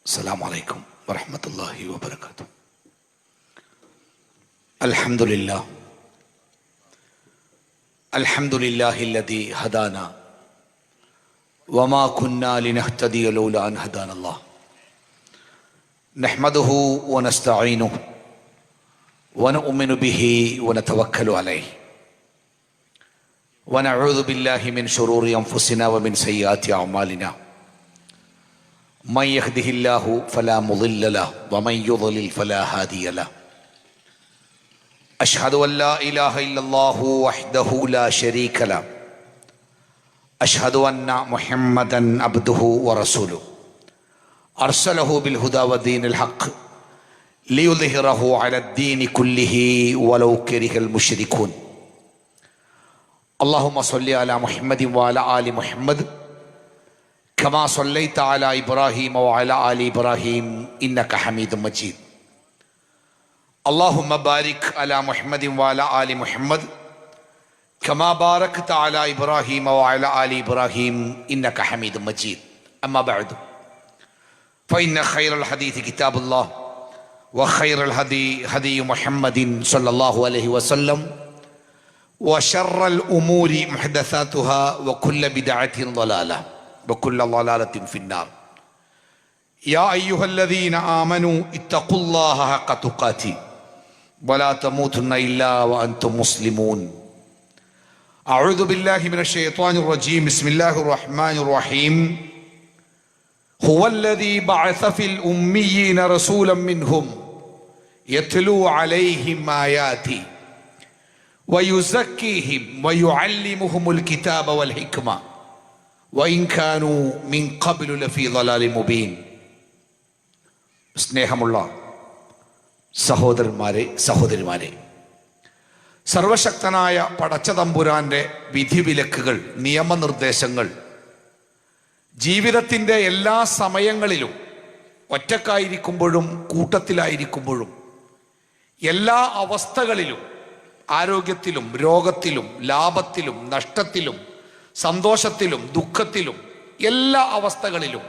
السلام عليكم ورحمة الله وبركاته. الحمد لله الذي هدانا وما كنا لنهتدي لولا أن هدانا الله. نحمده ونستعينه ونؤمن به ونتوكل عليه ونعوذ بالله من شرور أنفسنا ومن سيئات أعمالنا. من يهده الله فلا مضل له ومن يضلل فلا هادي له. أشهد أن لا إله إلا الله وحده لا شريك له. أشهد أن محمدا عبده ورسوله أرسله بالهدى ودين الحق ليظهره على الدين كله ولو كره المشركون. اللهم صل على محمد وعلى آل محمد كما صليت على إبراهيم وعلى آل إبراهيم إنك حميد مجيد. اللهم بارك على محمد وعلى آل محمد كما باركت على إبراهيم وعلى آل إبراهيم إنك حميد مجيد. أما بعد فإن خير الحديث كتاب الله وخير الهدي هدي محمد صلى الله عليه وسلم وشر الأمور محدثاتها وكل بدعة ضلالة وكل ضلالة في النار. يا أيها الذين آمنوا اتقوا الله حق تقاته ولا تموتن إلا وأنتم مسلمون. أعوذ بالله من الشيطان الرجيم. بسم الله الرحمن الرحيم. هو الذي بعث في الأميين رسولا منهم يتلو عليهم آياته ويزكيهم ويعلمهم الكتاب والحكمة وإن كانوا من قبل لفي ضلال مبين. സ്നേഹമുള്ള സഹോദരന്മാരെ, സഹോദരിമാരെ, സർവശക്തനായ പടച്ചതമ്പുരാന്റെ വിധിവിലക്കുകൾ, നിയമനിർദ്ദേശങ്ങൾ ജീവിതത്തിൻ്റെ എല്ലാ സമയങ്ങളിലും, ഒറ്റക്കായിരിക്കുമ്പോഴും കൂട്ടത്തിലായിരിക്കുമ്പോഴും, എല്ലാ അവസ്ഥകളിലും, ആരോഗ്യത്തിലും രോഗത്തിലും ലാഭത്തിലും നഷ്ടത്തിലും സന്തോഷത്തിലും ദുഃഖത്തിലും എല്ലാ അവസ്ഥകളിലും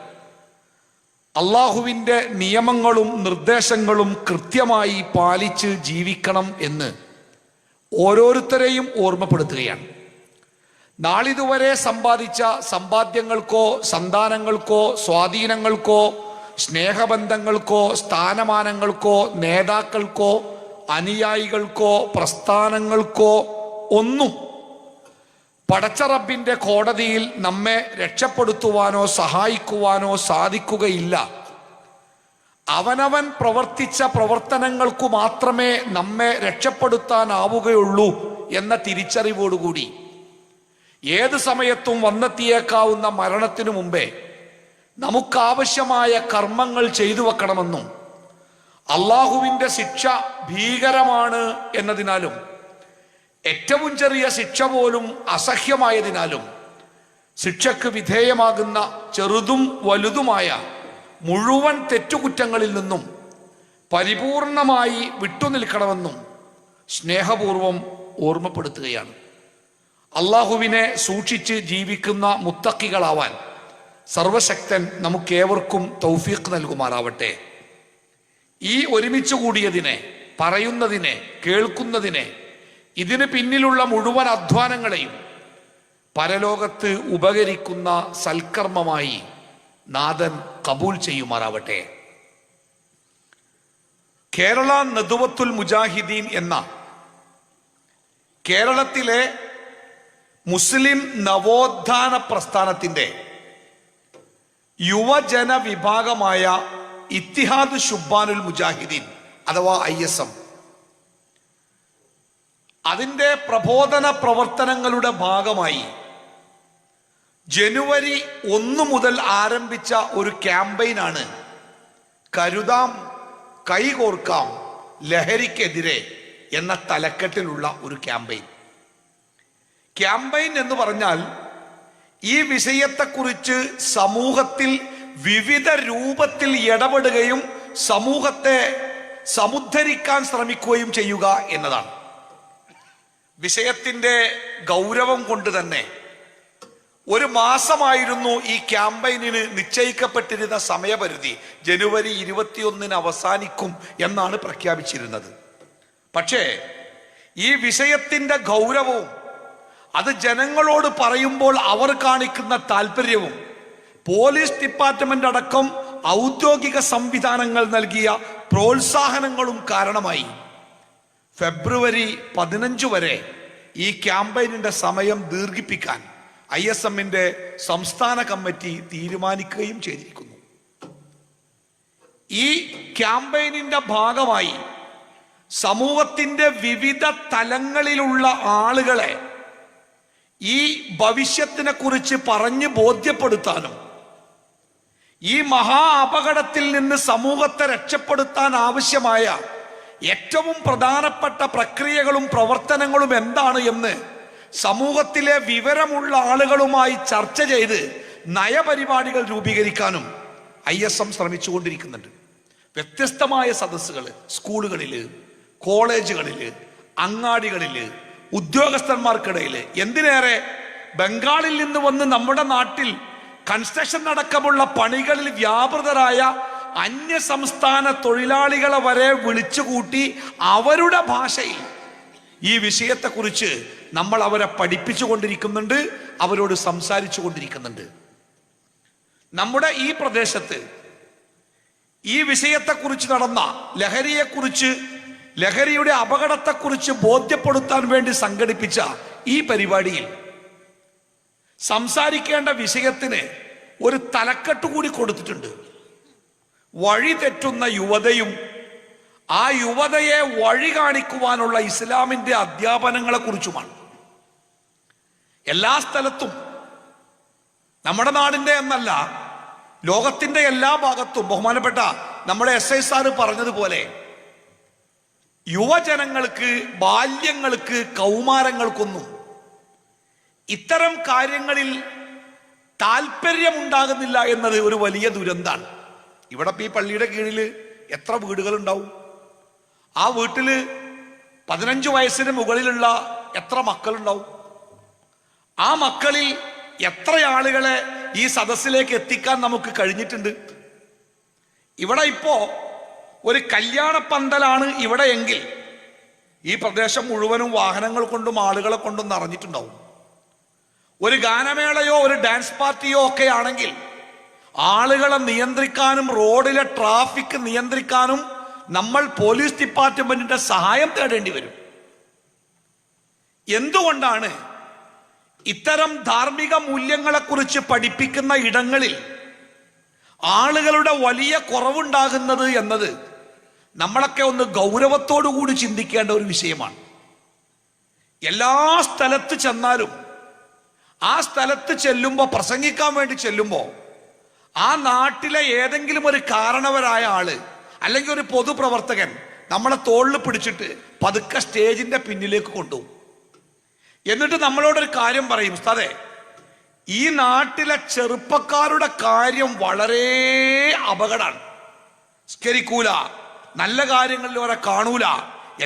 അള്ളാഹുവിൻ്റെ നിയമങ്ങളും നിർദ്ദേശങ്ങളും കൃത്യമായി പാലിച്ച് ജീവിക്കണം എന്ന് ഓരോരുത്തരെയും ഓർമ്മപ്പെടുത്തുകയാണ്. നാളിതുവരെ സമ്പാദിച്ച സമ്പാദ്യങ്ങൾക്കോ സന്താനങ്ങൾക്കോ സ്വാധീനങ്ങൾക്കോ സ്നേഹബന്ധങ്ങൾക്കോ സ്ഥാനമാനങ്ങൾക്കോ നേതാക്കൾക്കോ അനുയായികൾക്കോ പ്രസ്ഥാനങ്ങൾക്കോ ഒന്നും പടച്ച റബ്ബിൻ്റെ കോടതിയിൽ നമ്മെ രക്ഷപ്പെടുത്തുവാനോ സഹായിക്കുവാനോ സാധിക്കുകയില്ല. അവനവൻ പ്രവർത്തിച്ച പ്രവർത്തനങ്ങൾക്കു മാത്രമേ നമ്മെ രക്ഷപ്പെടുത്താനാവുകയുള്ളൂ എന്ന തിരിച്ചറിവോടുകൂടി ഏത് സമയത്തും വന്നെത്തിയേക്കാവുന്ന മരണത്തിനു മുമ്പേ നമുക്കാവശ്യമായ കർമ്മങ്ങൾ ചെയ്തു വെക്കണമെന്നും അള്ളാഹുവിൻ്റെ ശിക്ഷ ഭീകരമാണ് എന്നതിനാലും ഏറ്റവും ചെറിയ ശിക്ഷ പോലും അസഹ്യമായതിനാലും ശിക്ഷയ്ക്ക് വിധേയമാകുന്ന ചെറുതും വലുതുമായ മുഴുവൻ തെറ്റുകുറ്റങ്ങളിൽ നിന്നും പരിപൂർണമായി വിട്ടുനിൽക്കണമെന്നും സ്നേഹപൂർവം ഓർമ്മപ്പെടുത്തുകയാണ്. അള്ളാഹുവിനെ സൂക്ഷിച്ച് ജീവിക്കുന്ന മുത്തക്കികളാവാൻ സർവശക്തൻ നമുക്കേവർക്കും തൗഫീഖ് നൽകുമാറാവട്ടെ. ഈ ഒരുമിച്ച് കൂടിയതിനെ, പറയുന്നതിനെ, കേൾക്കുന്നതിനെ, ഇതിന് പിന്നിലുള്ള മുഴുവൻ അധ്വാനങ്ങളെയും പരലോകത്ത് ഉപകരിക്കുന്ന സൽക്കർമ്മമായി നാഥൻ കബൂൽ ചെയ്യുമാറാവട്ടെ. കേരള നദുവത്തുൽ മുജാഹിദീൻ എന്ന കേരളത്തിലെ മുസ്ലിം നവോത്ഥാന പ്രസ്ഥാനത്തിൻ്റെ യുവജന വിഭാഗമായ ഇത്തിഹാദ് ശുബ്ബാനുൽ മുജാഹിദീൻ അഥവാ ISM, അതിൻ്റെ പ്രബോധന പ്രവർത്തനങ്ങളുടെ ഭാഗമായി ജനുവരി 1 മുതൽ ആരംഭിച്ച ഒരു ക്യാമ്പയിനാണ് കരുതാം കൈകോർക്കാം ലഹരിക്കെതിരെ എന്ന തലക്കെട്ടിലുള്ള ഒരു ക്യാമ്പയിൻ. ക്യാമ്പയിൻ എന്ന് പറഞ്ഞാൽ ഈ വിഷയത്തെക്കുറിച്ച് സമൂഹത്തിൽ വിവിധ രൂപത്തിൽ ഇടപെടുകയും സമൂഹത്തെ സമുദ്ധരിക്കാൻ ശ്രമിക്കുകയും ചെയ്യുക എന്നതാണ്. വിഷയത്തിൻ്റെ ഗൗരവം കൊണ്ട് തന്നെ ഒരു മാസമായിരുന്നു ഈ ക്യാമ്പയിനിന് നിശ്ചയിക്കപ്പെട്ടിരുന്ന സമയപരിധി. ജനുവരി 21 അവസാനിക്കും എന്നാണ് പ്രഖ്യാപിച്ചിരുന്നത്. പക്ഷേ ഈ വിഷയത്തിന്റെ ഗൗരവവും അത് ജനങ്ങളോട് പറയുമ്പോൾ അവർ കാണിക്കുന്ന താല്പര്യവും പോലീസ് ഡിപ്പാർട്ട്മെന്റ് അടക്കം ഔദ്യോഗിക സംവിധാനങ്ങൾ നൽകിയ പ്രോത്സാഹനങ്ങളും കാരണമായി ഫെബ്രുവരി 15 വരെ ഈ ക്യാമ്പയിനിന്റെ സമയം ദീർഘിപ്പിക്കാൻ ISMന്റെ സംസ്ഥാന കമ്മിറ്റി തീരുമാനിക്കുകയും ചെയ്തിരിക്കുന്നു. ഈ ക്യാമ്പയിനിന്റെ ഭാഗമായി സമൂഹത്തിന്റെ വിവിധ തലങ്ങളിലുള്ള ആളുകളെ ഈ ഭവിഷ്യത്തിനെ കുറിച്ച് പറഞ്ഞ് ബോധ്യപ്പെടുത്താനും ഈ മഹാ അപകടത്തിൽ നിന്ന് സമൂഹത്തെ രക്ഷപ്പെടുത്താൻ ആവശ്യമായ ഏറ്റവും പ്രധാനപ്പെട്ട പ്രക്രിയകളും പ്രവർത്തനങ്ങളും എന്താണ് എന്ന് സമൂഹത്തിലെ വിവരമുള്ള ആളുകളുമായി ചർച്ച ചെയ്ത് നയപരിപാടികൾ രൂപീകരിക്കാനും ISM ശ്രമിച്ചുകൊണ്ടിരിക്കുന്നുണ്ട്. വ്യത്യസ്തമായ സദസ്സുകൾ സ്കൂളുകളിൽ, കോളേജുകളിൽ, അങ്ങാടികളിൽ, ഉദ്യോഗസ്ഥന്മാർക്കിടയിൽ, എന്തിനേറെ ബംഗാളിൽ നിന്ന് വന്ന് നമ്മുടെ നാട്ടിൽ കൺസ്ട്രക്ഷൻ അടക്കമുള്ള പണികളിൽ വ്യാപൃതരായ അന്യ സംസ്ഥാന തൊഴിലാളികളെ വരെ വിളിച്ചുകൂട്ടി അവരുടെ ഭാഷയിൽ ഈ വിഷയത്തെക്കുറിച്ച് നമ്മൾ അവരെ പഠിപ്പിച്ചു കൊണ്ടിരിക്കുന്നുണ്ട്, അവരോട് സംസാരിച്ചു കൊണ്ടിരിക്കുന്നുണ്ട്. നമ്മുടെ ഈ പ്രദേശത്ത് ഈ വിഷയത്തെക്കുറിച്ച് നടന്ന ലഹരിയെക്കുറിച്ച്, ലഹരിയുടെ അപകടത്തെക്കുറിച്ച് ബോധ്യപ്പെടുത്താൻ വേണ്ടി സംഘടിപ്പിച്ച ഈ പരിപാടിയിൽ സംസാരിക്കേണ്ട വിഷയത്തിന് ഒരു തലക്കെട്ട് കൂടി കൊടുത്തിട്ടുണ്ട്. വഴി തെറ്റുന്ന യുവതയും ആ യുവതയെ വഴി കാണിക്കുവാനുള്ള ഇസ്ലാമിന്റെ അധ്യാപനങ്ങളെ കുറിച്ചുമാണ്. എല്ലാ സ്ഥലത്തും, നമ്മുടെ നാടിന്റെ എന്നല്ല, ലോകത്തിന്റെ എല്ലാ ഭാഗത്തും ബഹുമാനപ്പെട്ട നമ്മുടെ SI സാറ് പറഞ്ഞതുപോലെ യുവജനങ്ങൾക്ക്, ബാല്യങ്ങൾക്ക്, കൗമാരങ്ങൾക്കൊന്നും ഇത്തരം കാര്യങ്ങളിൽ താല്പര്യമുണ്ടാകുന്നില്ല എന്നത് ഒരു വലിയ ദുരന്താണ്. ഇവിടെ ഈ പള്ളിയുടെ കീഴിൽ എത്ര വീടുകൾ ഉണ്ടാവും? ആ വീട്ടിൽ 15 വയസ്സിന് മുകളിലുള്ള എത്ര മക്കളുണ്ടാവും? ആ മക്കളിൽ എത്ര ആളുകളെ ഈ സദസ്സിലേക്ക് എത്തിക്കാൻ നമുക്ക് കഴിഞ്ഞിട്ടുണ്ട്? ഇവിടെ ഇപ്പോ ഒരു കല്യാണ പന്തലാണ് ഇവിടെ എങ്കിൽ ഈ പ്രദേശം മുഴുവനും വാഹനങ്ങൾ കൊണ്ടും ആളുകളെ കൊണ്ടും നിറഞ്ഞിട്ടുണ്ടാവും. ഒരു ഗാനമേളയോ ഒരു ഡാൻസ് പാർട്ടിയോ ഒക്കെ ആണെങ്കിൽ ആളുകളെ നിയന്ത്രിക്കാനും റോഡിലെ ട്രാഫിക് നിയന്ത്രിക്കാനും നമ്മൾ പോലീസ് ഡിപ്പാർട്ട്മെന്റിന്റെ സഹായം തേടേണ്ടി വരും. എന്തുകൊണ്ടാണ് ഇത്തരം ധാർമ്മിക മൂല്യങ്ങളെക്കുറിച്ച് പഠിപ്പിക്കുന്ന ഇടങ്ങളിൽ ആളുകളുടെ വലിയ കുറവുണ്ടാകുന്നത് എന്നത് നമ്മളൊക്കെ ഒന്ന് ഗൗരവത്തോടു കൂടി ചിന്തിക്കേണ്ട ഒരു വിഷയമാണ്. എല്ലാ സ്ഥലത്ത് ചെന്നാലും ആ സ്ഥലത്ത് ചെല്ലുമ്പോൾ, പ്രസംഗിക്കാൻ വേണ്ടി ചെല്ലുമ്പോൾ, ആ നാട്ടിലെ ഏതെങ്കിലും ഒരു കാരണവരായ ആള് അല്ലെങ്കിൽ ഒരു പൊതുപ്രവർത്തകൻ നമ്മളെ തോളിൽ പിടിച്ചിട്ട് പതുക്കെ സ്റ്റേജിന്റെ പിന്നിലേക്ക് കൊണ്ടുപോകും. എന്നിട്ട് നമ്മളോടൊരു കാര്യം പറയും, ഉസ്താദേ, ഈ നാട്ടിലെ ചെറുപ്പക്കാരുടെ കാര്യം വളരെ അപകടമാണ്. സ്കരിക്കൂല, നല്ല കാര്യങ്ങളിൽ അവരെ കാണൂല,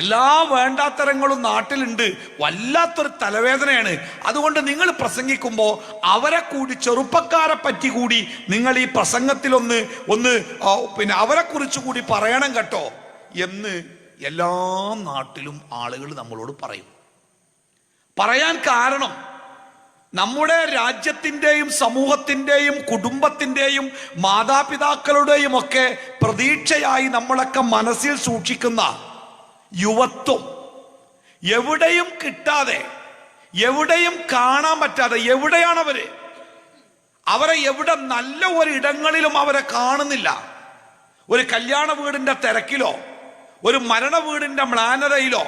എല്ലാ വേണ്ടാത്തരങ്ങളും നാട്ടിലുണ്ട്, വല്ലാത്തൊരു തലവേദനയാണ്. അതുകൊണ്ട് നിങ്ങൾ പ്രസംഗിക്കുമ്പോൾ അവരെ കൂടി, ചെറുപ്പക്കാരെ പറ്റി കൂടി നിങ്ങൾ ഈ പ്രസംഗത്തിൽ ഒന്ന് പിന്നെ അവരെ കുറിച്ച് കൂടി പറയണം കേട്ടോ എന്ന് എല്ലാ നാട്ടിലും ആളുകൾ നമ്മളോട് പറയും. പറയാൻ കാരണം നമ്മുടെ രാജ്യത്തിൻ്റെയും സമൂഹത്തിൻ്റെയും കുടുംബത്തിൻ്റെയും മാതാപിതാക്കളുടെയും ഒക്കെ പ്രതീക്ഷയായി നമ്മളൊക്കെ മനസ്സിൽ സൂക്ഷിക്കുന്ന യുവത്വം എവിടെയും കിട്ടാതെ, എവിടെയും കാണാൻ പറ്റാതെ, എവിടെയാണവര്? അവരെ എവിടെ നല്ല ഒരിടങ്ങളിലും അവരെ കാണുന്നില്ല. ഒരു കല്യാണ വീടിന്റെ തിരക്കിലോ, ഒരു മരണ വീടിന്റെ മ്ലാനതയിലോ,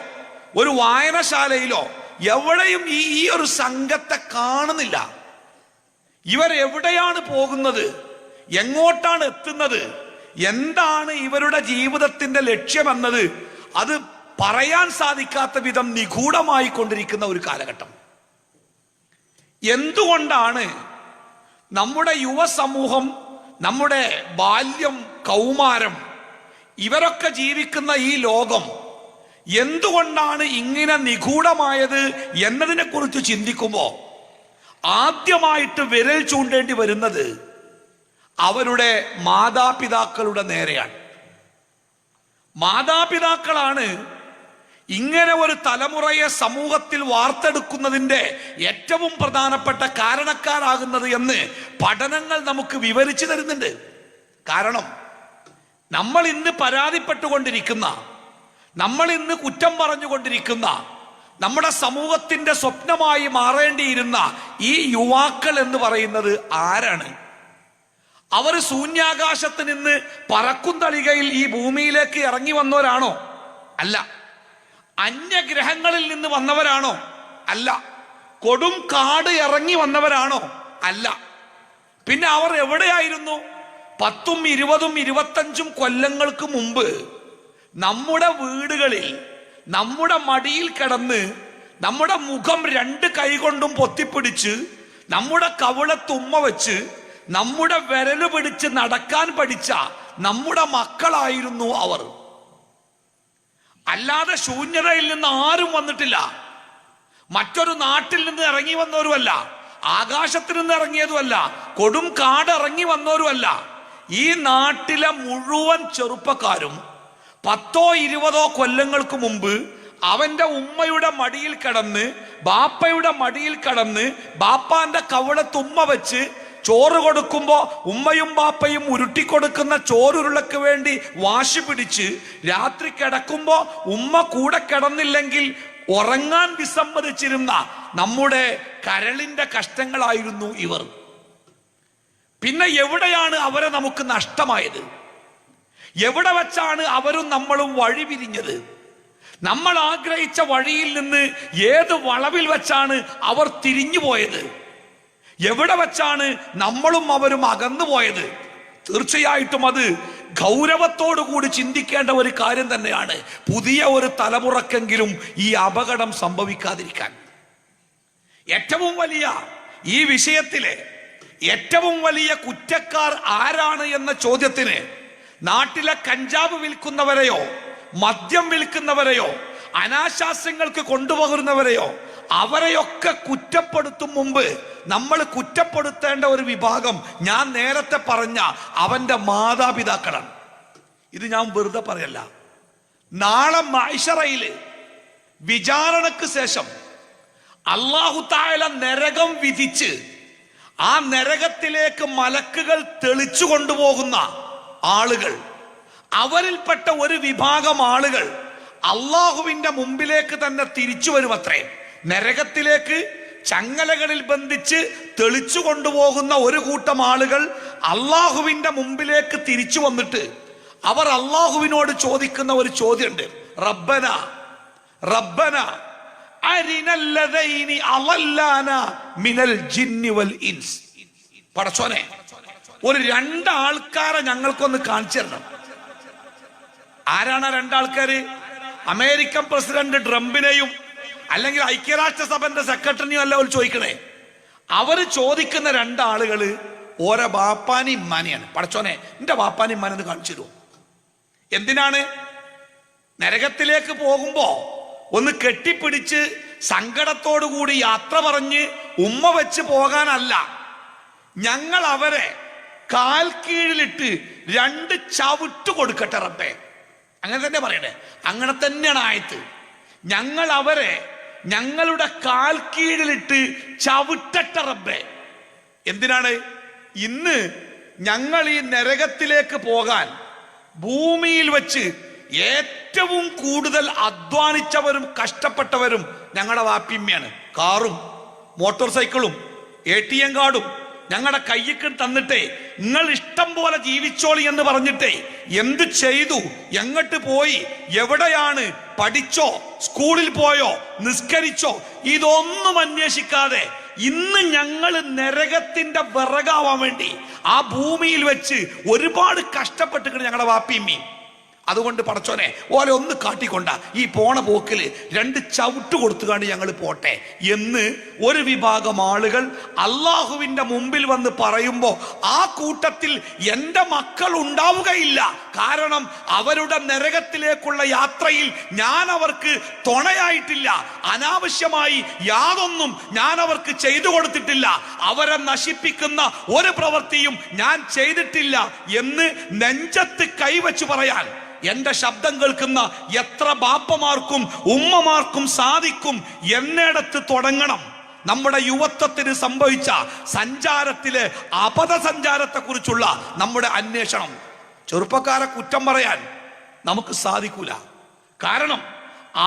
ഒരു വായനശാലയിലോ എവിടെയും ഈ ഒരു സംഘത്തെ കാണുന്നില്ല. ഇവരെവിടെയാണ് പോകുന്നത്? എങ്ങോട്ടാണ് എത്തുന്നത്? എന്താണ് ഇവരുടെ ജീവിതത്തിന്റെ ലക്ഷ്യമെന്നത് അത് പറയാൻ സാധിക്കാത്ത വിധം നിഗൂഢമായി കൊണ്ടിരിക്കുന്ന ഒരു കാലഘട്ടം. എന്തുകൊണ്ടാണ് നമ്മുടെ യുവസമൂഹം, നമ്മുടെ ബാല്യം, കൗമാരം, ഇവരൊക്കെ ജീവിക്കുന്ന ഈ ലോകം എന്തുകൊണ്ടാണ് ഇങ്ങനെ നിഗൂഢമായത് എന്നതിനെ കുറിച്ച് ചിന്തിക്കുമ്പോൾ ആദ്യമായിട്ട് വിരൽ ചൂണ്ടേണ്ടി വരുന്നത് അവരുടെ മാതാപിതാക്കളുടെ നേരെയാണ്. മാതാപിതാക്കളാണ് ഇങ്ങനെ ഒരു തലമുറയെ സമൂഹത്തിൽ വാർത്തെടുക്കുന്നതിൻ്റെ ഏറ്റവും പ്രധാനപ്പെട്ട കാരണക്കാരാകുന്നത് എന്ന് പഠനങ്ങൾ നമുക്ക് വിവരിച്ചു തരുന്നുണ്ട്. കാരണം നമ്മൾ ഇന്ന് പരാതിപ്പെട്ടുകൊണ്ടിരിക്കുന്ന, നമ്മൾ ഇന്ന് കുറ്റം പറഞ്ഞുകൊണ്ടിരിക്കുന്ന, നമ്മുടെ സമൂഹത്തിന്റെ സ്വപ്നമായി മാറേണ്ടിയിരുന്ന ഈ യുവാക്കൾ എന്ന് പറയുന്നത് ആരാണ്? അവർ ശൂന്യാകാശത്ത് നിന്ന് പറക്കും തളികയിൽ ഈ ഭൂമിയിലേക്ക് ഇറങ്ങി വന്നവരാണോ? അല്ല. അന്യഗ്രഹങ്ങളിൽ നിന്ന് വന്നവരാണോ? അല്ല. കൊടും കാട് ഇറങ്ങി വന്നവരാണോ? അല്ല. പിന്നെ അവർ എവിടെയായിരുന്നു? 10, 20, 25 കൊല്ലങ്ങൾക്ക് മുമ്പ് നമ്മുടെ വീടുകളിൽ നമ്മുടെ മടിയിൽ കിടന്ന് നമ്മുടെ മുഖം 2 കൈകൊണ്ടും പൊത്തിപ്പിടിച്ച് നമ്മുടെ കവിളത്തുമ്മ വെച്ച് നമ്മുടെ വിരല് പിടിച്ച് നടക്കാൻ പഠിച്ച നമ്മുടെ മക്കളായിരുന്നു അവർ. അല്ലാതെ ശൂന്യതയിൽ നിന്ന് ആരും വന്നിട്ടില്ല. മറ്റൊരു നാട്ടിൽ നിന്ന് ഇറങ്ങി വന്നവരുമല്ല, ആകാശത്തിൽ നിന്ന് ഇറങ്ങിയതുമല്ല, കൊടും കാട് ഇറങ്ങി വന്നവരുമല്ല. ഈ നാട്ടിലെ മുഴുവൻ ചെറുപ്പക്കാരും 10, 20 കൊല്ലങ്ങൾക്ക് മുമ്പ് അവന്റെ ഉമ്മയുടെ മടിയിൽ കിടന്ന്, ബാപ്പയുടെ മടിയിൽ കിടന്ന്, ബാപ്പാന്റെ കവിളത്തുമ്മ വെച്ച് ചോറ് കൊടുക്കുമ്പോ ഉമ്മയും ബാപ്പയും ഉരുട്ടിക്കൊടുക്കുന്ന ചോറുരുളക്ക് വേണ്ടി വാശി പിടിച്ച് രാത്രി കിടക്കുമ്പോ ഉമ്മ കൂടെ കിടന്നില്ലെങ്കിൽ ഉറങ്ങാൻ വിസമ്മതിച്ചിരുന്ന നമ്മുടെ കരളിന്റെ കഷ്ടങ്ങളായിരുന്നു ഇവർ. പിന്നെ എവിടെയാണ് അവരെ നമുക്ക് നഷ്ടമായത്? എവിടെ വെച്ചാണ് അവരും നമ്മളും വഴി പിരിഞ്ഞത്? നമ്മൾ ആഗ്രഹിച്ച വഴിയിൽ നിന്ന് ഏത് വളവിൽ വെച്ചാണ് അവർ തിരിഞ്ഞു പോയത്? എവിടെ വെച്ചാണ് നമ്മളും അവരും അകന്നു പോയത്? തീർച്ചയായിട്ടും അത് ഗൗരവത്തോടു കൂടി ചിന്തിക്കേണ്ട ഒരു കാര്യം തന്നെയാണ്. പുതിയ ഒരു തലമുറക്കെങ്കിലും ഈ അപകടം സംഭവിക്കാതിരിക്കാൻ. ഏറ്റവും വലിയ ഈ വിഷയത്തിലെ ഏറ്റവും വലിയ കുറ്റക്കാർ ആരാണ് എന്ന ചോദ്യത്തിന് നാട്ടിലെ കഞ്ചാവ് വിൽക്കുന്നവരെയോ മദ്യം വിൽക്കുന്നവരെയോ അനാശാസ്യങ്ങൾക്ക് കൊണ്ടുപോകുന്നവരെയോ അവരെയൊക്കെ കുറ്റപ്പെടുത്തും മുമ്പ് നമ്മൾ കുറ്റപ്പെടുത്തേണ്ട ഒരു വിഭാഗം ഞാൻ നേരത്തെ പറഞ്ഞ അവന്റെ മാതാപിതാക്കളാണ്. ഇത് ഞാൻ വെറുതെ പറയല്ല. നാളെ മഹ്ശറയില് വിചാരണക്ക് ശേഷം അല്ലാഹു തആല നരകം വിധിച്ച് ആ നരകത്തിലേക്ക് മലക്കുകൾ തെളിച്ചു കൊണ്ടുപോകുന്ന ആളുകൾ, അവരിൽപ്പെട്ട ഒരു വിഭാഗം ആളുകൾ അള്ളാഹുവിന്റെ മുമ്പിലേക്ക് തന്നെ തിരിച്ചു വരുമത്രേ. നരകത്തിലേക്ക് ചങ്ങലകളിൽ ബന്ധിച്ച് തെളിച്ചു കൊണ്ടുപോകുന്ന ഒരു കൂട്ടം ആളുകൾ അള്ളാഹുവിന്റെ മുമ്പിലേക്ക് തിരിച്ചു വന്നിട്ട് അവർ അള്ളാഹുവിനോട് ചോദിക്കുന്ന ഒരു ചോദ്യമുണ്ട്. റബ്ബന റബ്ബന അരിനല്ലദൈനി അളല്ലാന മിനൽ ജിന്നി വൽ ഇൻസ്. പടച്ചോനെ, ഒരു 2 ആൾക്കാരെ ഞങ്ങൾക്കൊന്ന് കാണിച്ചു തരണം. ആരാണ് 2 ആൾക്കാര്? അമേരിക്കൻ പ്രസിഡന്റ് ട്രംപിനെയും അല്ലെങ്കിൽ ഐക്യരാഷ്ട്രസഭന്റെ സെക്രട്ടറിനെയും അല്ല അവർ ചോദിക്കണേ. അവര് ചോദിക്കുന്ന 2 ആളുകള് ഓരോ ബാപ്പാനി ഇമ്മാനിയാണ്. പടച്ചോനെ, എന്റെ ബാപ്പാനി ഇമ്മാനെന്ന് കാണിച്ചു തരുമോ? എന്തിനാണ്? നരകത്തിലേക്ക് പോകുമ്പോ ഒന്ന് കെട്ടിപ്പിടിച്ച് സങ്കടത്തോടു കൂടി യാത്ര പറഞ്ഞ് ഉമ്മ വെച്ച് പോകാനല്ല. ഞങ്ങൾ അവരെ കാൽ കീഴിലിട്ട് 2 ചവിട്ട് കൊടുക്കട്ടെ റബ്ബേ. അങ്ങനെ തന്നെ പറയണേ. അങ്ങനെ തന്നെയാണ് ആയത്ത്. ഞങ്ങൾ അവരെ ഞങ്ങളുടെ കാൽ കീഴിലിട്ട് ചവിട്ടട്ടെ റബ്ബേ. എന്തിനാണ്? ഇന്ന് ഞങ്ങൾ ഈ നരകത്തിലേക്ക് പോകാൻ ഭൂമിയിൽ വെച്ച് ഏറ്റവും കൂടുതൽ അധ്വാനിച്ചവരും കഷ്ടപ്പെട്ടവരും ഞങ്ങളുടെ വാപ്പിമ്മയാണ്. കാറും മോട്ടോർ സൈക്കിളും ATM കാർഡും ഞങ്ങളുടെ കയ്യിക്ക് തന്നിട്ടേ നിങ്ങൾ ഇഷ്ടം പോലെ ജീവിച്ചോളി എന്ന് പറഞ്ഞിട്ടേ എന്ത് ചെയ്തു, എങ്ങോട്ട് പോയി, എവിടെയാണ്, പഠിച്ചോ, സ്കൂളിൽ പോയോ, നിസ്കരിച്ചോ, ഇതൊന്നും അന്വേഷിക്കാതെ ഇന്ന് ഞങ്ങൾ നരകത്തിന്റെ വിറകാവാൻ വേണ്ടി ആ ഭൂമിയിൽ വെച്ച് ഒരുപാട് കഷ്ടപ്പെട്ടിട്ട് ഞങ്ങളുടെ വാപ്പിയമ്മയും അതുകൊണ്ട് പടച്ചോനെ ഓലെ ഒന്ന് കാട്ടിക്കൊണ്ട ഈ പോണ പോക്കില് 2 ചവിട്ട് കൊടുത്തുകൊണ്ട് ഞങ്ങൾ പോട്ടെ എന്ന് ഒരു വിഭാഗം ആളുകൾ അള്ളാഹുവിന്റെ മുമ്പിൽ വന്ന് പറയുമ്പോ ആ കൂട്ടത്തിൽ എൻ്റെ മക്കൾ ഉണ്ടാവുകയില്ല. കാരണം അവരുടെ നരകത്തിലേക്കുള്ള യാത്രയിൽ ഞാൻ അവർക്ക് തുണയായിട്ടില്ല. അനാവശ്യമായി യാതൊന്നും ഞാൻ അവർക്ക് ചെയ്തു കൊടുത്തിട്ടില്ല. അവരെ നശിപ്പിക്കുന്ന ഒരു പ്രവൃത്തിയും ഞാൻ ചെയ്തിട്ടില്ല എന്ന് നെഞ്ചത്ത് കൈവച്ച് പറയാൻ എന്റെ ശബ്ദം കേൾക്കുന്ന എത്ര ബാപ്പമാർക്കും ഉമ്മമാർക്കും സാധിക്കും എന്നിടത്ത് തുടങ്ങണം. നമ്മുടെ യുവത്വത്തിന് സംഭവിച്ച സഞ്ചാരത്തിലെ അപഥസഞ്ചാരത്തെ കുറിച്ചുള്ള നമ്മുടെ അന്വേഷണം. ചെറുപ്പക്കാരെ കുറ്റം പറയാൻ നമുക്ക് സാധിക്കൂല. കാരണം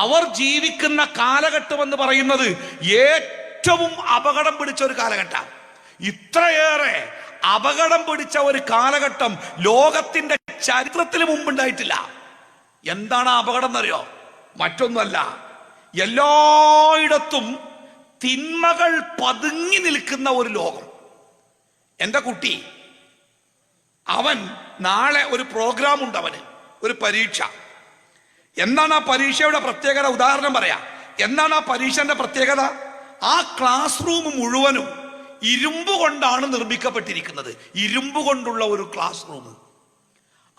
അവർ ജീവിക്കുന്ന കാലഘട്ടം എന്ന് പറയുന്നത് ഏറ്റവും അപകടം പിടിച്ച ഒരു കാലഘട്ടം. ഇത്രയേറെ അപകടം പിടിച്ച ഒരു കാലഘട്ടം ലോകത്തിന്റെ ചരിത്രത്തിന് മുമ്പുണ്ടായിട്ടില്ല. എന്താണ് അപകടം എന്നറിയോ? മറ്റൊന്നുമല്ല, എല്ലായിടത്തും തിന്മകൾ പതുങ്ങി നിൽക്കുന്ന ഒരു ലോകം. എൻ്റെ കുട്ടി അവൻ നാളെ ഒരു പ്രോഗ്രാം ഉണ്ട്, അവന് ഒരു പരീക്ഷ. എന്താണ് ആ പരീക്ഷയുടെ പ്രത്യേകത? ഉദാഹരണം പറയാം. എന്താണ് ആ പരീക്ഷന്റെ പ്രത്യേകത? ആ ക്ലാസ് റൂം മുഴുവനും ഇരുമ്പ് കൊണ്ടാണ് നിർമ്മിക്കപ്പെട്ടിരിക്കുന്നത്. ഇരുമ്പ് കൊണ്ടുള്ള ഒരു ക്ലാസ് റൂം.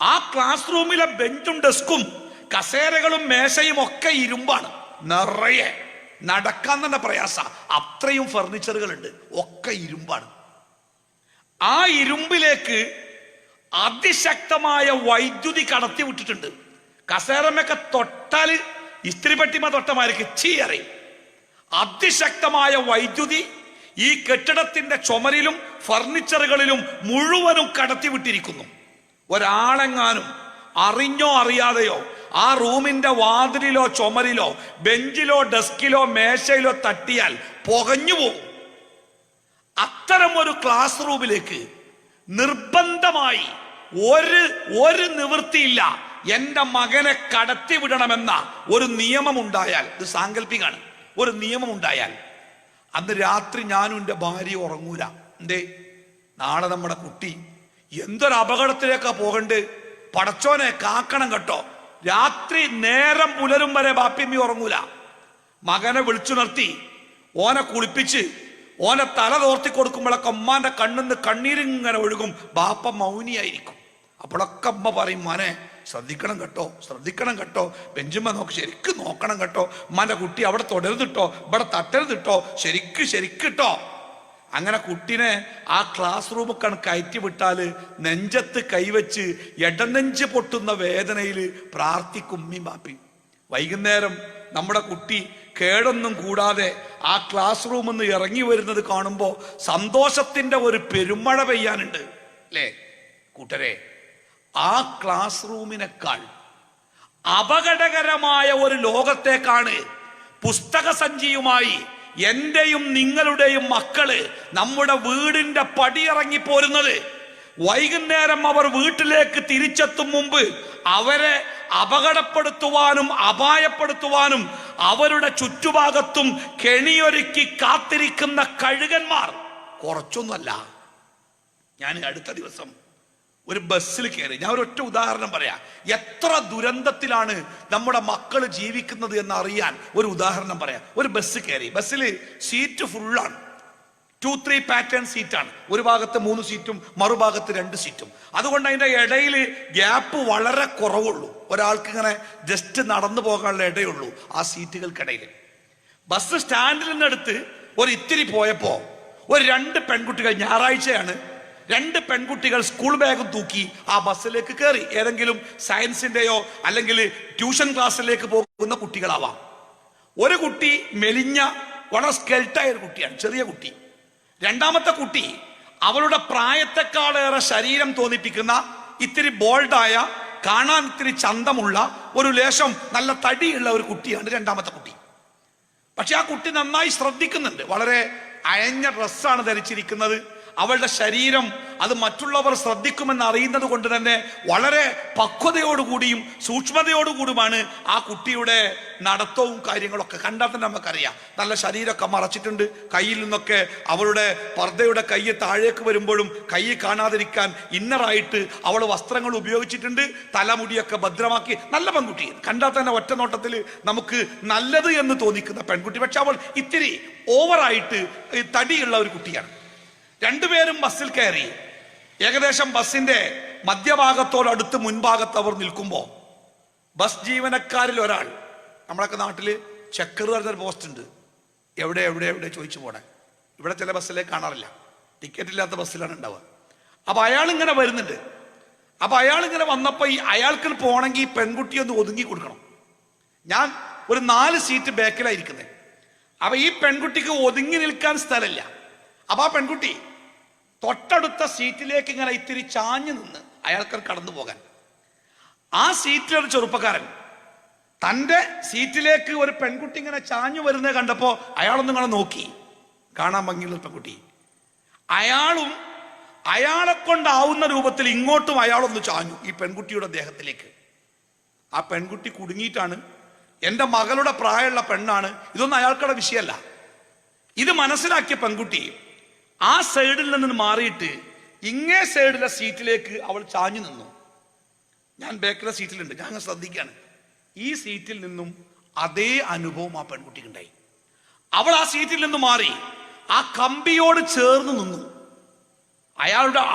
ആ ക്ലാസ് റൂമിലെ ബെഞ്ചും ഡെസ്കും കസേരകളും മേശയും ഒക്കെ ഇരുമ്പാണ്. നിറയെ നടക്കാൻ തന്നെ പ്രയാസ, അത്രയും ഫർണിച്ചറുകൾ ഉണ്ട്, ഒക്കെ ഇരുമ്പാണ്. ആ ഇരുമ്പിലേക്ക് അതിശക്തമായ വൈദ്യുതി കടത്തി വിട്ടിട്ടുണ്ട്. കസേരമൊക്കെ തൊട്ടാൽ ഇസ്തിരിപ്പെട്ടിമ തൊട്ടമാർക്ക് ചീയറി. അതിശക്തമായ വൈദ്യുതി ഈ കെട്ടിടത്തിന്റെ ചുമരിലും ഫർണിച്ചറുകളിലും മുഴുവനും കടത്തി വിട്ടിരിക്കുന്നു. ഒരാളെങ്ങാനും അറിഞ്ഞോ അറിയാതെയോ ആ റൂമിന്റെ വാതിലിലോ ചുമരിലോ ബെഞ്ചിലോ ഡെസ്കിലോ മേശയിലോ തട്ടിയാൽ പുകഞ്ഞു പോകും. അത്തരം ഒരു ക്ലാസ് റൂമിലേക്ക് നിർബന്ധമായി ഒരു നിവൃത്തിയില്ല എന്റെ മകനെ കടത്തി വിടണമെന്ന ഒരു നിയമം ഉണ്ടായാൽ, ഇത് സാങ്കല്പികമാണ്, ഒരു നിയമം ഉണ്ടായാൽ അന്ന് രാത്രി ഞാനും എൻ്റെ ഭാര്യ ഉറങ്ങൂല. എന്തേ? നാളെ നമ്മുടെ കുട്ടി എന്തൊരു അപകടത്തിലേക്കാ പോകണ്ട്. പടച്ചോനെ കാക്കണം കേട്ടോ. രാത്രി നേരം പുലരും വരെ ബാപ്പിയമ്മി ഉറങ്ങൂല. മകനെ വിളിച്ചു നിർത്തി ഓനെ കുളിപ്പിച്ച് ഓനെ തല തോർത്തി കൊടുക്കുമ്പോഴൊക്കെ അമ്മാന്റെ കണ്ണിന്ന് കണ്ണീരിങ്ങനെ ഒഴുകും. ബാപ്പ മൗനിയായിരിക്കും. അപ്പോഴൊക്കെ അമ്മ പറയും, മോനെ ശ്രദ്ധിക്കണം കേട്ടോ, ശ്രദ്ധിക്കണം കേട്ടോ, ബെഞ്ചുമ്മ നോക്ക്, ശരിക്കും നോക്കണം കേട്ടോ, ഉമ്മാന്റെ കുട്ടി അവിടെ തൊടരുതിട്ടോ, ഇവിടെ തട്ടരുതിട്ടോ, ശരിക്കിട്ടോ. അങ്ങനെ കുട്ടിനെ ആ ക്ലാസ് റൂമിൽ കയറ്റി വിട്ടാല് നെഞ്ചത്ത് കൈവച്ച് ഇടനെഞ്ച് പൊട്ടുന്ന വേദനയിൽ പ്രാർത്ഥിക്കും ഉമ്മയും ബാപ്പയും. വൈകുന്നേരം നമ്മുടെ കുട്ടി കേടൊന്നും കൂടാതെ ആ ക്ലാസ് റൂമിൽ നിന്ന് ഇറങ്ങി വരുന്നത് കാണുമ്പോൾ സന്തോഷത്തിന്റെ ഒരു പെരുമഴ പെയ്യാനുണ്ട് അല്ലേ കൂട്ടരെ? ആ ക്ലാസ് റൂമിനേക്കാൾ അപകടകരമായ ഒരു ലോകത്തേക്കാണ് പുസ്തക സഞ്ചിയുമായി എന്റെയും നിങ്ങളുടെയും മക്കള് നമ്മുടെ വീടിന്റെ പടിയിറങ്ങി പോരുന്നത്. വൈകുന്നേരം അവർ വീട്ടിലേക്ക് തിരിച്ചെത്തും മുമ്പ് അവരെ അപകടപ്പെടുത്തുവാനും അപായപ്പെടുത്തുവാനും അവരുടെ ചുറ്റുഭാഗത്തും കെണിയൊരുക്കി കാത്തിരിക്കുന്ന കഴുകന്മാർ കുറച്ചൊന്നുമല്ല. ഞാൻ അടുത്ത ദിവസം ഒരു ബസ്സിൽ കയറി. ഞാൻ ഒരൊറ്റ ഉദാഹരണം പറയാം. എത്ര ദുരന്തത്തിലാണ് നമ്മുടെ മക്കൾ ജീവിക്കുന്നത് എന്ന് അറിയാൻ ഒരു ഉദാഹരണം പറയാം. ഒരു ബസ് കയറി. ബസ്സിൽ സീറ്റ് ഫുള്ളാണ്. 2-3 പാറ്റേൺ സീറ്റാണ്. ഒരു ഭാഗത്ത് 3 സീറ്റും മറുഭാഗത്ത് 2 സീറ്റും. അതുകൊണ്ട് അതിന്റെ ഇടയിൽ ഗ്യാപ്പ് വളരെ കുറവുള്ളൂ. ഒരാൾക്ക് ഇങ്ങനെ ജസ്റ്റ് നടന്നു പോകാനുള്ള ഇടയുള്ളൂ ആ സീറ്റുകൾക്കിടയിൽ. ബസ് സ്റ്റാൻഡിൽ നിന്നെടുത്ത് ഒരു ഇത്തിരി പോയപ്പോ ഒരു 2 പെൺകുട്ടികൾ, ഞായറാഴ്ചയാണ്, 2 പെൺകുട്ടികൾ സ്കൂൾ ബാഗും തൂക്കി ആ ബസ്സിലേക്ക് കയറി. ഏതെങ്കിലും സയൻസിന്റെയോ അല്ലെങ്കിൽ ട്യൂഷൻ ക്ലാസ്സിലേക്ക് പോകുന്ന കുട്ടികളാവാം. ഒരു കുട്ടി മെലിഞ്ഞ വളരെ സ്കെൽട്ടായ ഒരു കുട്ടിയാണ്, ചെറിയ കുട്ടി. രണ്ടാമത്തെ കുട്ടി അവളുടെ പ്രായത്തെക്കാളേറെ ശരീരം തോന്നിപ്പിക്കുന്ന ഇത്തിരി ബോൾഡായ, കാണാൻ ഇത്തിരി ചന്തമുള്ള, ഒരു ലേശം നല്ല തടിയുള്ള ഒരു കുട്ടിയാണ് രണ്ടാമത്തെ കുട്ടി. പക്ഷെ ആ കുട്ടി നന്നായി ശ്രദ്ധിക്കുന്നുണ്ട്. വളരെ അയഞ്ഞ ഡ്രസ്സാണ് ധരിച്ചിരിക്കുന്നത്. അവളുടെ ശരീരം അത് മറ്റുള്ളവർ ശ്രദ്ധിക്കുമെന്ന് അറിയുന്നത് കൊണ്ട് തന്നെ വളരെ പക്വതയോടുകൂടിയും സൂക്ഷ്മതയോടുകൂടിയുമാണ് ആ കുട്ടിയുടെ നടത്തവും കാര്യങ്ങളൊക്കെ. കണ്ടാൽ തന്നെ നമുക്കറിയാം. നല്ല ശരീരമൊക്കെ മറച്ചിട്ടുണ്ട്. കയ്യിൽ നിന്നൊക്കെ അവളുടെ പർദ്ദയുടെ കൈ താഴേക്ക് വരുമ്പോഴും കൈ കാണാതിരിക്കാൻ ഇന്നറായിട്ട് അവൾ വസ്ത്രങ്ങൾ ഉപയോഗിച്ചിട്ടുണ്ട്. തലമുടിയൊക്കെ ഭദ്രമാക്കി നല്ല പെൺകുട്ടി. കണ്ടാൽ തന്നെ ഒറ്റ നോട്ടത്തിൽ നമുക്ക് നല്ലത് എന്ന് തോന്നിക്കുന്ന പെൺകുട്ടി. പക്ഷെ അവൾ ഇത്തിരി ഓവറായിട്ട് തടിയുള്ള ഒരു കുട്ടിയാണ്. രണ്ടുപേരും ബസ്സിൽ കയറി. ഏകദേശം ബസ്സിന്റെ മധ്യഭാഗത്തോടടുത്ത് മുൻഭാഗത്ത് അവർ നിൽക്കുമ്പോൾ ബസ് ജീവനക്കാരിൽ ഒരാൾ, നമ്മളൊക്കെ നാട്ടിൽ ചെക്കർ പറഞ്ഞൊരു പോസ്റ്റ് ഉണ്ട്, എവിടെ എവിടെ എവിടെ ചോദിച്ചു പോണേ. ഇവിടെ ചില ബസ്സിലേക്ക് കാണാറില്ല, ടിക്കറ്റ് ഇല്ലാത്ത ബസ്സിലാണ് ഉണ്ടാവുക. അപ്പൊ അയാൾ ഇങ്ങനെ വരുന്നുണ്ട്. അപ്പൊ അയാൾ ഇങ്ങനെ വന്നപ്പോ അയാൾക്ക് പോകണമെങ്കിൽ ഈ പെൺകുട്ടി ഒന്ന് ഒതുങ്ങി കൊടുക്കണം. ഞാൻ ഒരു 4 സീറ്റ് ബാക്കിലായിരിക്കുന്നത്. അപ്പൊ ഈ പെൺകുട്ടിക്ക് ഒതുങ്ങി നിൽക്കാൻ സ്ഥലമില്ല. അപ്പൊ ആ പെൺകുട്ടി തൊട്ടടുത്ത സീറ്റിലേക്ക് ഇങ്ങനെ ഇത്തിരി ചാഞ്ഞു നിന്ന് അയാൾക്ക് കടന്നു പോകാൻ. ആ സീറ്റിലൊരു ചെറുപ്പക്കാരൻ തൻ്റെ സീറ്റിലേക്ക് ഒരു പെൺകുട്ടി ഇങ്ങനെ ചാഞ്ഞു വരുന്നത് കണ്ടപ്പോൾ അയാളൊന്നും ഇങ്ങനെ നോക്കി. കാണാൻ ഭംഗിയുള്ള പെൺകുട്ടി. അയാളും അയാളെ കൊണ്ടാവുന്ന രൂപത്തിൽ ഇങ്ങോട്ടും അയാളൊന്ന് ചാഞ്ഞു ഈ പെൺകുട്ടിയുടെ ദേഹത്തിലേക്ക്. ആ പെൺകുട്ടി കുടുങ്ങിയിട്ടാണ്. എൻ്റെ മകളുടെ പ്രായമുള്ള പെണ്ണാണ്. ഇതൊന്നും അയാൾക്കുള്ള വിഷയമല്ല. ഇത് മനസ്സിലാക്കിയ പെൺകുട്ടി ആ സൈഡിൽ നിന്ന് മാറിയിട്ട് ഇങ്ങേ സൈഡിലെ സീറ്റിലേക്ക് അവൾ ചാഞ്ഞു നിന്നു. ഞാൻ ബാക്കിലെ സീറ്റിലുണ്ട്, ഞാൻ ശ്രദ്ധിക്കുകയാണ്. ഈ സീറ്റിൽ നിന്നും അതേ അനുഭവം ആ പെൺകുട്ടിക്ക് ഉണ്ടായി. അവൾ ആ സീറ്റിൽ നിന്ന് മാറി ആ കമ്പിയോട് ചേർന്ന് നിന്നു.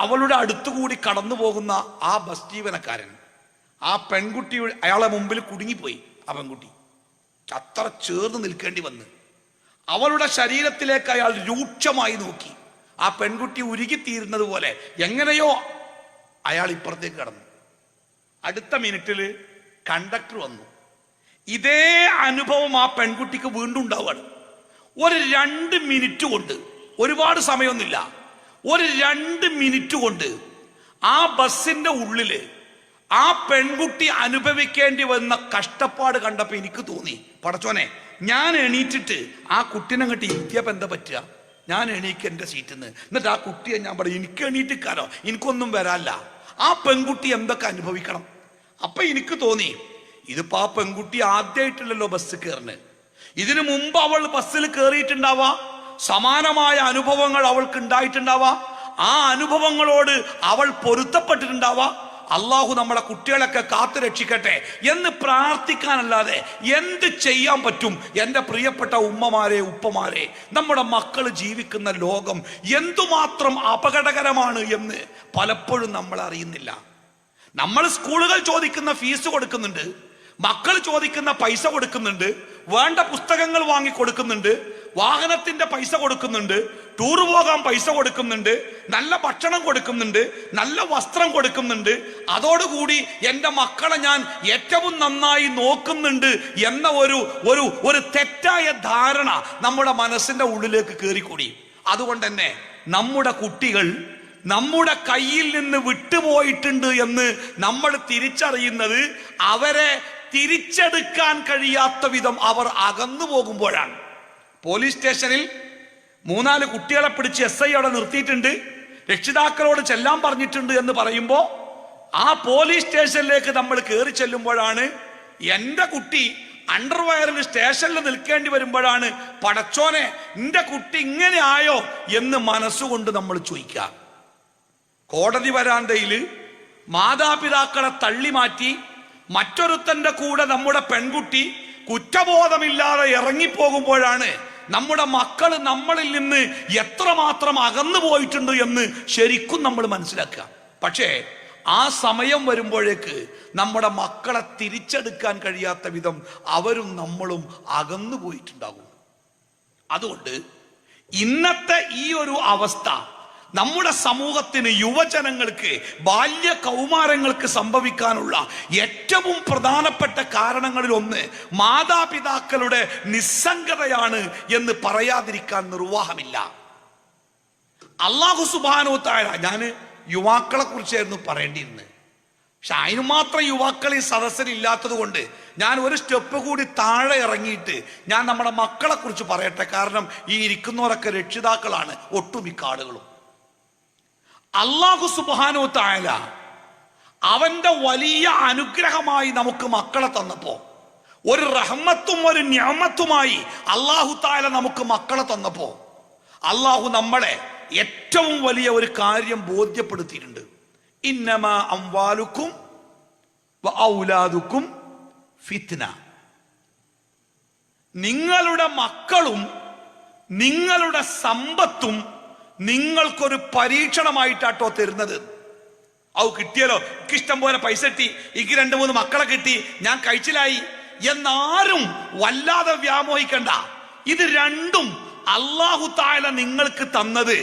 അവളുടെ അടുത്തുകൂടി കടന്നു പോകുന്ന ആ ബസ് ജീവനക്കാരൻ ആ പെൺകുട്ടി അയാളെ മുമ്പിൽ കുടുങ്ങിപ്പോയി. ആ പെൺകുട്ടി അത്ര ചേർന്ന് നിൽക്കേണ്ടി വന്ന് അവളുടെ ശരീരത്തിലേക്ക് അയാൾ രൂക്ഷമായി നോക്കി. ആ പെൺകുട്ടി ഉരുകിത്തീരുന്നത് പോലെ എങ്ങനെയോ അയാൾ ഇപ്പുറത്തേക്ക് കടന്നു. അടുത്ത മിനിറ്റിൽ കണ്ടക്ടർ വന്നു. ഇതേ അനുഭവം ആ പെൺകുട്ടിക്ക് വീണ്ടും ഉണ്ടാവുകയാണ്. ഒരു 2 മിനിറ്റ് കൊണ്ട്, ഒരുപാട് സമയമൊന്നുമില്ല, ഒരു 2 മിനിറ്റ് കൊണ്ട് ആ ബസ്സിന്റെ ഉള്ളില് ആ പെൺകുട്ടി അനുഭവിക്കേണ്ടി വന്ന കഷ്ടപ്പാട് കണ്ടപ്പോ എനിക്ക് തോന്നി, പടച്ചോനെ, ഞാൻ എണീറ്റിട്ട് ആ കുട്ടീനെ അങ്ങോട്ട് ഇരുത്തിയപ്പോ എന്താ പറ്റുക? ഞാൻ എണീക്ക് എൻ്റെ സീറ്റിൽ നിന്ന്. എന്നിട്ട് ആ കുട്ടിയെ ഞാൻ പറയും, എനിക്ക് എണീറ്റിക്കാനോ, എനിക്കൊന്നും വരാല്ല. ആ പെൺകുട്ടി എന്തൊക്കെ അനുഭവിക്കണം? അപ്പൊ എനിക്ക് തോന്നി, ഇതിപ്പോ ആ പെൺകുട്ടി ആദ്യമായിട്ടില്ലല്ലോ ബസ് കയറുന്നത്. ഇതിനു മുമ്പ് അവൾ ബസ്സിൽ കയറിയിട്ടുണ്ടാവാ, സമാനമായ അനുഭവങ്ങൾ അവൾക്ക് ഉണ്ടായിട്ടുണ്ടാവാ. ആ അനുഭവങ്ങളോട് അവൾ പൊരുത്തപ്പെട്ടിട്ടുണ്ടാവാ. അള്ളാഹു നമ്മളെ കുട്ടികളൊക്കെ കാത്തു രക്ഷിക്കട്ടെ എന്ന് പ്രാർത്ഥിക്കാനല്ലാതെ എന്ത് ചെയ്യാൻ പറ്റും? എൻ്റെ പ്രിയപ്പെട്ട ഉമ്മമാരെ, ഉപ്പമാരെ, നമ്മുടെ മക്കൾ ജീവിക്കുന്ന ലോകം എന്തുമാത്രം അപകടകരമാണ് എന്ന് പലപ്പോഴും നമ്മൾ അറിയുന്നില്ല. നമ്മൾ സ്കൂളുകൾ ചോദിക്കുന്ന ഫീസ് കൊടുക്കുന്നുണ്ട്, മക്കൾ ചോദിക്കുന്ന പൈസ കൊടുക്കുന്നുണ്ട്, വേണ്ട പുസ്തകങ്ങൾ വാങ്ങി കൊടുക്കുന്നുണ്ട്, വാഹനത്തിന്റെ പൈസ കൊടുക്കുന്നുണ്ട്, ടൂർ പോകാൻ പൈസ കൊടുക്കുന്നുണ്ട്, നല്ല ഭക്ഷണം കൊടുക്കുന്നുണ്ട്, നല്ല വസ്ത്രം കൊടുക്കുന്നുണ്ട്. അതോടുകൂടി എൻ്റെ മക്കളെ ഞാൻ ഏറ്റവും നന്നായി നോക്കുന്നുണ്ട് എന്ന ഒരു തെറ്റായ ധാരണ നമ്മുടെ മനസ്സിന്റെ ഉള്ളിലേക്ക് കയറിക്കൂടി. അതുകൊണ്ട് തന്നെ നമ്മുടെ കുട്ടികൾ നമ്മുടെ കയ്യിൽ നിന്ന് വിട്ടുപോയിട്ടുണ്ട് എന്ന് നമ്മൾ തിരിച്ചറിയുന്നത് അവരെ തിരിച്ചെടുക്കാൻ കഴിയാത്ത വിധം അവർ അകന്നു പോകുമ്പോഴാണ്. പോലീസ് സ്റ്റേഷനിൽ 3-4 കുട്ടികളെ പിടിച്ച് SI അവിടെ നിർത്തിയിട്ടുണ്ട്, രക്ഷിതാക്കളോട് ചെല്ലാൻ പറഞ്ഞിട്ടുണ്ട് എന്ന് പറയുമ്പോൾ ആ പോലീസ് സ്റ്റേഷനിലേക്ക് നമ്മൾ കയറി ചെല്ലുമ്പോഴാണ് എൻ്റെ കുട്ടി അണ്ടർവയറിൽ സ്റ്റേഷനിൽ നിൽക്കേണ്ടി വരുമ്പോഴാണ്, പടച്ചോനെ, എൻ്റെ കുട്ടി ഇങ്ങനെ ആയോ എന്ന് മനസ്സുകൊണ്ട് നമ്മൾ ചോദിക്കുക. കോടതി വരാന്തയിൽ മാതാപിതാക്കളെ തള്ളി മാറ്റി മറ്റൊരുത്തന്റെ കൂടെ നമ്മുടെ പെൺകുട്ടി കുറ്റബോധമില്ലാതെ ഇറങ്ങിപ്പോകുമ്പോഴാണ് നമ്മുടെ മക്കൾ നമ്മളിൽ നിന്ന് എത്രമാത്രം അകന്നു പോയിട്ടുണ്ട് എന്ന് ശരിക്കും നമ്മൾ മനസ്സിലാക്കുക. പക്ഷേ ആ സമയം വരുമ്പോഴേക്ക് നമ്മുടെ മക്കളെ തിരിച്ചെടുക്കാൻ കഴിയാത്ത വിധം അവരും നമ്മളും അകന്നു പോയിട്ടുണ്ടാകും. അതുകൊണ്ട് ഇന്നത്തെ ഈ ഒരു അവസ്ഥ നമ്മുടെ സമൂഹത്തിന്, യുവജനങ്ങൾക്ക്, ബാല്യ കൗമാരങ്ങൾക്ക് സംഭവിക്കാനുള്ള ഏറ്റവും പ്രധാനപ്പെട്ട കാരണങ്ങളിൽ ഒന്ന് മാതാപിതാക്കളുടെ നിസ്സംഗതയാണ് എന്ന് പറയാതിരിക്കാൻ നിർവാഹമില്ല. അല്ലാഹു സുബ്ഹാനഹു വ തആല, ഞാൻ യുവാക്കളെ കുറിച്ചായിരുന്നു പറയേണ്ടിയിരുന്നത്, പക്ഷെ അതിന് മാത്രം യുവാക്കൾ ഈ സദസ്സിൽ ഇല്ലാത്തത് കൊണ്ട് ഞാൻ ഒരു സ്റ്റെപ്പ് കൂടി താഴെ ഇറങ്ങിയിട്ട് ഞാൻ നമ്മുടെ മക്കളെ കുറിച്ച് പറയട്ടെ. കാരണം ഈ ഇരിക്കുന്നവരൊക്കെ രക്ഷിതാക്കളാണ്, ഒട്ടുമിക്ക ആളുകളും. അല്ലാഹു സുബ്ഹാനഹു വ തആല അവന്റെ വലിയ അനുഗ്രഹമായി നമുക്ക് മക്കളെ തന്നപ്പോ, ഒരു റഹ്മത്തും ഒരു നിഅമത്തുമായി അല്ലാഹു തആല നമുക്ക് മക്കളെ തന്നപ്പോ, അല്ലാഹു നമ്മളെ ഏറ്റവും വലിയ ഒരു കാര്യം ബോധ്യപ്പെടുത്തിയിട്ടുണ്ട്. ഇന്നമാ അംവാലുക്കും വ ഔലാദുക്കും ഫിത്ന. നിങ്ങളുടെ മക്കളും നിങ്ങളുടെ സമ്പത്തും നിങ്ങൾക്കൊരു പരീക്ഷണമായിട്ടാട്ടോ തരുന്നത്. ഔ കിട്ടിയല്ലോ, എനിക്കിഷ്ടം പോലെ പൈസ കിട്ടി, എനിക്ക് 2-3 മക്കളെ കിട്ടി, ഞാൻ കഴിച്ചിലായി എന്നാരും വല്ലാതെ വ്യാമോഹിക്കണ്ട. ഇത് രണ്ടും അല്ലാഹു തആല നിങ്ങൾക്ക് തന്നത്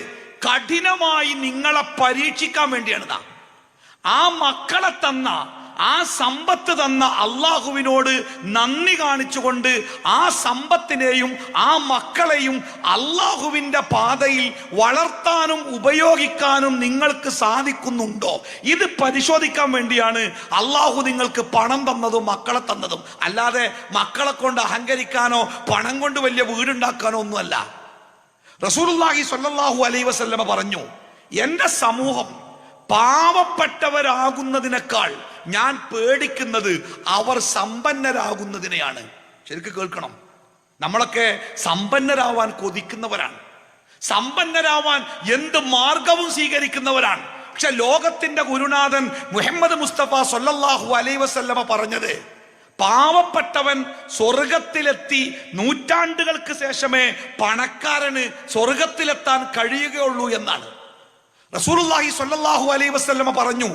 കഠിനമായി നിങ്ങളെ പരീക്ഷിക്കാൻ വേണ്ടിയാണ്. ആ മക്കളെ തന്ന, ആ സമ്പത്ത് തന്ന അള്ളാഹുവിനോട് നന്ദി കാണിച്ചുകൊണ്ട് ആ സമ്പത്തിനെയും ആ മക്കളെയും അള്ളാഹുവിന്റെ പാതയിൽ വളർത്താനും ഉപയോഗിക്കാനും നിങ്ങൾക്ക് സാധിക്കുന്നുണ്ടോ, ഇത് പരിശോധിക്കാൻ വേണ്ടിയാണ് അള്ളാഹു നിങ്ങൾക്ക് പണം തന്നതും മക്കളെ തന്നതും. അല്ലാതെ മക്കളെ കൊണ്ട് അഹങ്കരിക്കാനോ പണം കൊണ്ട് വലിയ വീടുണ്ടാക്കാനോ ഒന്നുമല്ല. റസൂലുള്ളാഹി സ്വല്ലല്ലാഹു അലൈഹി വസല്ലമ പറഞ്ഞു, എന്റെ സമൂഹം പാവപ്പെട്ടവരാകുന്നതിനേക്കാൾ ഞാൻ പേടിക്കുന്നത് അവർ സമ്പന്നരാകുന്നതിനെയാണ്. ശരിക്കും കേൾക്കണം, നമ്മളൊക്കെ സമ്പന്നരാവാൻ കൊതിക്കുന്നവരാണ്, സമ്പന്നരാവാൻ എന്ത് മാർഗവും സ്വീകരിക്കുന്നവരാണ്. പക്ഷെ ലോകത്തിന്റെ ഗുരുനാഥൻ മുഹമ്മദ് മുസ്തഫ സ്വല്ലല്ലാഹു അലൈഹി വസല്ലമ പറഞ്ഞത്, പാവപ്പെട്ടവൻ സ്വർഗത്തിലെത്തി നൂറ്റാണ്ടുകൾക്ക് ശേഷമേ പണക്കാരന് സ്വർഗത്തിലെത്താൻ കഴിയുകയുള്ളൂ എന്നാണ്. റസൂലുള്ളാഹി സ്വല്ലല്ലാഹു അലൈഹി വസല്ലമ പറഞ്ഞു,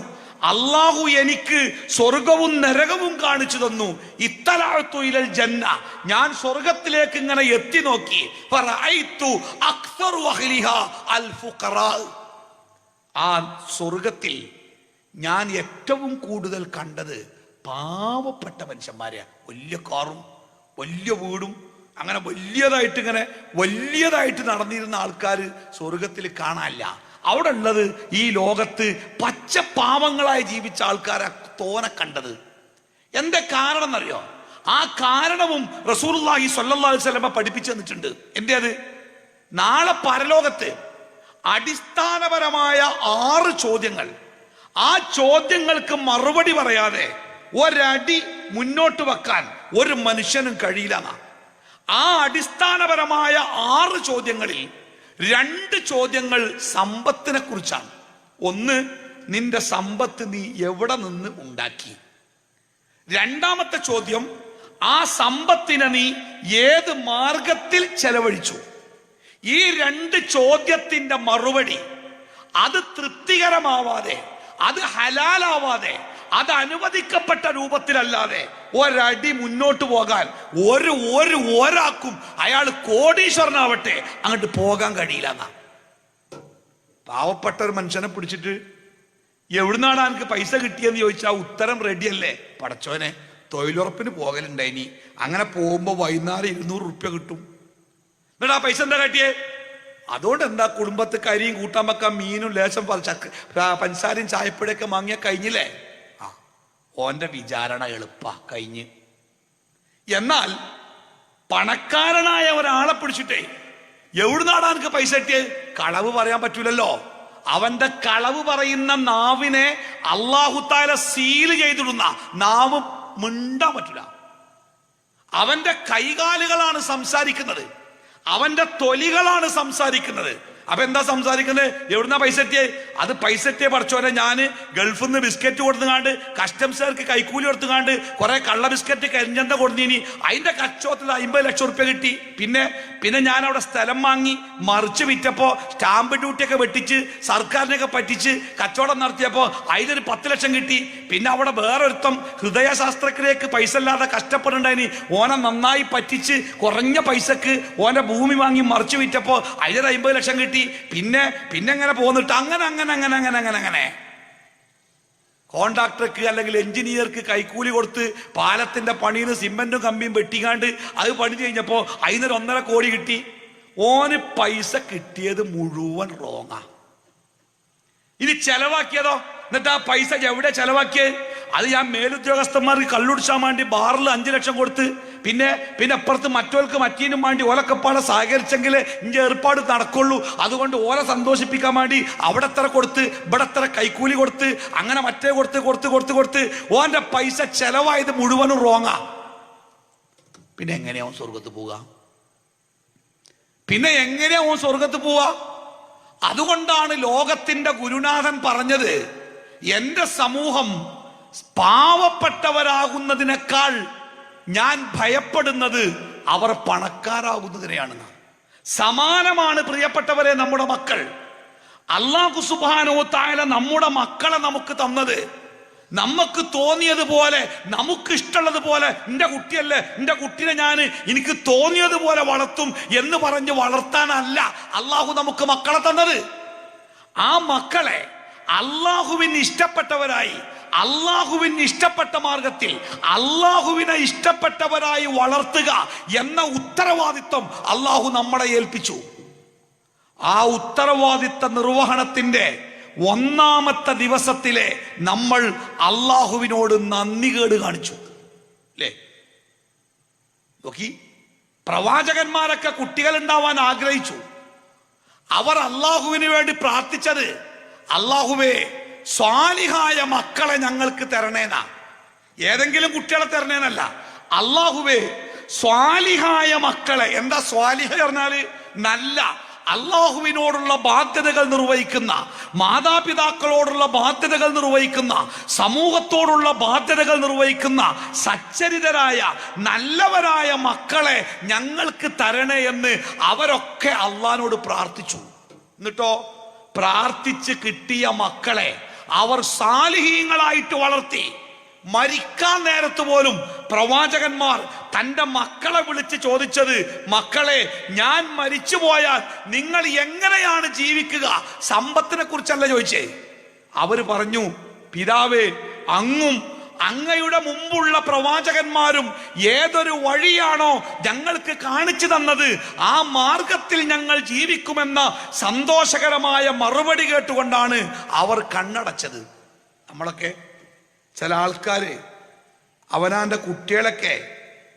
അള്ളാഹു എനിക്ക് സ്വർഗവും നരകവും കാണിച്ചു തന്നു. ഇത്തലഅതു ഇലൽ ജന്ന, ഞാൻ സ്വർഗത്തിലേക്ക് ഇങ്ങനെ എത്തി നോക്കി. ഫറഅയ്തു അക്സറു അഹ്ലിഹാ അൽ ഫുഖറാ, ആ സ്വർഗത്തിൽ ഞാൻ ഏറ്റവും കൂടുതൽ കണ്ടത് പാവപ്പെട്ട മനുഷ്യന്മാരെയാ. വലിയ കാറും വലിയ വീടും അങ്ങനെ വലിയതായിട്ട് നടന്നിരുന്ന ആൾക്കാർ സ്വർഗത്തിൽ കാണാനില്ല. അവിടെ ഉള്ളത് ഈ ലോകത്ത് പച്ചപ്പാവങ്ങളായി ജീവിച്ച ആൾക്കാരെ തോനെ കണ്ടത്. എന്താ കാരണം എന്നറിയോ? ആ കാരണവും റസൂലുള്ളാഹി സ്വല്ലല്ലാഹു അലൈഹി വസല്ലം പഠിപ്പിച്ചു തന്നിട്ടുണ്ട്. എന്തേത്? നാളെ പരലോകത്ത് അടിസ്ഥാനപരമായ 6 ചോദ്യങ്ങൾ, ആ ചോദ്യങ്ങൾക്ക് മറുപടി പറയാതെ ഒരടി മുന്നോട്ട് വെക്കാൻ ഒരു മനുഷ്യനും കഴിയില്ല. ആ അടിസ്ഥാനപരമായ 6 ചോദ്യങ്ങളിൽ 2 ചോദ്യങ്ങൾ സമ്പത്തിനെ കുറിച്ചാണ്. ഒന്ന്, നിന്റെ സമ്പത്ത് നീ എവിടെ നിന്ന് ഉണ്ടാക്കി. രണ്ടാമത്തെ ചോദ്യം, ആ സമ്പത്തിനെ നീ ഏത് മാർഗത്തിൽ ചെലവഴിച്ചു. ഈ 2 ചോദ്യത്തിന്റെ മറുപടി അത് തൃപ്തികരമാവാതെ, അത് ഹലാലാവാതെ, അത് അനുവദിക്കപ്പെട്ട രൂപത്തിലല്ലാതെ ഒരടി മുന്നോട്ട് പോകാൻ ഒരാൾക്കും, അയാൾ കോടീശ്വരനാവട്ടെ, അങ്ങോട്ട് പോകാൻ കഴിയില്ല എന്നാ. പാവപ്പെട്ട ഒരു മനുഷ്യനെ പിടിച്ചിട്ട് എവിടുന്നാണ് എനിക്ക് പൈസ കിട്ടിയെന്ന് ചോദിച്ചാൽ ഉത്തരം റെഡിയല്ലേ? പടച്ചോനെ, തൊഴിലുറപ്പിന് പോകലുണ്ടായിനി, അങ്ങനെ പോകുമ്പോ വൈകുന്നേരം 200 റുപ്യ കിട്ടും. എന്നിട്ട് ആ പൈസ എന്താ കാട്ടിയേ? അതുകൊണ്ട് എന്താ, കുടുംബത്ത് കരിയും കൂട്ടാൻ വെക്കാൻ മീനും ലേശം പഞ്ചസാരയും ചായപ്പൊടിയൊക്കെ വാങ്ങിയാൽ കഴിഞ്ഞില്ലേ? ഓന്റെ വിചാരണ എളുപ്പ കഴിഞ്ഞ്. എന്നാൽ പണക്കാരനായ ഒരാളെ പിടിച്ചിട്ടേ എവിടുന്നാടാ എനിക്ക് പൈസ കിട്ടിയത്? കളവ് പറയാൻ പറ്റൂലല്ലോ. അവന്റെ കളവ് പറയുന്ന നാവിനെ അല്ലാഹു തആല സീൽ ചെയ്തിടുന്ന നാവ് മിണ്ടാൻ പറ്റൂല. അവന്റെ കൈകാലുകളാണ് സംസാരിക്കുന്നത്, അവന്റെ തൊലികളാണ് സംസാരിക്കുന്നത്. അപ്പൊ എന്താ സംസാരിക്കുന്നത്? എവിടുന്നാ പൈസ എത്തിയേ? അത് പൈസ എത്തിയ പഠിച്ചോനെ ഞാൻ ഗൾഫിൽ നിന്ന് ബിസ്ക്കറ്റ് കൊടുത്തുകാണ്ട് കസ്റ്റംസുകാർക്ക് കൈക്കൂലി കൊടുത്തുകാണ്ട് കുറെ കള്ള ബിസ്ക്കറ്റ് കരിഞ്ചന്ത കൊടുത്തീനി, അതിന്റെ കച്ചവടത്തിൽ 50 ലക്ഷം റുപ്യ കിട്ടി. പിന്നെ ഞാൻ അവിടെ സ്ഥലം വാങ്ങി മറിച്ച് വിറ്റപ്പോ സ്റ്റാമ്പ് ഡ്യൂട്ടിയൊക്കെ വെട്ടിച്ച് സർക്കാരിനെയൊക്കെ പറ്റിച്ച് കച്ചവടം നടത്തിയപ്പോ അതിലൊരു 10 ലക്ഷം കിട്ടി. പിന്നെ അവിടെ വേറൊരുത്തം ഹൃദയശാസ്ത്രജ്ഞരേക്ക് പൈസ ഇല്ലാതെ കഷ്ടപ്പെടുണ്ടായിനി, ഓനെ നന്നായി പറ്റിച്ച് കുറഞ്ഞ പൈസക്ക് ഓന്റെ ഭൂമി വാങ്ങി മറിച്ച് വിറ്റപ്പോ അതിലൊരു 50 ലക്ഷം കിട്ടി. പിന്നെ അങ്ങനെ പോന്നിട്ട് അങ്ങനെ കോൺട്രാക്ടർക്ക് അല്ലെങ്കിൽ എഞ്ചിനീയർക്ക് കൈക്കൂലി കൊടുത്ത് പാലത്തിന്റെ പണിയിൽ സിമെന്റും കമ്പിയും വെട്ടിക്കാണ്ട് അത് പണി കഴിഞ്ഞപ്പോ അതിനൊരു 1.5 കോടി കിട്ടി. ഓന് പൈസ കിട്ടിയത് മുഴുവൻ റോങ്ങാ. ഇനി ചെലവാക്കിയതോ? എന്നിട്ട് ആ പൈസ എവിടെ ചെലവാക്കിയത്? അത് ഞാൻ മേലുദ്യോഗസ്ഥന്മാർക്ക് കള്ളുടിച്ചാൻ വേണ്ടി ബാറിൽ 5 ലക്ഷം കൊടുത്ത് പിന്നെ അപ്പുറത്ത് മറ്റോർക്ക് മറ്റീനും വേണ്ടി ഓലക്കപ്പാടെ സഹകരിച്ചെങ്കിൽ ഇഞ്ച ഏർപ്പാട് നടക്കുള്ളൂ. അതുകൊണ്ട് ഓല സന്തോഷിപ്പിക്കാൻ വേണ്ടി അവിടെ എത്ര കൊടുത്ത് ഇവിടെ എത്ര കൈക്കൂലി കൊടുത്ത് അങ്ങനെ മറ്റേ കൊടുത്ത് ഓന്റെ പൈസ ചെലവായത് മുഴുവനും റോങ്ങാ. പിന്നെ എങ്ങനെയാവും സ്വർഗത്ത് പോവുക? അതുകൊണ്ടാണ് ലോകത്തിന്റെ ഗുരുനാഥൻ പറഞ്ഞത്, എന്റെ സമൂഹം പാവപ്പെട്ടവരാകുന്നതിനേക്കാൾ ഞാൻ ഭയപ്പെടുന്നത് അവർ പണക്കാരാകുന്നതിനെയാണ്. സമാനമാണ് പ്രിയപ്പെട്ടവരെ നമ്മുടെ മക്കൾ. അല്ലാഹു സുബ്ഹാനഹു വ തആല നമ്മുടെ മക്കളെ നമുക്ക് തന്നത് നമുക്ക് തോന്നിയതുപോലെ നമുക്ക് ഇഷ്ടമുള്ളതുപോലെ, എൻ്റെ കുട്ടിയല്ലേ എൻ്റെ കുട്ടിനെ ഞാൻ എനിക്ക് തോന്നിയതുപോലെ വളർത്തും എന്ന് പറഞ്ഞ് വളർത്താനല്ല അള്ളാഹു നമുക്ക് മക്കളെ തന്നത്. ആ മക്കളെ അള്ളാഹുവിന് ഇഷ്ടപ്പെട്ടവരായി, അള്ളാഹുവിന് ഇഷ്ടപ്പെട്ട മാർഗത്തിൽ അള്ളാഹുവിനെ ഇഷ്ടപ്പെട്ടവരായി വളർത്തുക എന്ന ഉത്തരവാദിത്വം അള്ളാഹു നമ്മളെ ഏൽപ്പിച്ചു. ആ ഉത്തരവാദിത്ത നിർവഹണത്തിന്റെ 1ാമത്തെ ദിവസത്തിലെ നമ്മൾ അള്ളാഹുവിനോട് നന്ദികേട് കാണിച്ചു അല്ലേ? നോക്കി, പ്രവാചകന്മാരൊക്കെ കുട്ടികൾ ഉണ്ടാവാൻ ആഗ്രഹിച്ചു. അവർ അള്ളാഹുവിന് വേണ്ടി പ്രാർത്ഥിച്ചത്, അള്ളാഹുവേ സ്വാലിഹായ മക്കളെ ഞങ്ങൾക്ക് തരണേനാ. ഏതെങ്കിലും കുട്ടികളെ തരണേനല്ല, അള്ളാഹുവേ സ്വാലിഹായ മക്കളെ. എന്താ സ്വാലിഹ പറഞ്ഞാല്? നല്ല അള്ളാഹുവിനോടുള്ള ബാധ്യതകൾ നിർവഹിക്കുന്ന, മാതാപിതാക്കളോടുള്ള ബാധ്യതകൾ നിർവഹിക്കുന്ന, സമൂഹത്തോടുള്ള ബാധ്യതകൾ നിർവഹിക്കുന്ന സച്ചരിതരായ നല്ലവരായ മക്കളെ ഞങ്ങൾക്ക് തരണേ എന്ന് അവരൊക്കെ അള്ളാഹിനോട് പ്രാർത്ഥിച്ചു. എന്നിട്ടോ പ്രാർത്ഥിച്ച് കിട്ടിയ മക്കളെ അവർ സാലിഹീങ്ങളായിട്ട് വളർത്തി. മരിക്കാൻ നേരത്ത് പോലും പ്രവാചകന്മാർ തൻ്റെ മക്കളെ വിളിച്ച് ചോദിച്ചത്, മക്കളെ ഞാൻ മരിച്ചു പോയാൽ നിങ്ങൾ എങ്ങനെയാണ് ജീവിക്കുക? സമ്പത്തിനെ കുറിച്ചല്ല ചോദിച്ചേ. അവർ പറഞ്ഞു, പിതാവേ അങ്ങും അങ്ങയുടെ മുമ്പുള്ള പ്രവാചകന്മാരും ഏതൊരു വഴിയാണോ ഞങ്ങൾക്ക് കാണിച്ചു തന്നത് ആ മാർഗത്തിൽ ഞങ്ങൾ ജീവിക്കുമെന്ന സന്തോഷകരമായ മറുപടി കേട്ടുകൊണ്ടാണ് അവർ കണ്ണടച്ചത്. നമ്മളൊക്കെ ചില ആൾക്കാര് അവനാന്റെ കുട്ടികളൊക്കെ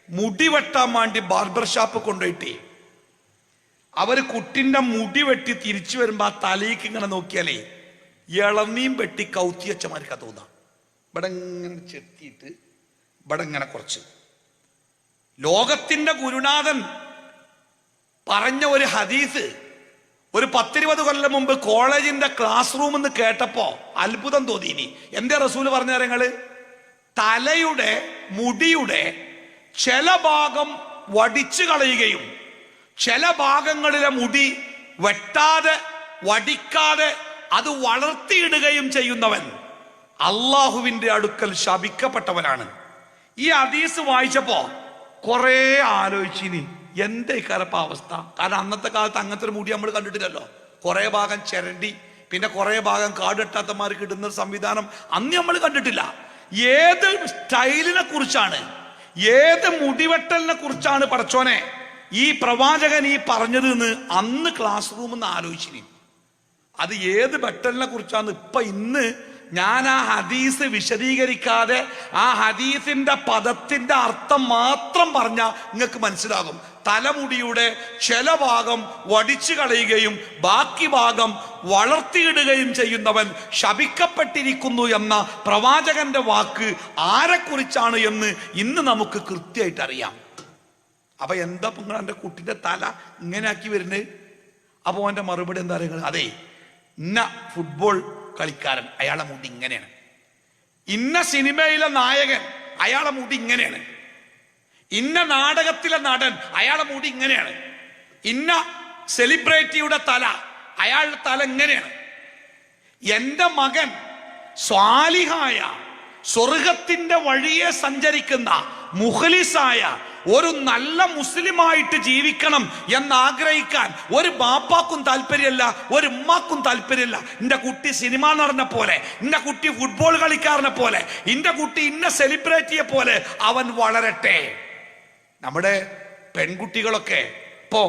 മുടി വെട്ടാൻ വേണ്ടി ബാർബർ ഷാപ്പ് കൊണ്ടുപോയിട്ട് അവര് കുട്ടിന്റെ മുടി വെട്ടി തിരിച്ചു വരുമ്പോ ആ തലയ്ക്ക് ഇങ്ങനെ നോക്കിയാലേ ഇളനീം വെട്ടി കൗത്തി വെച്ചമാർക്കാ തോന്നാം. ഇവിടെ ഇങ്ങനെ ചെത്തിയിട്ട് ഇവിടെ ഇങ്ങനെ കുറച്ച്. ലോകത്തിന്റെ ഗുരുനാഥൻ പറഞ്ഞ ഒരു ഹദീസ് ഒരു 10-20 കൊല്ലം മുമ്പ് കോളേജിന്റെ ക്ലാസ് റൂം എന്ന് കേട്ടപ്പോ അത്ഭുതം തോന്നിനി. എന്റെ റസൂല് പറഞ്ഞ കാര്യങ്ങള്, തലയുടെ മുടിയുടെ ചില ഭാഗം വടിച്ചു കളയുകയും ചില ഭാഗങ്ങളിലെ മുടി വെട്ടാതെ വടിക്കാതെ അത് വളർത്തിയിടുകയും ചെയ്യുന്നവൻ അള്ളാഹുവിന്റെ അടുക്കൽ ശപിക്കപ്പെട്ടവനാണ്. ഈ ഹദീസ് വായിച്ചപ്പോ കുറെ ആലോചിച്ചിനി, എന്താ ഇക്കാരപ്പ അവസ്ഥ? കാരണം അന്നത്തെ കാലത്ത് അങ്ങനത്തെ ഒരു മുടി നമ്മൾ കണ്ടിട്ടില്ലല്ലോ. കുറെ ഭാഗം ചിരണ്ടി പിന്നെ കുറെ ഭാഗം കാടെട്ടാത്തമാർക്ക് ഇടുന്ന സംവിധാനം അന്ന് നമ്മൾ കണ്ടിട്ടില്ല. ഏത് സ്റ്റൈലിനെ കുറിച്ചാണ്, ഏത് മുടിവെട്ടലിനെ കുറിച്ചാണ് പടച്ചോനെ ഈ പ്രവാചകൻ ഈ പറഞ്ഞത് എന്ന് അന്ന് ക്ലാസ് റൂമിൽ നിന്ന് ആലോചിച്ചിനി. അത് ഏത് വെട്ടലിനെ കുറിച്ചാണ്. ഇന്ന് ഞാൻ ആ ഹദീസ് വിശദീകരിക്കാതെ ആ ഹദീസിന്റെ പദത്തിന്റെ അർത്ഥം മാത്രം പറഞ്ഞാൽ നിങ്ങൾക്ക് മനസ്സിലാകും. തലമുടിയുടെ ചില ഭാഗം വടിച്ചു കളയുകയും ബാക്കി ഭാഗം വളർത്തിയിടുകയും ചെയ്യുന്നവൻ ശപിക്കപ്പെട്ടിരിക്കുന്നു എന്ന പ്രവാചകന്റെ വാക്ക് ആരെക്കുറിച്ചാണ് എന്ന് ഇന്ന് നമുക്ക് കൃത്യമായിട്ട് അറിയാം. അപ്പൊ എന്താ നിങ്ങൾ എൻ്റെ കുട്ടിന്റെ തല ഇങ്ങനെ ആക്കി വരുന്നത്? അപ്പൊ അവന്റെ മറുപടി എന്താ പറയുക? അതെ, ഇന്ന ഫുട്ബോൾ കളിക്കാരൻ അയാളെ മുടി ഇങ്ങനെയാണ്, ഇന്ന സിനിമയിലെ നായകൻ അയാളെ മുടി ഇങ്ങനെയാണ്, ഇന്ന നാടകത്തിലെ നടൻ അയാളെ മുടി ഇങ്ങനെയാണ്, ഇന്ന സെലിബ്രിറ്റിയുടെ തല അയാളുടെ തല ഇങ്ങനെയാണ്. എന്റെ മകൻ സ്വാലിഹായ സ്വർഗത്തിന്റെ വഴിയെ സഞ്ചരിക്കുന്ന മുഖ്ലിസായ ഒരു നല്ല മുസ്ലിമായിട്ട് ജീവിക്കണം എന്നാഗ്രഹിക്കാൻ ഒരു ബാപ്പാക്കും താല്പര്യമല്ല, ഒരു ഉമ്മാക്കും താല്പര്യമില്ല. എന്റെ കുട്ടി സിനിമ നടനെ പോലെ, എന്റെ കുട്ടി ഫുട്ബോൾ കളിക്കാരനെ പോലെ, എന്റെ കുട്ടി ഇന്ന സെലിബ്രിറ്റിയെ പോലെ അവൻ വളരട്ടെ. നമ്മുടെ പെൺകുട്ടികളൊക്കെ ഇപ്പോ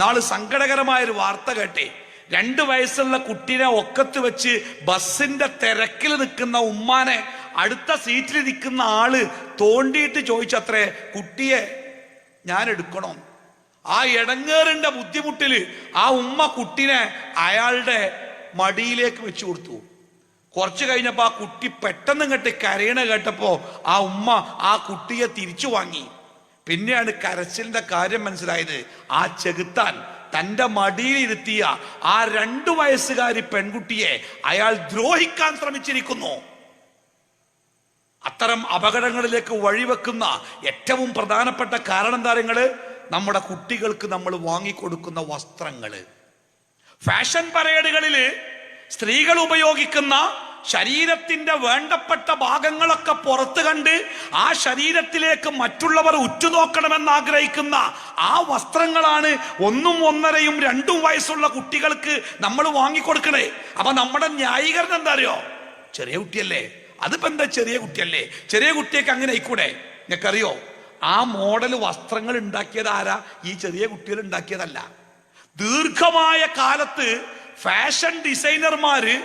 നാള് സങ്കടകരമായൊരു വാർത്ത കേട്ടേ. 2 വയസ്സുള്ള കുട്ടീനെ ഒക്കത്ത് വെച്ച് ബസ്സിന്റെ തിരക്കിൽ നിൽക്കുന്ന ഉമ്മാനെ അടുത്ത സീറ്റിലിരിക്കുന്ന ആള് തോണ്ടിയിട്ട് ചോദിച്ചത്രേ, കുട്ടിയെ ഞാൻ എടുക്കണോ? ആ ഇടങ്ങേറിന്റെ ബുദ്ധിമുട്ടില് ആ ഉമ്മ കുട്ടിനെ അയാളുടെ മടിയിലേക്ക് വെച്ചു കൊടുത്തു. കുറച്ചു കഴിഞ്ഞപ്പോ ആ കുട്ടി പെട്ടെന്ന് ഇങ്ങോട്ട് കരയണ കേട്ടപ്പോ ആ ഉമ്മ ആ കുട്ടിയെ തിരിച്ചു വാങ്ങി. പിന്നെയാണ് കരച്ചിലിന്റെ കാര്യം മനസ്സിലായത്. ആ ചെകുത്താൻ തന്റെ മടിയിലിരുത്തിയ ആ 2 വയസ്സുകാരി പെൺകുട്ടിയെ അയാൾ ദ്രോഹിക്കാൻ ശ്രമിച്ചിരിക്കുന്നു. അത്തരം അപകടങ്ങളിലേക്ക് വഴിവെക്കുന്ന ഏറ്റവും പ്രധാനപ്പെട്ട കാരണം എന്താ? നമ്മുടെ കുട്ടികൾക്ക് നമ്മൾ വാങ്ങിക്കൊടുക്കുന്ന വസ്ത്രങ്ങള്. ഫാഷൻ പരേഡുകളില് സ്ത്രീകൾ ഉപയോഗിക്കുന്ന ശരീരത്തിന്റെ വേണ്ടപ്പെട്ട ഭാഗങ്ങളൊക്കെ പുറത്തു കണ്ട് ആ ശരീരത്തിലേക്ക് മറ്റുള്ളവർ ഉറ്റുനോക്കണമെന്ന് ആഗ്രഹിക്കുന്ന ആ വസ്ത്രങ്ങളാണ് 1, 1.5, 2 വയസ്സുള്ള കുട്ടികൾക്ക് നമ്മൾ വാങ്ങിക്കൊടുക്കണേ. അപ്പൊ നമ്മുടെ ന്യായീകരണം എന്താ അറിയോ? ചെറിയ കുട്ടിയല്ലേ, അതിപ്പോ എന്താ ചെറിയ കുട്ടിയല്ലേ, ചെറിയ കുട്ടിയൊക്കെ അങ്ങനെ ആയിക്കൂടെ? നിങ്ങൾക്കറിയോ, ആ മോഡൽ വസ്ത്രങ്ങൾ ഉണ്ടാക്കിയത് ആരാ? ഈ ചെറിയ കുട്ടികൾ ഉണ്ടാക്കിയതല്ല. ദീർഘമായ കാലത്ത് ഫാഷൻ ഡിസൈനർമാര്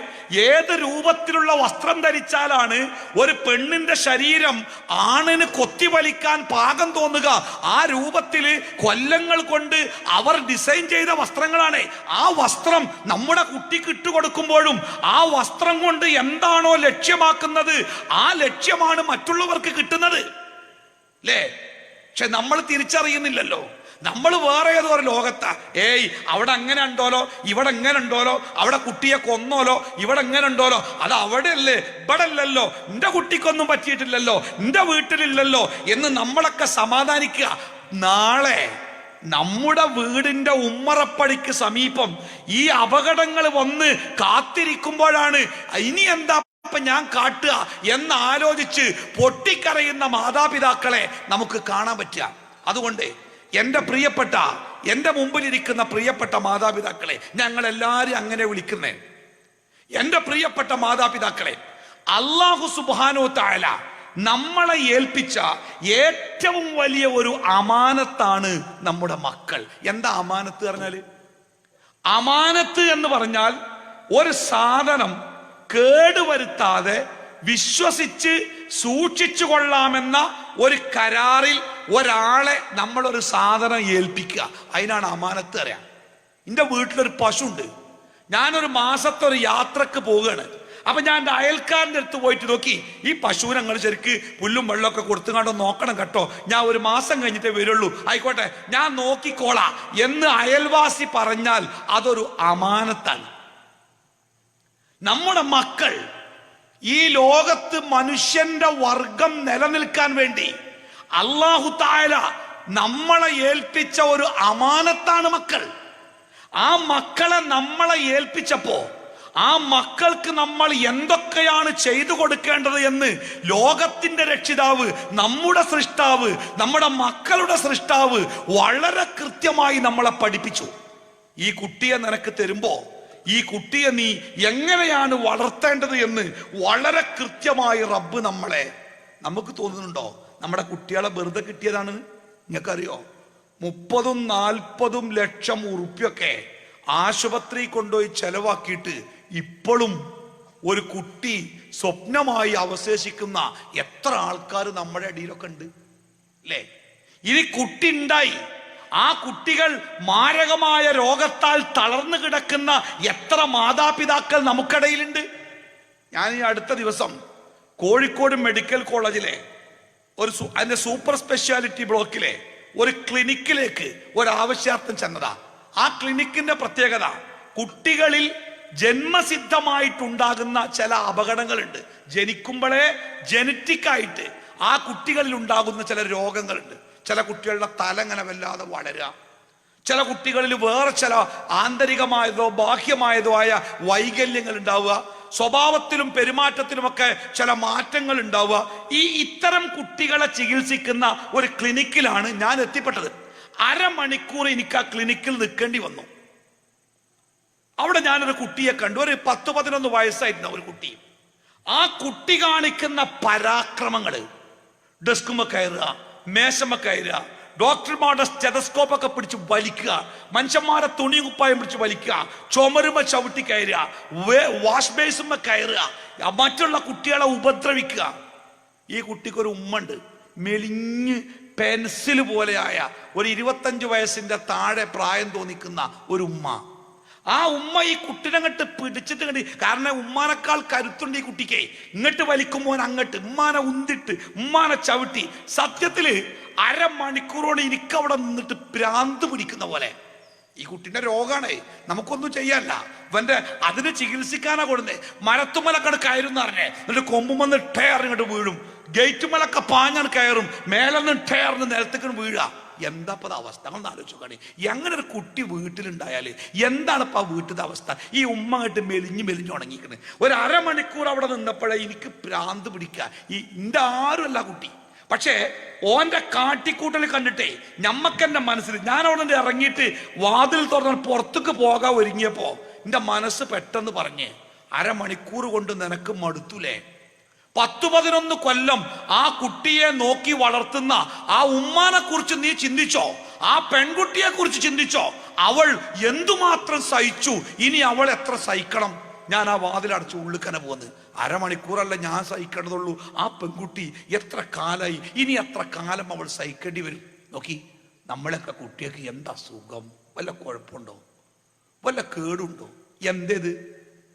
ഏത് രൂപത്തിലുള്ള വസ്ത്രം ധരിച്ചാലാണ് ഒരു പെണ്ണിന്റെ ശരീരം ആണിന് കൊത്തിവലിക്കാൻ പാകം തോന്നുക, ആ രൂപത്തില് കൊല്ലങ്ങൾ കൊണ്ട് അവർ ഡിസൈൻ ചെയ്ത വസ്ത്രങ്ങളാണ്. ആ വസ്ത്രം നമ്മുടെ കുട്ടിക്ക് ഇട്ടുകൊടുക്കുമ്പോഴും ആ വസ്ത്രം കൊണ്ട് എന്താണോ ലക്ഷ്യമാക്കുന്നത് ആ ലക്ഷ്യമാണ് മറ്റുള്ളവർക്ക് കിട്ടുന്നത്, അല്ലേ? പക്ഷെ നമ്മൾ തിരിച്ചറിയുന്നില്ലല്ലോ. നമ്മൾ വേറെ ഏതോ ഒരു ലോകത്താ. അവിടെ അങ്ങനെ ഉണ്ടോലോ, ഇവിടെ എങ്ങനെ ഉണ്ടോലോ, അവിടെ കുട്ടിയെ കൊന്നോലോ, ഇവിടെ എങ്ങനെ ഉണ്ടോലോ, അത് അവിടെ അല്ലേ, ഇവിടെ അല്ലല്ലോ, എന്റെ കുട്ടിക്കൊന്നും പറ്റിയിട്ടില്ലല്ലോ, എന്റെ വീട്ടിലില്ലല്ലോ എന്ന് നമ്മളൊക്കെ സമാധാനിക്കുക. നാളെ നമ്മുടെ വീടിന്റെ ഉമ്മറപ്പടിക്ക് സമീപം ഈ അപകടങ്ങൾ വന്ന് കാത്തിരിക്കുമ്പോഴാണ് ഇനി എന്താ ഞാൻ കാട്ടുക എന്ന് ആലോചിച്ച് പൊട്ടിക്കരയുന്ന മാതാപിതാക്കളെ നമുക്ക് കാണാൻ പറ്റുക. അതുകൊണ്ട് എന്റെ മുമ്പിലിരിക്കുന്ന പ്രിയപ്പെട്ട മാതാപിതാക്കളെ, ഞങ്ങൾ എല്ലാവരും അങ്ങനെ വിളിക്കുന്നേ, എന്റെ പ്രിയപ്പെട്ട മാതാപിതാക്കളെ, അല്ലാഹു സുബ്ഹാനഹു വ തആല നമ്മളെ ഏൽപ്പിച്ച ഏറ്റവും വലിയ ഒരു അമാനത്താണ് നമ്മുടെ മക്കൾ. എന്താ അമാനത്ത് പറഞ്ഞാല്? അമാനത്ത് എന്ന് പറഞ്ഞാൽ ഒരു സാധനം കേടുവരുത്താതെ വിശ്വസിച്ച് സൂക്ഷിച്ചു കൊള്ളാമെന്ന ഒരു കരാറിൽ ഒരാളെ നമ്മളൊരു സാധനം ഏൽപ്പിക്കുക, അതിനാണ് അമാനത്ത് അറിയാം. എൻ്റെ വീട്ടിലൊരു പശു ഉണ്ട്. ഞാനൊരു മാസത്തെ ഒരു യാത്രക്ക് പോവുകയാണ്. അപ്പൊ ഞാൻ എൻ്റെ അയൽക്കാരൻ്റെ അടുത്ത് പോയിട്ട് നോക്കി, ഈ പശുവിനെ ഞങ്ങൾ ശരിക്ക് പുല്ലും വെള്ളമൊക്കെ കൊടുത്തുകൊണ്ടോ നോക്കണം കേട്ടോ, ഞാൻ 1 മാസം കഴിഞ്ഞിട്ടേ വരുള്ളൂ. ആയിക്കോട്ടെ, ഞാൻ നോക്കിക്കോളാം എന്ന് അയൽവാസി പറഞ്ഞാൽ അതൊരു അമാനത്താണ്. നമ്മുടെ മക്കൾ ഈ ലോകത്ത് മനുഷ്യന്റെ വർഗം നിലനിൽക്കാൻ വേണ്ടി അല്ലാഹു തആല നമ്മളെ ഏൽപ്പിച്ച ഒരു അമാനത്താണ് മക്കൾ. ആ മക്കളെ നമ്മളെ ഏൽപ്പിച്ചപ്പോ ആ മക്കൾക്ക് നമ്മൾ എന്തൊക്കെയാണ് ചെയ്തു കൊടുക്കേണ്ടത് എന്ന് ലോകത്തിന്റെ രക്ഷിതാവ്, നമ്മുടെ സൃഷ്ടാവ്, നമ്മുടെ മക്കളുടെ സൃഷ്ടാവ് വളരെ കൃത്യമായി നമ്മളെ പഠിപ്പിച്ചു. ഈ കുട്ടിയെ നിനക്ക് തരുമ്പോ ഈ കുട്ടിയെ നീ എങ്ങനെയാണ് വളർത്തേണ്ടത് എന്ന് വളരെ കൃത്യമായി റബ്ബ് നമുക്ക് തോന്നുന്നുണ്ടോ നമ്മുടെ കുട്ടികളെ വെറുതെ കിട്ടിയതാണ്? നിങ്ങൾക്കറിയോ, 30-40 ലക്ഷം ഉറുപ്പ്യൊക്കെ ആശുപത്രി കൊണ്ടുപോയി ചെലവാക്കിയിട്ട് ഇപ്പോഴും ഒരു കുട്ടി സ്വപ്നമായി അവശേഷിക്കുന്ന എത്ര ആൾക്കാർ നമ്മുടെ അടിയിലൊക്കെ ഉണ്ട്, അല്ലേ? ഇനി കുട്ടി ഉണ്ടായി, ആ കുട്ടികൾ മാരകമായ രോഗത്താൽ തളർന്നു കിടക്കുന്ന എത്ര മാതാപിതാക്കൾ നമുക്കിടയിലുണ്ട്. ഞാൻ ഈ അടുത്ത ദിവസം കോഴിക്കോട് മെഡിക്കൽ കോളേജിലെ അതിന്റെ സൂപ്പർ സ്പെഷ്യാലിറ്റി ബ്ലോക്കിലെ ഒരു ക്ലിനിക്കിലേക്ക് ഒരാവശ്യാർത്ഥം ചെന്നതാ. ആ ക്ലിനിക്കിന്റെ പ്രത്യേകത, കുട്ടികളിൽ ജന്മസിദ്ധമായിട്ടുണ്ടാകുന്ന ചില അപകടങ്ങളുണ്ട്. ജനിക്കുമ്പോഴേ ജനറ്റിക്കായിട്ട് ആ കുട്ടികളിൽ ഉണ്ടാകുന്ന ചില രോഗങ്ങളുണ്ട്. ചില കുട്ടികളുടെ തല ഇങ്ങനെ വല്ലാതെ വളരുക, ചില കുട്ടികളിൽ വേറെ ചില ആന്തരികമായതോ ബാഹ്യമായതോ ആയ വൈകല്യങ്ങൾ ഉണ്ടാവുക, സ്വഭാവത്തിലും പെരുമാറ്റത്തിലുമൊക്കെ ചില മാറ്റങ്ങൾ ഉണ്ടാവുക. ഇത്തരം കുട്ടികളെ ചികിത്സിക്കുന്ന ഒരു ക്ലിനിക്കിലാണ് ഞാൻ എത്തിപ്പെട്ടത്. 1/2 മണിക്കൂർ എനിക്ക് ആ ക്ലിനിക്കിൽ നിൽക്കേണ്ടി വന്നു. അവിടെ ഞാനൊരു കുട്ടിയെ കണ്ടു. ഒരു 10-11 വയസ്സായിരുന്ന ഒരു കുട്ടി. ആ കുട്ടി കാണിക്കുന്ന പരാക്രമങ്ങള്, ഡെസ്കുമ കയറുക, മേശമ കയറുക, ഡോക്ടർമാരുടെ സ്റ്റെതസ്കോപ്പ് ഒക്കെ പിടിച്ച് വലിക്കുക, മനുഷ്യന്മാരെ തുണിയും കുപ്പായം പിടിച്ച് വലിക്കുക, ചുമരുമ ചവിട്ടി കയറുക, വാഷ് ബേസുമ്മ കയറുക, മറ്റുള്ള കുട്ടികളെ ഉപദ്രവിക്കുക. ഈ കുട്ടിക്കൊരു ഉമ്മണ്ട്, മെലിഞ്ഞ് പെൻസിൽ പോലെയായ ഒരു 25 വയസ്സിന്റെ താഴെ പ്രായം തോന്നിക്കുന്ന ഒരു ഉമ്മ. ആ ഉമ്മ ഈ കുട്ടിനങ്ങട്ട് പിടിച്ചിട്ട് കണ്ടി, കാരണം ഉമ്മാനേക്കാൾ കരുത്തുണ്ട് ഈ കുട്ടിക്ക്. ഇങ്ങോട്ട് വലിക്കുമ്പോൾ അങ്ങോട്ട് ഉമ്മാനെ ഉന്തിട്ട് ഉമ്മാനെ ചവിട്ടി. സത്യത്തില് അരമണിക്കൂറോട് എനിക്കവിടെ നിന്നിട്ട് ഭ്രാന്ത് പിടിക്കുന്ന പോലെ. ഈ കുട്ടിന്റെ രോഗാണ്, നമുക്കൊന്നും ചെയ്യാനല്ല. ഇവന്റെ അതിന് ചികിത്സിക്കാനാ കൊടുന്നേ. മരത്തുമലക്കട് കയറുന്ന അറിഞ്ഞേ, എന്നിട്ട് കൊമ്പുമെന്ന് ടയറിങ്ങോട്ട് വീഴും, ഗേറ്റുമലൊക്കെ പാഞ്ഞാണ് കയറും, മേലെന്ന് ടയറിന് നിലത്തേക്ക് വീഴുക. എന്താ ഇപ്പത് അവസ്ഥ? നമ്മളൊന്ന് ആലോചിച്ചോക്കാണ്. എങ്ങനെ ഒരു കുട്ടി വീട്ടിലുണ്ടായാല് എന്താണ് ഇപ്പൊ ആ വീട്ടിലെ അവസ്ഥ? ഈ ഉമ്മ അങ്ങോട്ട് മെലിഞ്ഞു ഉണങ്ങിക്കുന്നത്. ഒരു അരമണിക്കൂർ അവിടെ നിന്നപ്പോഴേ എനിക്ക് ഭ്രാന്ത് പിടിക്കുക. ഇന്റെ ആരുമല്ല കുട്ടി, പക്ഷേ ഓന്റെ കാട്ടിക്കൂട്ടൽ കണ്ടിട്ടേ ഞമ്മക്കെന്റെ മനസ്സിൽ, ഞാൻ അവിടെ ഇറങ്ങിയിട്ട് വാതിൽ തുറന്ന് പുറത്തേക്ക് പോകാൻ ഒരുങ്ങിയപ്പോ എന്റെ മനസ്സ് പെട്ടെന്ന് പറഞ്ഞ്, അരമണിക്കൂർ കൊണ്ട് നിനക്ക് മടുത്തൂലേ? 10-11 കൊല്ലം ആ കുട്ടിയെ നോക്കി വളർത്തുന്ന ആ ഉമ്മാനെ കുറിച്ച് നീ ചിന്തിച്ചോ? ആ പെൺകുട്ടിയെ കുറിച്ച് ചിന്തിച്ചോ? അവൾ എന്തുമാത്രം സഹിച്ചു, ഇനി അവൾ എത്ര സഹിക്കണം? ഞാൻ ആ വാതിലടച്ച് ഉള്ളിക്കനെ പോകുന്നത്. അരമണിക്കൂറല്ല ഞാൻ സഹിക്കേണ്ടതുള്ളൂ, ആ പെൺകുട്ടി എത്ര കാലായി, ഇനി എത്ര കാലം അവൾ സഹിക്കേണ്ടി വരും? നോക്കി, നമ്മളൊക്കെ കുട്ടിയൊക്കെ എന്താ സുഖം? വല്ല കുഴപ്പമുണ്ടോ? വല്ല കേടുണ്ടോ? എന്തേത്?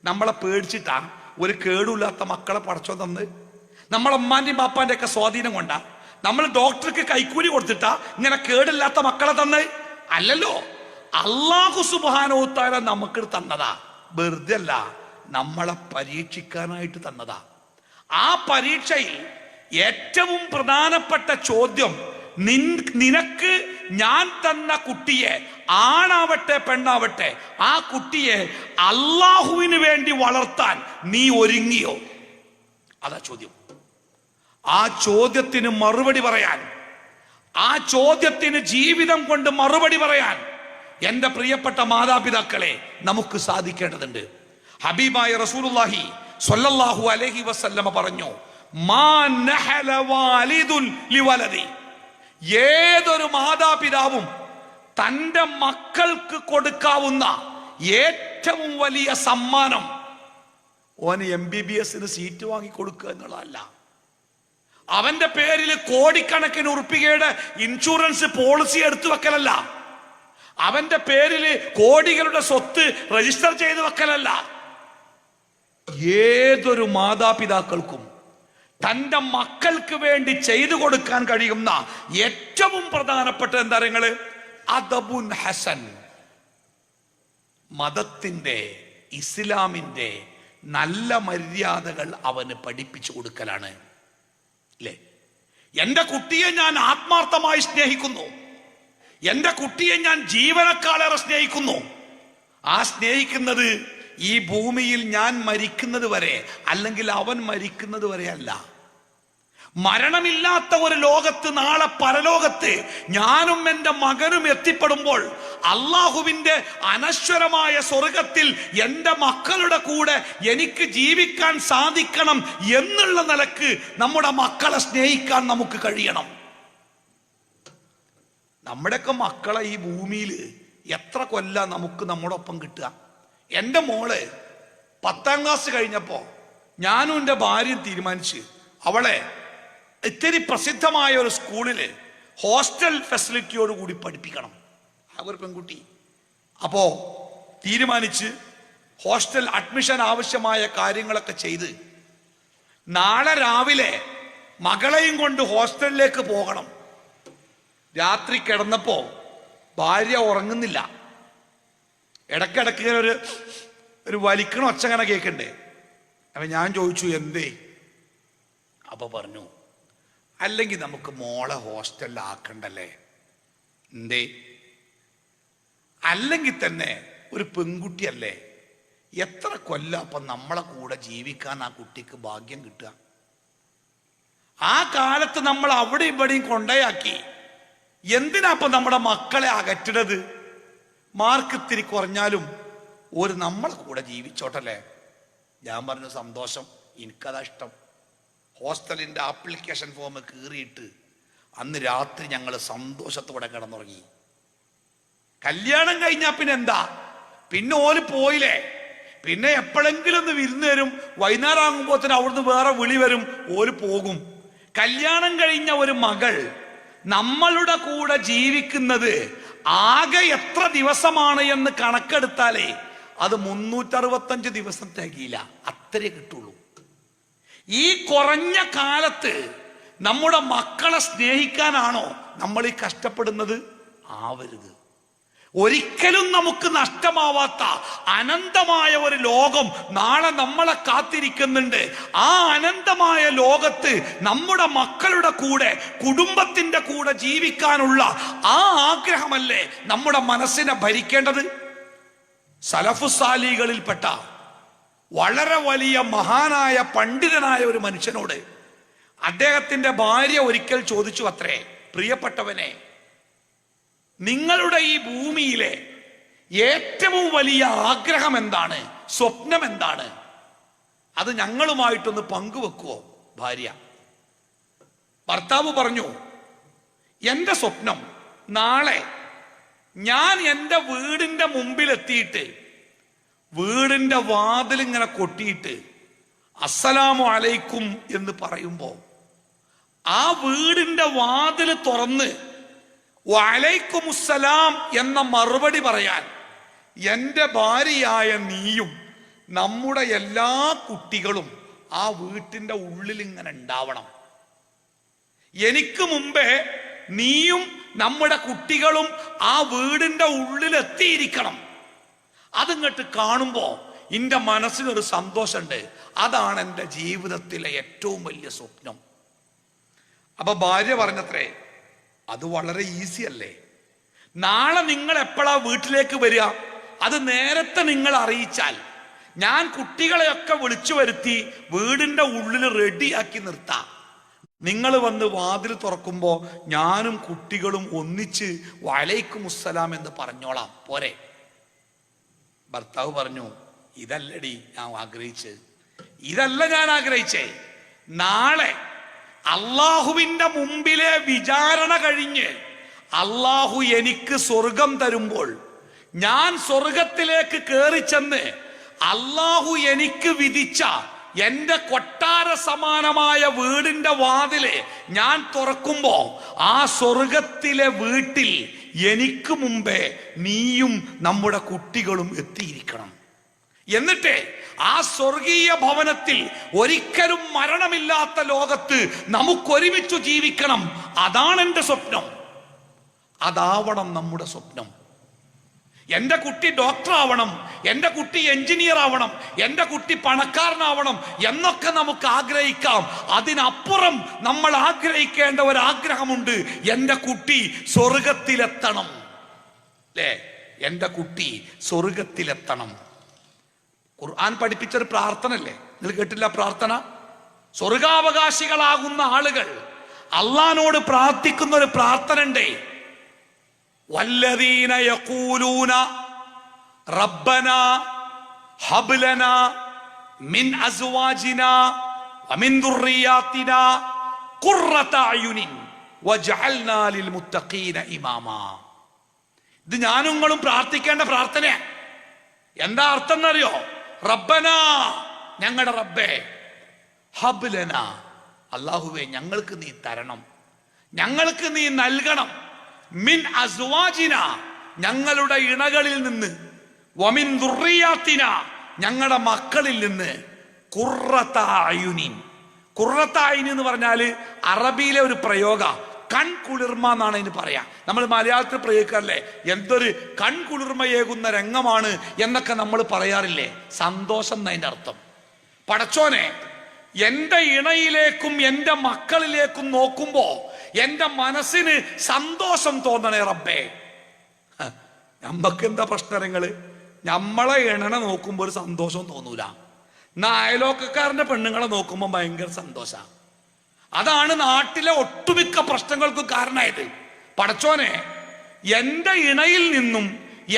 നമ്മളെ പേടിച്ചിട്ടാ ഒരു കേടുമില്ലാത്ത മക്കളെ പടച്ചോ തന്ന്? നമ്മളെ അമ്മാന്റെയും ബാപ്പാന്റെ ഒക്കെ സ്വാധീനം കൊണ്ടാ? നമ്മൾ ഡോക്ടർക്ക് കൈക്കൂലി കൊടുത്തിട്ടാ ഇങ്ങനെ കേടില്ലാത്ത മക്കളെ തന്ന്? അല്ലല്ലോ, അല്ലാഹു സുബ്ഹാനഹു തആല നമുക്ക് തന്നതാ. വെറുതെ അല്ല, നമ്മളെ പരീക്ഷിക്കാനായിട്ട് തന്നതാ. ആ പരീക്ഷയിൽ ഏറ്റവും പ്രധാനപ്പെട്ട ചോദ്യം, നിനക്ക് ഞാൻ തന്ന കുട്ടിയെ, ആണാവട്ടെ പെണ്ണാവട്ടെ, ആ കുട്ടിയെ അള്ളാഹുവിന് വേണ്ടി വളർത്താൻ നീ ഒരുങ്ങിയോ? അതാ ചോദ്യം. ആ ചോദ്യത്തിന് മറുപടി പറയാൻ, ആ ചോദ്യത്തിന് ജീവിതം കൊണ്ട് മറുപടി പറയാൻ എന്റെ പ്രിയപ്പെട്ട മാതാപിതാക്കളെ നമുക്ക് സാധിക്കേണ്ടതുണ്ട്. ഹബീബായ റസൂലുള്ളാഹി സ്വല്ലല്ലാഹു അലൈഹി വസല്ലമ പറഞ്ഞു, മാ നഹല വാലിദുൻ ലിവലദി. ഏതൊരു മാതാപിതാവും തന്റെ മക്കൾക്ക് കൊടുക്കാവുന്ന ഏറ്റവും വലിയ സമ്മാനം ഓന് MBBS സീറ്റ് വാങ്ങി കൊടുക്കുക എന്നുള്ളതല്ല. അവന്റെ പേരിൽ കോടിക്കണക്കിന് ഉറുപ്പികയുടെ ഇൻഷുറൻസ് പോളിസി എടുത്തു വെക്കലല്ല. അവന്റെ പേരിൽ കോടികളുടെ സ്വത്ത് രജിസ്റ്റർ ചെയ്ത് വെക്കലല്ല. ഏതൊരു മാതാപിതാക്കൾക്കും തന്റെ മക്കൾക്ക് വേണ്ടി ചെയ്തു കൊടുക്കാൻ കഴിയുന്ന ഏറ്റവും പ്രധാനപ്പെട്ട എന്താ നിങ്ങള്? അദബുൻ ഹസൻ. മതത്തിന്റെ, ഇസ്ലാമിന്റെ നല്ല മര്യാദകൾ അവന് പഠിപ്പിച്ചു കൊടുക്കലാണ്. അല്ലേ? എന്റെ കുട്ടിയെ ഞാൻ ആത്മാർത്ഥമായി സ്നേഹിക്കുന്നു, എന്റെ കുട്ടിയെ ഞാൻ ജീവനക്കാളേറെ സ്നേഹിക്കുന്നു. ആ സ്നേഹിക്കുന്നത് ഈ ഭൂമിയിൽ ഞാൻ മരിക്കുന്നത് വരെ, അല്ലെങ്കിൽ അവൻ മരിക്കുന്നത് വരെ അല്ല. മരണമില്ലാത്ത ഒരു ലോകത്ത്, നാളെ പരലോകത്ത് ഞാനും എൻ്റെ മകനും എത്തിപ്പെടുമ്പോൾ അള്ളാഹുവിന്റെ അനശ്വരമായ സ്വർഗത്തിൽ എൻ്റെ മക്കളുടെ കൂടെ എനിക്ക് ജീവിക്കാൻ സാധിക്കണം എന്നുള്ള നിലക്ക് നമ്മുടെ മക്കളെ സ്നേഹിക്കാൻ നമുക്ക് കഴിയണം. നമ്മുടെയൊക്കെ മക്കളെ ഈ ഭൂമിയിൽ എത്ര കൊല്ലം നമുക്ക് നമ്മുടെ ഒപ്പം കിട്ടുക? എൻ്റെ മോള് 10ാം ക്ലാസ് കഴിഞ്ഞപ്പോ ഞാനും എൻ്റെ ഭാര്യയും തീരുമാനിച്ച് അവളെ ഇത്തിരി പ്രസിദ്ധമായ ഒരു സ്കൂളില് ഹോസ്റ്റൽ ഫെസിലിറ്റിയോട് കൂടി പഠിപ്പിക്കണം. ഒരു പെൺകുട്ടി. അപ്പോ തീരുമാനിച്ച് ഹോസ്റ്റൽ അഡ്മിഷൻ ആവശ്യമായ കാര്യങ്ങളൊക്കെ ചെയ്ത് നാളെ രാവിലെ മകളെയും കൊണ്ട് ഹോസ്റ്റലിലേക്ക് പോകണം. രാത്രി കിടന്നപ്പോ ഭാര്യ ഉറങ്ങുന്നില്ല. ഇടക്കിടക്ക് ഇങ്ങനെ ഒരു വലിക്കണ ഒച്ച അങ്ങനെ കേൾക്കണ്ടേ. അപ്പൊ ഞാൻ ചോദിച്ചു എന്തേ? അപ്പൊ പറഞ്ഞു, അല്ലെങ്കിൽ നമുക്ക് മോളെ ഹോസ്റ്റലിൽ ആക്കണ്ടല്ലേ? എന്തേ? അല്ലെങ്കിൽ തന്നെ ഒരു പെൺകുട്ടിയല്ലേ, എത്ര കൊല്ലം അപ്പൊ നമ്മളെ കൂടെ ജീവിക്കാൻ ആ കുട്ടിക്ക് ഭാഗ്യം കിട്ടുക? ആ കാലത്ത് നമ്മൾ അവിടെ ഇവിടെയും കൊണ്ടയാക്കി. എന്തിനാ അപ്പൊ നമ്മുടെ മക്കളെ അകറ്റണത്? മാർക്ക് ഇത്തിരി കുറഞ്ഞാലും ഒരു നമ്മളെ കൂടെ ജീവിച്ചോട്ടല്ലേ. ഞാൻ പറഞ്ഞു സന്തോഷം, എനിക്കതാ ഇഷ്ടം. ഹോസ്റ്റലിന്റെ ആപ്ലിക്കേഷൻ ഫോം കീറിയിട്ട് അന്ന് രാത്രി ഞങ്ങൾ സന്തോഷത്തോടെ കിടന്നുറങ്ങി. കല്യാണം കഴിഞ്ഞാ പിന്നെ എന്താ, പിന്നെ ഓല് പോയില്ലേ, പിന്നെ എപ്പോഴെങ്കിലും ഒന്ന് വിരുന്ന് വരും, വൈകുന്നേരം ആകുമ്പോഴത്തേന് അവിടുന്ന് വേറെ വിളി വരും, ഓല് പോകും. കല്യാണം കഴിഞ്ഞ ഒരു മകൾ നമ്മളുടെ കൂടെ ജീവിക്കുന്നത് ആകെ എത്ര ദിവസമാണ് എന്ന് കണക്കെടുത്താലേ അത് 365 ദിവസം തികയില്ല, അത്രേ കിട്ടുള്ളൂ. ഈ കുറഞ്ഞ കാലത്ത് നമ്മുടെ മക്കളെ സ്നേഹിക്കാനാണോ നമ്മൾ ഈ കഷ്ടപ്പെടുന്നത്? ആവരുത്. ഒരിക്കലും നമുക്ക് നഷ്ടമാവാത്ത അനന്തമായ ഒരു ലോകം നാളെ നമ്മളെ കാത്തിരിക്കുന്നുണ്ട്. ആ അനന്തമായ ലോകത്ത് നമ്മുടെ മക്കളുടെ കൂടെ, കുടുംബത്തിന്റെ കൂടെ ജീവിക്കാനുള്ള ആ ആഗ്രഹമല്ലേ നമ്മുടെ മനസ്സിനെ ഭരിക്കേണ്ടത്. സലഫുസാലികളിൽപ്പെട്ട വളരെ വലിയ മഹാനായ പണ്ഡിതനായ ഒരു മനുഷ്യനോട് അദ്ദേഹത്തിന്റെ ഭാര്യ ഒരിക്കൽ ചോദിച്ചു അത്രേ, പ്രിയപ്പെട്ടവനെ, നിങ്ങളുടെ ഈ ഭൂമിയിലെ ഏറ്റവും വലിയ ആഗ്രഹം എന്താണ്, സ്വപ്നം എന്താണ്? അത് ഞങ്ങളുമായിട്ടൊന്ന് പങ്കുവെക്കുവോ? ഭാര്യ. ഭർത്താവ് പറഞ്ഞു, എന്റെ സ്വപ്നം നാളെ ഞാൻ എൻ്റെ വീടിന്റെ മുമ്പിലെത്തിയിട്ട് വീടിന്റെ വാതിലിങ്ങനെ കൊട്ടിയിട്ട് അസ്സലാമു അലൈക്കും എന്ന് പറയുമ്പോ ആ വീടിന്റെ വാതില് തുറന്ന് വഅലൈക്കുമുസ്സലാം എന്ന മറുപടി പറയാൻ എൻ്റെ ഭാര്യയായ നീയും നമ്മുടെ എല്ലാ കുട്ടികളും ആ വീട്ടിന്റെ ഉള്ളിൽ ഇങ്ങനെ ഉണ്ടാവണം. എനിക്ക് മുമ്പേ നീയും നമ്മുടെ കുട്ടികളും ആ വീടിന്റെ ഉള്ളിൽ എത്തിയിരിക്കണം. അതിങ്ങോട്ട് കാണുമ്പോ എൻ്റെ മനസ്സിനൊരു സന്തോഷമുണ്ട്. അതാണ് എൻ്റെ ജീവിതത്തിലെ ഏറ്റവും വലിയ സ്വപ്നം. അപ്പൊ ഭാര്യ പറഞ്ഞത്രേ, അത് വളരെ ഈസി അല്ലേ, നാളെ നിങ്ങൾ എപ്പോഴാ വീട്ടിലേക്ക് വരിക അത് നേരത്തെ നിങ്ങൾ അറിയിച്ചാൽ ഞാൻ കുട്ടികളെയൊക്കെ വിളിച്ചു വരുത്തി വീടിന്റെ ഉള്ളിൽ റെഡിയാക്കി നിർത്താം. നിങ്ങൾ വന്ന് വാതിൽ തുറക്കുമ്പോ ഞാനും കുട്ടികളും ഒന്നിച്ച് വഅലൈക്കുമുസ്സലാം എന്ന് പറഞ്ഞോളാം, പോരെ? ഭർത്താവ് പറഞ്ഞു, ഇതല്ലടി ഞാൻ ആഗ്രഹിച്ചത്, ഇതല്ല ഞാൻ ആഗ്രഹിച്ചേ. നാളെ അള്ളാഹുവിന്റെ മുമ്പിലെ വിചാരണ കഴിഞ്ഞ് അള്ളാഹു എനിക്ക് സ്വർഗം തരുമ്പോൾ ഞാൻ സ്വർഗത്തിലേക്ക് കയറി ചെന്ന് അള്ളാഹു എനിക്ക് വിധിച്ച എന്റെ കൊട്ടാര സമാനമായ വീടിന്റെ വാതില് ഞാൻ തുറക്കുമ്പോ ആ സ്വർഗത്തിലെ വീട്ടിൽ എനിക്ക് മുമ്പേ നീയും നമ്മുടെ കുട്ടികളും എത്തിയിരിക്കണം. എന്നിട്ട് ആ സ്വർഗീയ ഭവനത്തിൽ ഒരിക്കലും മരണമില്ലാത്ത ലോകത്ത് നമുക്കൊരുമിച്ചു ജീവിക്കണം. അതാണ് എൻ്റെ സ്വപ്നം. അതാവണം നമ്മുടെ സ്വപ്നം. എൻ്റെ കുട്ടി ഡോക്ടർ ആവണം, എൻ്റെ കുട്ടി എഞ്ചിനീയർ ആവണം, എൻ്റെ കുട്ടി പണക്കാരനാവണം എന്നൊക്കെ നമുക്ക് ആഗ്രഹിക്കാം. അതിനപ്പുറം നമ്മൾ ആഗ്രഹിക്കേണ്ട ഒരാഗ്രഹമുണ്ട്, എൻ്റെ കുട്ടി സ്വർഗത്തിലെത്തണം. അല്ലേ? എൻ്റെ കുട്ടി സ്വർഗത്തിലെത്തണം. ഖുർആൻ പഠിപ്പിച്ചൊരു പ്രാർത്ഥനല്ലേ, നിങ്ങൾ കേട്ടില്ല പ്രാർത്ഥന? സ്വർഗാവകാശികളാകുന്ന ആളുകൾ അള്ളാനോട് പ്രാർത്ഥിക്കുന്ന ഒരു പ്രാർത്ഥന ഉണ്ട്. വല്ലദീന യഖൂലൂന റബ്ബനാ ഹബ് ലനാ മിൻ അസ്വാജിനാ വമിൻ ദുർരിയാതിനാ ഖുർറത അയുനിൻ വജഅൽനാ ലിൽ മുത്തഖീന ഇമാമാ. ഇത് ഞാനും നിങ്ങളും പ്രാർത്ഥിക്കേണ്ട പ്രാർത്ഥനയാ. എന്താ അർത്ഥം എന്നറിയോ? റബ്ബനാ, ഞങ്ങളുടെ റബ്ബേ, ഹബ് ലനാ, അല്ലാഹുവേ ഞങ്ങൾക്ക് നീ തരണം, ഞങ്ങൾക്ക് നീ നൽകണം, മിൻ അസ്വാജിന, ഞങ്ങളുടെ ഇണകളിൽ നിന്ന്, വമിൻ ദുർരിയാത്തിന, ഞങ്ങളുടെ മക്കളിൽ നിന്ന്, ഖുർറത അയുനിൻ. ഖുർറത അയുൻ എന്ന് പറഞ്ഞാല് അറബിയിലെ ഒരു പ്രയോഗ, കൺകുളിർമ എന്നാണ് ഇതിന് പറയാ. നമ്മൾ മലയാളത്തിൽ പ്രയോഗിക്കാറില്ലേ, എന്തൊരു കൺകുളിർമയേകുന്ന രംഗമാണ് എന്നൊക്കെ നമ്മൾ പറയാറില്ലേ? സന്തോഷം എന്നതിൻ്റെ അർത്ഥം. പടച്ചോനെ, എൻ്റെ ഇണയിലേക്കും എൻ്റെ മക്കളിലേക്കും നോക്കുമ്പോ എൻ്റെ മനസ്സിന് സന്തോഷം തോന്നണേ റബ്ബേ. നമ്മക്ക് എന്താ പ്രശ്നങ്ങള്? നമ്മളെ ഇണനെ നോക്കുമ്പോൾ ഒരു സന്തോഷം തോന്നൂല. അയലോക്കക്കാരന്റെ പെണ്ണുങ്ങളെ നോക്കുമ്പോൾ ഭയങ്കര സന്തോഷമാണ്. അതാണ് നാട്ടിലെ ഒട്ടുമിക്ക പ്രശ്നങ്ങൾക്കും കാരണമായത്. പടച്ചോനെ, എൻ്റെ ഇണയിൽ നിന്നും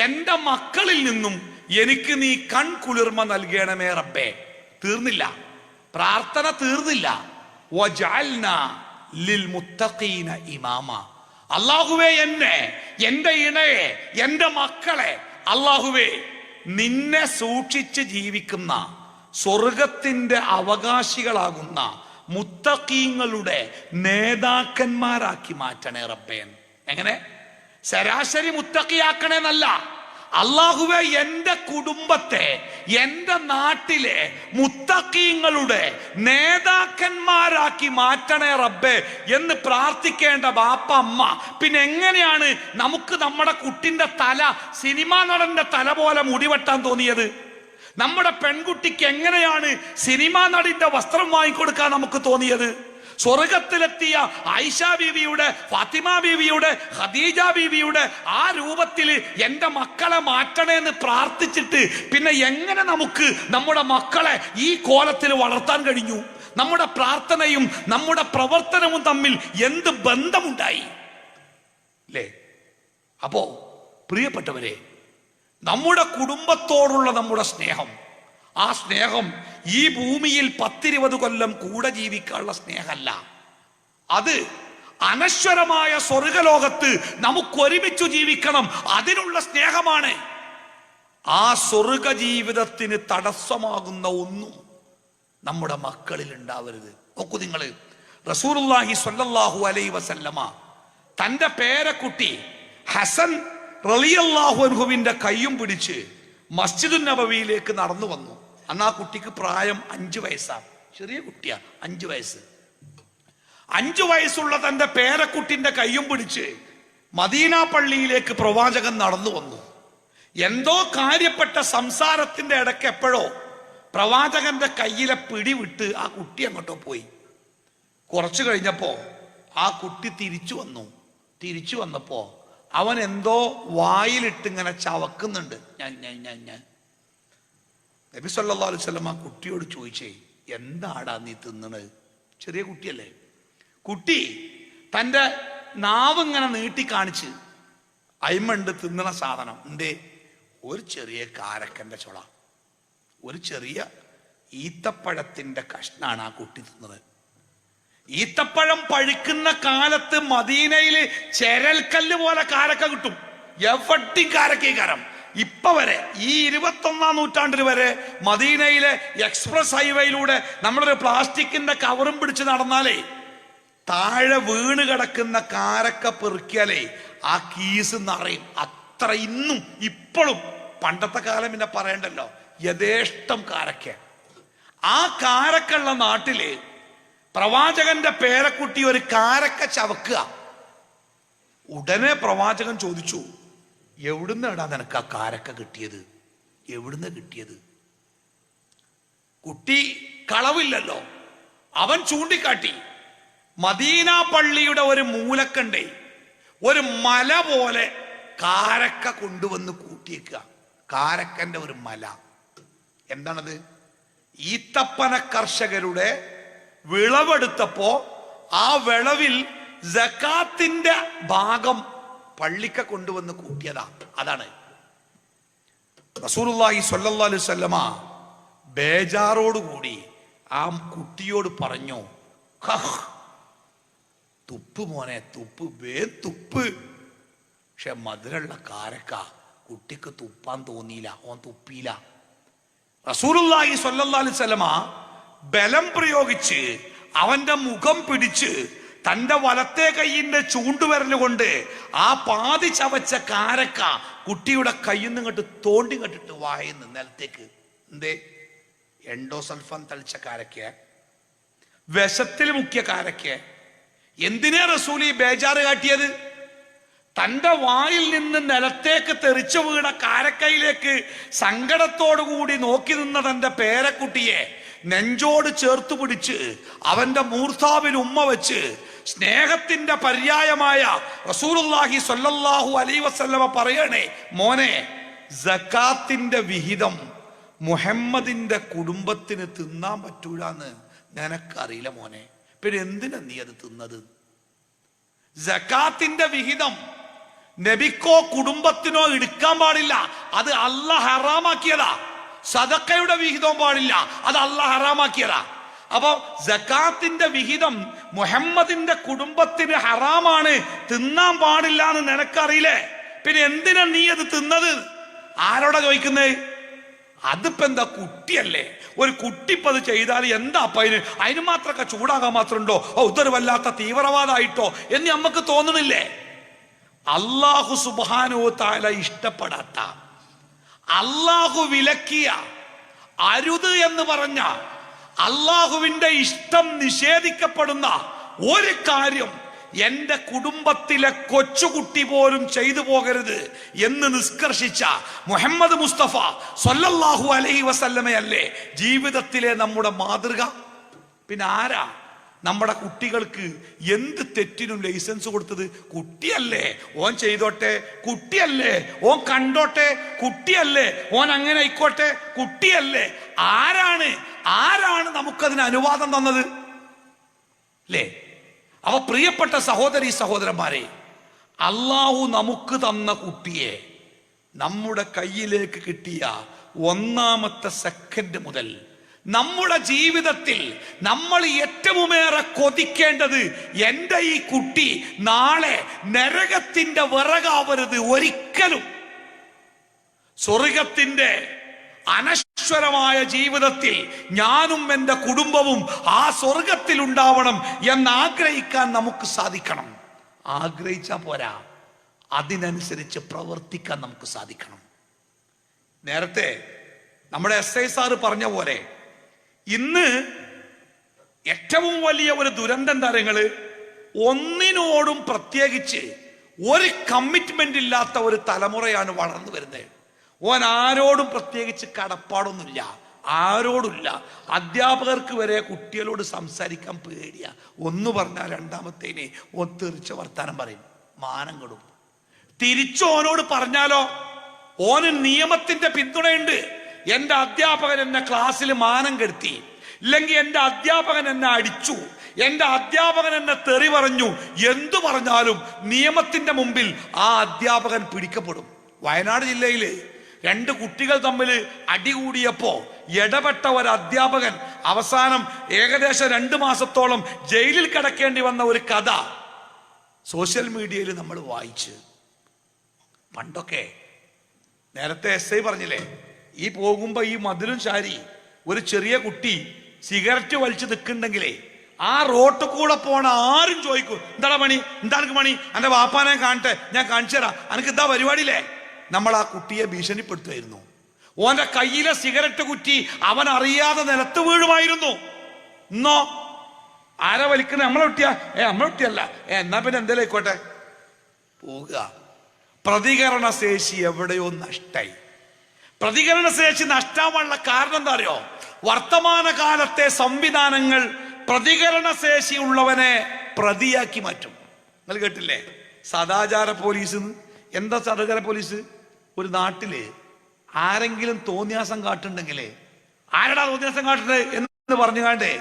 എൻ്റെ മക്കളിൽ നിന്നും എനിക്ക് നീ കൺകുളിർമ നൽകണമേ റബ്ബേ. തീർന്നില്ല, പ്രാർത്ഥന തീർന്നില്ല. വജഅൽനാ ലിൽ മുത്തഖീന ഇമാമ. അല്ലാഹുവേ, എന്നെ, എന്റെ ഇണയെ, എന്റെ മക്കളെ അല്ലാഹുവേ നിന്നെ സൂക്ഷിച്ച് ജീവിക്കുന്ന സ്വർഗത്തിന്റെ അവകാശികളാകുന്ന മുത്തഖീങ്ങളുടെ നേതാക്കന്മാരാക്കി മാറ്റണേ റബ്ബേ. എങ്ങനെ? ശരാശരി മുത്തഖിയാക്കണേന്നല്ല, അല്ലാഹുവേ എന്റെ കുടുംബത്തെ, എന്റെ നാട്ടിലെ മുത്തഖീങ്ങളുടെ നേതാക്കന്മാരാക്കി മാറ്റണേ റബ്ബേ എന്ന് പ്രാർത്ഥിക്കേണ്ട ബാപ്പ അമ്മ. പിന്നെ എങ്ങനെയാണ് നമുക്ക് നമ്മുടെ കുട്ടിന്റെ തല സിനിമാ നടന്റെ തല പോലെ മുടിവെട്ടാൻ തോന്നിയത്? നമ്മുടെ പെൺകുട്ടിക്ക് എങ്ങനെയാണ് സിനിമാ നടിന്റെ വസ്ത്രം വാങ്ങിക്കൊടുക്കാൻ നമുക്ക് തോന്നിയത്? സ്വർഗത്തിലെത്തിയ ആയിഷ ബീവിയുടെ, ഫാത്തിമ ബീവിയുടെ, ഖദീജ ബീവിയുടെ ആ രൂപത്തിൽ എൻ്റെ മക്കളെ മാറ്റണേന്ന് പ്രാർത്ഥിച്ചിട്ട് പിന്നെ എങ്ങനെ നമുക്ക് നമ്മുടെ മക്കളെ ഈ കോലത്തിൽ വളർത്താൻ കഴിഞ്ഞു? നമ്മുടെ പ്രാർത്ഥനയും നമ്മുടെ പ്രവർത്തനവും തമ്മിൽ എന്ത് ബന്ധമുണ്ടായി അല്ലേ? അപ്പോ പ്രിയപ്പെട്ടവരെ, നമ്മുടെ കുടുംബത്തോടുള്ള നമ്മുടെ സ്നേഹം, ആ സ്നേഹം ഈ ഭൂമിയിൽ 10-20 കൊല്ലം കൂടെ ജീവിക്കാനുള്ള സ്നേഹമല്ല. അത് അനശ്വരമായ സ്വർഗലോകത്ത് നമുക്ക് ഒരുമിച്ചു ജീവിക്കണം, അതിനുള്ള സ്നേഹമാണ്. ആ സ്വർഗ ജീവിതത്തിന് തടസ്സമാകുന്ന ഒന്നും നമ്മുടെ മക്കളിൽ ഉണ്ടാവരുത്. നോക്കൂ നിങ്ങൾ, റസൂലുള്ളാഹി സ്വല്ലല്ലാഹു അലൈഹി വസല്ലമ തന്റെ പേരക്കുട്ടി ഹസൻ റളിയല്ലാഹു അൻഹുവിന്റെ കയ്യും പിടിച്ച് മസ്ജിദുൻ നബവിയിലേക്ക് നടന്നു വന്നു. അന്ന് ആ കുട്ടിക്ക് പ്രായം 5 വയസ്സാണ്, ചെറിയ കുട്ടിയാ, 5 വയസ്സ്. 5 വയസ്സുള്ള തന്റെ പേരക്കുട്ടിന്റെ കയ്യും പിടിച്ച് മദീന പള്ളിയിലേക്ക് പ്രവാചകൻ നടന്നു വന്നു. എന്തോ കാര്യപ്പെട്ട സംസാരത്തിന്റെ ഇടയ്ക്ക് എപ്പോഴോ പ്രവാചകന്റെ കയ്യിലെ പിടി വിട്ട് ആ കുട്ടി അങ്ങോട്ടോ പോയി. കുറച്ചു കഴിഞ്ഞപ്പോ ആ കുട്ടി തിരിച്ചു വന്നപ്പോ അവൻ എന്തോ വായിലിട്ട് ഇങ്ങനെ ചവക്കുന്നുണ്ട്. ഞാൻ നബി സല്ലല്ലാഹു അലൈഹി വസല്ലം ആ കുട്ടിയോട് ചോദിച്ചേ, എന്താടാ നീ തിന്നണത്? ചെറിയ കുട്ടിയല്ലേ. കുട്ടി തൻ്റെ നാവ് ഇങ്ങനെ നീട്ടി കാണിച്ച് അയിമണ്ട് തിന്നണ സാധനം എന്തേ? ഒരു ചെറിയ കാരക്കന്റെ ചുള, ഒരു ചെറിയ ഈത്തപ്പഴത്തിന്റെ കഷ്ണാണ് ആ കുട്ടി തിന്നത്. ഈത്തപ്പഴം പഴുക്കുന്ന കാലത്ത് മദീനയില് ചെരൽക്കല്ല് പോലെ കാരക്ക കിട്ടും. എവിടെയും കാരക്കീകാരം. ഇപ്പൊ വരെ ഈ 21-ാം നൂറ്റാണ്ടിൽ വരെ മദീനയിലെ എക്സ്പ്രസ് ഹൈവേയിലൂടെ നമ്മളൊരു പ്ലാസ്റ്റിക്കിന്റെ കവറും പിടിച്ച് നടന്നാലേ താഴെ വീണ് കിടക്കുന്ന കാരക്ക പെറുക്കിയാലേ ആ കീസ് നിറയും. അത്ര ഇന്നും ഇപ്പോഴും, പണ്ടത്തെ കാലം പിന്നെ പറയണ്ടല്ലോ, യഥേഷ്ടം കാരക്ക. ആ കാരക്കുള്ള നാട്ടില് പ്രവാചകന്റെ പേരക്കുട്ടി ഒരു കാരക്ക ചവക്കുക. ഉടനെ പ്രവാചകൻ ചോദിച്ചു, എവിടുന്നാടാ നിനക്ക് ആ കാരക്ക കിട്ടിയത്? എവിടുന്ന് കിട്ടിയത്? കുട്ടി കളവില്ലല്ലോ. അവൻ ചൂണ്ടിക്കാട്ടി, മദീന പള്ളിയുടെ ഒരു മൂലക്കണ്ടേ ഒരു മല പോലെ കാരക്ക കൊണ്ടുവന്ന് കൂട്ടിയേക്കുക. കാരക്കന്റെ ഒരു മല. എന്താണത്? ഈത്തപ്പന കർഷകരുടെ വിളവെടുത്തപ്പോ ആ വിളവിൽ സകാത്തിന്റെ ഭാഗം പള്ളിക്ക കൊണ്ടുവന്ന് കൂട്ടിയതാ. അതാണ് റസൂലുള്ളാഹി സ്വല്ലല്ലാഹു അലൈഹി വസല്ലമ ബേജാറോടുകൂടി ആ കുട്ടിയോട് പറഞ്ഞു, തുപ്പ് മോനെ, തുപ്പ്, തുപ്പ്. പക്ഷെ മധുരമുള്ള കാരക്ക കുട്ടിക്ക് തുപ്പാൻ തോന്നിയില്ല, ഓൻ തുപ്പിയില്ല. റസൂലുള്ളാഹി സ്വല്ലല്ലാഹു അലൈഹി വസല്ലമ ബലം പ്രയോഗിച്ച് അവന്റെ മുഖം പിടിച്ച് തന്റെ വലത്തെ കൈയിന്റെ ചൂണ്ടുവിരല് കൊണ്ട് ആ പാതി ചവച്ച കാരക്ക കുട്ടിയുടെ കയ്യിൽ നിന്ന് ഇങ്ങോട്ട് തോണ്ടി കണ്ടിട്ട് വായിന്ന് നിലത്തേക്ക്. എന്തേ? എൻഡോസൾഫാൻ തളിച്ച കാരക്ക, വിഷത്തിൽ മുക്കിയ കാരക്ക. എന്തിനാ റസൂലി ബേജാറ് കാട്ടിയത്? തന്റെ വായിൽ നിന്ന് നിലത്തേക്ക് തെറിച്ചു വീണ കാരക്കയിലേക്ക് സങ്കടത്തോടുകൂടി നോക്കി നിന്ന തന്റെ പേരക്കുട്ടിയെ നെഞ്ചോട് ചേർത്ത് പിടിച്ച് അവന്റെ മൂർധാവിൽ ഉമ്മ വെച്ച് സ്നേഹത്തിന്റെ പര്യായമായ റസൂലുള്ളാഹി സ്വല്ലല്ലാഹു അലൈഹി വസല്ലമ പറയണേ, മോനെ, സകാത്തിന്റെ വിഹിതം മുഹമ്മദിന്റെ കുടുംബത്തിന് തിന്നാൻ പറ്റൂലെന്ന് നിനക്കറിയില്ല മോനെ, പിന്നെ എന്തിനാ നീ അത് തിന്നത്? സകാത്തിന്റെ വിഹിതം നബിക്കോ കുടുംബത്തിനോ എടുക്കാൻ പാടില്ല, അത് അല്ലാഹ് ഹറാമാക്കിയതാ. സദക്കയുടെ വിഹിതവും പാടില്ല, അത് അല്ലാഹ് ഹറാമാക്കിയതാ. അപ്പൊ സക്കാത്തിന്റെ വിഹിതം മുഹമ്മദിന്റെ കുടുംബത്തിന് ഹറാമാണ്, തിന്നാൻ പാടില്ല എന്ന് നിനക്കറിയില്ലേ? പിന്നെ എന്തിനാ നീ അത് തിന്നത്? ആരോടാ ചോദിക്കുന്നത്? അതിപ്പോ എന്താ, കുട്ടിയല്ലേ? ഒരു കുട്ടിപ്പത് അത് ചെയ്താൽ എന്താ അപ്പൊ അതിന് മാത്രമൊക്കെ ചൂടാകാൻ മാത്രമുണ്ടോ? ഇതൊരു വല്ലാത്ത തീവ്രവാദമായിട്ടോ എന്ന് നമുക്ക് തോന്നണില്ലേ? അല്ലാഹു സുബ്ഹാനഹു വ തആല ഇഷ്ടപ്പെടാത്ത, അല്ലാഹു വിലക്കിയ, അരുത് എന്ന് പറഞ്ഞ, അല്ലാഹുവിന്റെ ഇഷ്ടം നിഷേധിക്കപ്പെടുന്ന ഒരു കാര്യം എന്റെ കുടുംബത്തിലെ കൊച്ചുകുട്ടി പോലും ചെയ്തു പോകരുത് എന്ന് നിഷ്കർഷിച്ച മുഹമ്മദ് മുസ്തഫ സ്വല്ലല്ലാഹു അലൈഹി വസല്ലമയല്ലേ ജീവിതത്തിലെ നമ്മുടെ മാതൃക? പിന്നെ ആരാ നമ്മുടെ കുട്ടികൾക്ക് എന്ത് തെറ്റിനും ലൈസൻസ് കൊടുത്തത്? കുട്ടിയല്ലേ, ഓൻ ചെയ്തോട്ടെ, കുട്ടിയല്ലേ, ഓൻ കണ്ടോട്ടെ, കുട്ടിയല്ലേ, ഓൻ അങ്ങനെ ആയിക്കോട്ടെ, കുട്ടിയല്ലേ. ആരാണ് നമുക്കതിന് അനുവാദം തന്നത്? അല്ലേ? അവ പ്രിയപ്പെട്ട സഹോദരീ സഹോദരന്മാരെ, അള്ളാഹു നമുക്ക് തന്ന കുട്ടിയെ നമ്മുടെ കയ്യിലേക്ക് കിട്ടിയ ഒന്നാമത്തെ സെക്കൻഡ് മുതൽ നമ്മുടെ ജീവിതത്തിൽ നമ്മൾ ഏറ്റവുമേറെ കൊതിക്കേണ്ടത്, എൻ്റെ ഈ കുട്ടി നാളെ നരകത്തിന്റെ വിറകാവരുത്, ഒരിക്കലും സ്വർഗത്തിന്റെ അനശ്വരമായ ജീവിതത്തിൽ ഞാനും എൻ്റെ കുടുംബവും ആ സ്വർഗത്തിൽ ഉണ്ടാവണം എന്നാഗ്രഹിക്കാൻ നമുക്ക് സാധിക്കണം. ആഗ്രഹിച്ചാൽ പോരാ, അതിനനുസരിച്ച് പ്രവർത്തിക്കാൻ നമുക്ക് സാധിക്കണം. നേരത്തെ നമ്മുടെ SI സാറ് പറഞ്ഞ പോലെ ഇന്ന് ഏറ്റവും വലിയ ഒരു ദുരന്തം തരങ്ങള്, ഒന്നിനോടും പ്രത്യേകിച്ച് ഒരു കമ്മിറ്റ്മെന്റ് ഇല്ലാത്ത ഒരു തലമുറയാണ് വളർന്നു വരുന്നത്. ഓൻ ആരോടും പ്രത്യേകിച്ച് കടപ്പാടൊന്നുമില്ല, ആരോടില്ല. അധ്യാപകർക്ക് വരെ കുട്ടികളോട് സംസാരിക്കാൻ പേടിയാ. ഒന്ന് പറഞ്ഞാൽ രണ്ടാമത്തേനെ ഓൻ തെറിച്ച വർത്താനം പറയും, മാനം കെടും. തിരിച്ചു ഓനോട് പറഞ്ഞാലോ, ഓന് നിയമത്തിന്റെ പിന്തുണയുണ്ട്. എന്റെ അധ്യാപകൻ എന്നെ ക്ലാസ്സിൽ മാനം കെടുത്തി, ഇല്ലെങ്കിൽ എന്റെ അധ്യാപകൻ എന്നെ അടിച്ചു, എന്റെ അധ്യാപകൻ എന്നെ തെറി പറഞ്ഞു, എന്തു പറഞ്ഞാലും നിയമത്തിന്റെ മുമ്പിൽ ആ അധ്യാപകൻ പിടിക്കപ്പെടും. വയനാട് ജില്ലയില് 2 കുട്ടികൾ തമ്മിൽ അടികൂടിയപ്പോ ഇടപെട്ട ഒരു അധ്യാപകൻ അവസാനം ഏകദേശം 2 മാസത്തോളം ജയിലിൽ കിടക്കേണ്ടി വന്ന ഒരു കഥ സോഷ്യൽ മീഡിയയിൽ നമ്മൾ വായിച്ച്. പണ്ടൊക്കെ നേരത്തെ SI പറഞ്ഞില്ലേ, ഈ പോകുമ്പോ ഈ മതിലും ശാരി ഒരു ചെറിയ കുട്ടി സിഗരറ്റ് വലിച്ചു നിൽക്കുന്നുണ്ടെങ്കിലേ ആ റോട്ടിൽ കൂടെ പോണ ആരും ചോദിക്കും, എന്താടാ പണി, എന്താണ് പണി, എന്റെ വാപ്പാനെ കാണട്ടെ, ഞാൻ കാണിച്ചു തരാം, എനിക്ക് എന്താ പരിപാടിയില്ലേ. നമ്മൾ ആ കുട്ടിയെ ഭീഷണിപ്പെടുത്തുമായിരുന്നു. ഓന്റെ കയ്യിലെ സിഗരറ്റ് കുറ്റി അവൻ അറിയാതെ നിലത്ത് വീഴുമായിരുന്നു. ഇന്നോ ആരാ വലിക്കുന്നത്? നമ്മളെ കുട്ടിയാ? നമ്മളെ കുട്ടിയല്ല. എന്നാ പിന്നെ എന്തേലും ആയിക്കോട്ടെ, പോകുക. പ്രതികരണശേഷി എവിടെയോ നഷ്ടായി. പ്രതികരണശേഷി നഷ്ടാവാനുള്ള കാരണം എന്താ അറിയോ? വർത്തമാനകാലത്തെ സംവിധാനങ്ങൾ പ്രതികരണശേഷി ഉള്ളവനെ പ്രതിയാക്കി മാറ്റും. നിങ്ങൾ കേട്ടില്ലേ സദാചാര പോലീസ്? എന്താ സദാചാര പോലീസ്? ഒരു നാട്ടില് ആരെങ്കിലും തോന്നിയാസം കാട്ടുണ്ടെങ്കിലേ, ആരടാ തോന്നിയാസം കാട്ടുന്നത് എന്ന് പറഞ്ഞുകാണ്ടേ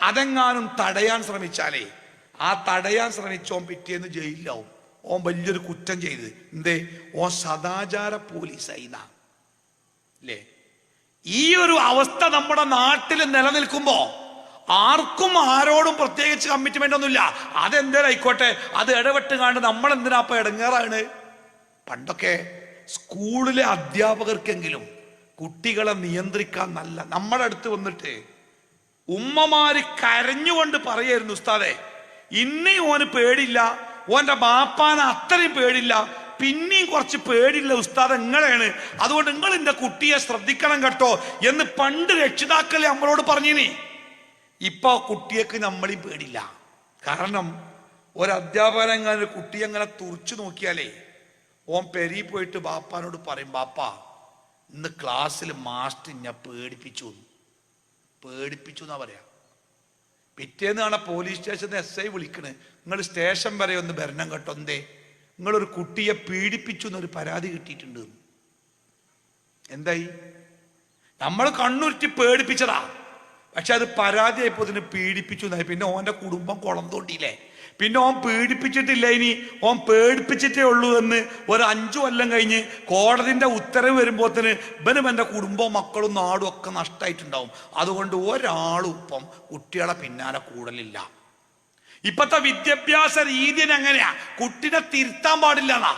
അതെങ്ങാനും തടയാൻ ശ്രമിച്ചാലേ ആ തടയാൻ ശ്രമിച്ചോൻ പിറ്റേന്ന് ജയിലിലാവും. ഓൻ വലിയൊരു കുറ്റം ചെയ്ത്. എന്തേ? ഓൻ സദാചാര പോലീസായി. അല്ലേ? ഈ ഒരു അവസ്ഥ നമ്മുടെ നാട്ടിൽ നിലനിൽക്കുമ്പോ ആർക്കും ആരോടും പ്രത്യേകിച്ച് കമ്മിറ്റ്മെന്റ് ഒന്നുമില്ല. അതെന്തേലും ആയിക്കോട്ടെ, അത് ഇടപെട്ട് കാണ്ട് നമ്മൾ എന്തിനാ അപ്പൊ ഇടങ്ങേറാണ്? പണ്ടൊക്കെ സ്കൂളിലെ അധ്യാപകർക്കെങ്കിലും കുട്ടികളെ നിയന്ത്രിക്കാൻ നല്ല, നമ്മുടെ അടുത്ത് വന്നിട്ട് ഉമ്മമാര് കരഞ്ഞുകൊണ്ട് പറയായിരുന്നു, ഉസ്താദെ ഇന്നേം ഓന് പേടില്ല, ഓന്റെ ബാപ്പാനെ അത്രയും പേടില്ല, പിന്നെയും കുറച്ച് പേടില്ല ഉസ്താദ് നിങ്ങളെയാണ്, അതുകൊണ്ട് നിങ്ങൾ എന്റെ കുട്ടിയെ ശ്രദ്ധിക്കണം കേട്ടോ എന്ന് പണ്ട് രക്ഷിതാക്കളെ നമ്മളോട് പറഞ്ഞിനി. ഇപ്പൊ കുട്ടിയേക്ക് നമ്മളെയും പേടില്ല. കാരണം ഒരു അധ്യാപകനെങ്ങനെ കുട്ടിയെ അങ്ങനെ തുറച്ചു നോക്കിയാലേ ഓൻ പെരി പോയിട്ട് ബാപ്പാനോട് പറയും, ബാപ്പാ ഇന്ന് ക്ലാസ്സിൽ മാസ്റ്റർ ഞാൻ പേടിപ്പിച്ചു എന്നാ പറയാ. പിറ്റേന്ന് കാണാൻ പോലീസ് സ്റ്റേഷനിൽ SI വിളിക്കണ്, നിങ്ങൾ സ്റ്റേഷൻ വരെ ഒന്ന് ഭരണം കേട്ടോ, എന്തേ നിങ്ങളൊരു കുട്ടിയെ പീഡിപ്പിച്ചു എന്നൊരു പരാതി കിട്ടിയിട്ടുണ്ട്. എന്തായി? നമ്മൾ കണ്ണുരുട്ടി പേടിപ്പിച്ചതാ, പക്ഷെ അത് പരാതിയായപ്പോ അതിന് പീഡിപ്പിച്ചു എന്നായി. പിന്നെ ഓന്റെ കുടുംബം കുളം തോണ്ടിയില്ലേ. പിന്നെ ഓൻ പീഡിപ്പിച്ചിട്ടില്ല, ഇനി ഓൻ പേടിപ്പിച്ചിട്ടേ ഉള്ളൂ എന്ന് ഒരു 5 കൊല്ലം കഴിഞ്ഞ് കോടതിന്റെ ഉത്തരവ് വരുമ്പോത്തിന് ഇവനും എൻ്റെ കുടുംബവും മക്കളും നാടും ഒക്കെ നഷ്ടമായിട്ടുണ്ടാവും. അതുകൊണ്ട് ഒരാളും ഇപ്പം കുട്ടികളെ പിന്നാലെ കൂടലില്ല. ഇപ്പത്തെ വിദ്യാഭ്യാസ രീതി എങ്ങനെയാ? കുട്ടിനെ തിരുത്താൻ പാടില്ല എന്നാ.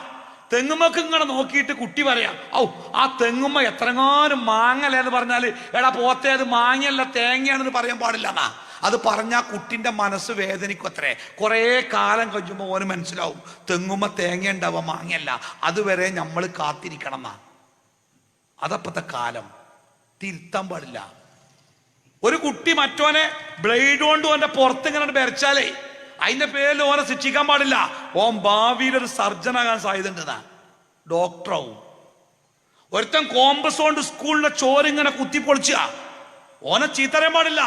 തെങ്ങുമ്മക്ക് ഇങ്ങനെ നോക്കിയിട്ട് കുട്ടി പറയാം, ഔ ആ തെങ്ങുമ്മ എത്രങ്ങാനും മാങ്ങലെന്ന് പറഞ്ഞാല് എടാ പോത്തേ അത് മാങ്ങയല്ല തേങ്ങയാണെന്ന് പറയാൻ പാടില്ല എന്നാ. അത് പറഞ്ഞാൽ കുട്ടിന്റെ മനസ്സ് വേദനിക്കും അത്രേ. കുറേ കാലം കഴിയുമ്പോൾ ഓന് മനസ്സിലാവും തെങ്ങുമ്മ തേങ്ങ ഉണ്ടാവുക മാങ്ങയല്ല. അതുവരെ നമ്മൾ കാത്തിരിക്കണം എന്നാ. അതപ്പത്തെ കാലം. തിരുത്താൻ പാടില്ല. ഒരു കുട്ടി മറ്റോനെ ബ്ലേഡ് കൊണ്ട് ഓന്റെ പുറത്ത് ഇങ്ങനെ ബെരച്ചാലേ അതിന്റെ പേരിൽ ഓനെ ശിക്ഷിക്കാൻ പാടില്ല. ഓൻ ഭാവിയിൽ ഒരു സർജനാകാൻ സാധ്യതയുണ്ട്, ഡോക്ടറാവും. ഒരുത്തൻ കോമ്പസ് കൊണ്ട് സ്കൂളിന്റെ ചോരിങ്ങനെ കുത്തിപ്പൊളിച്ച ഓനെ ചീത്തറിയാൻ പാടില്ല.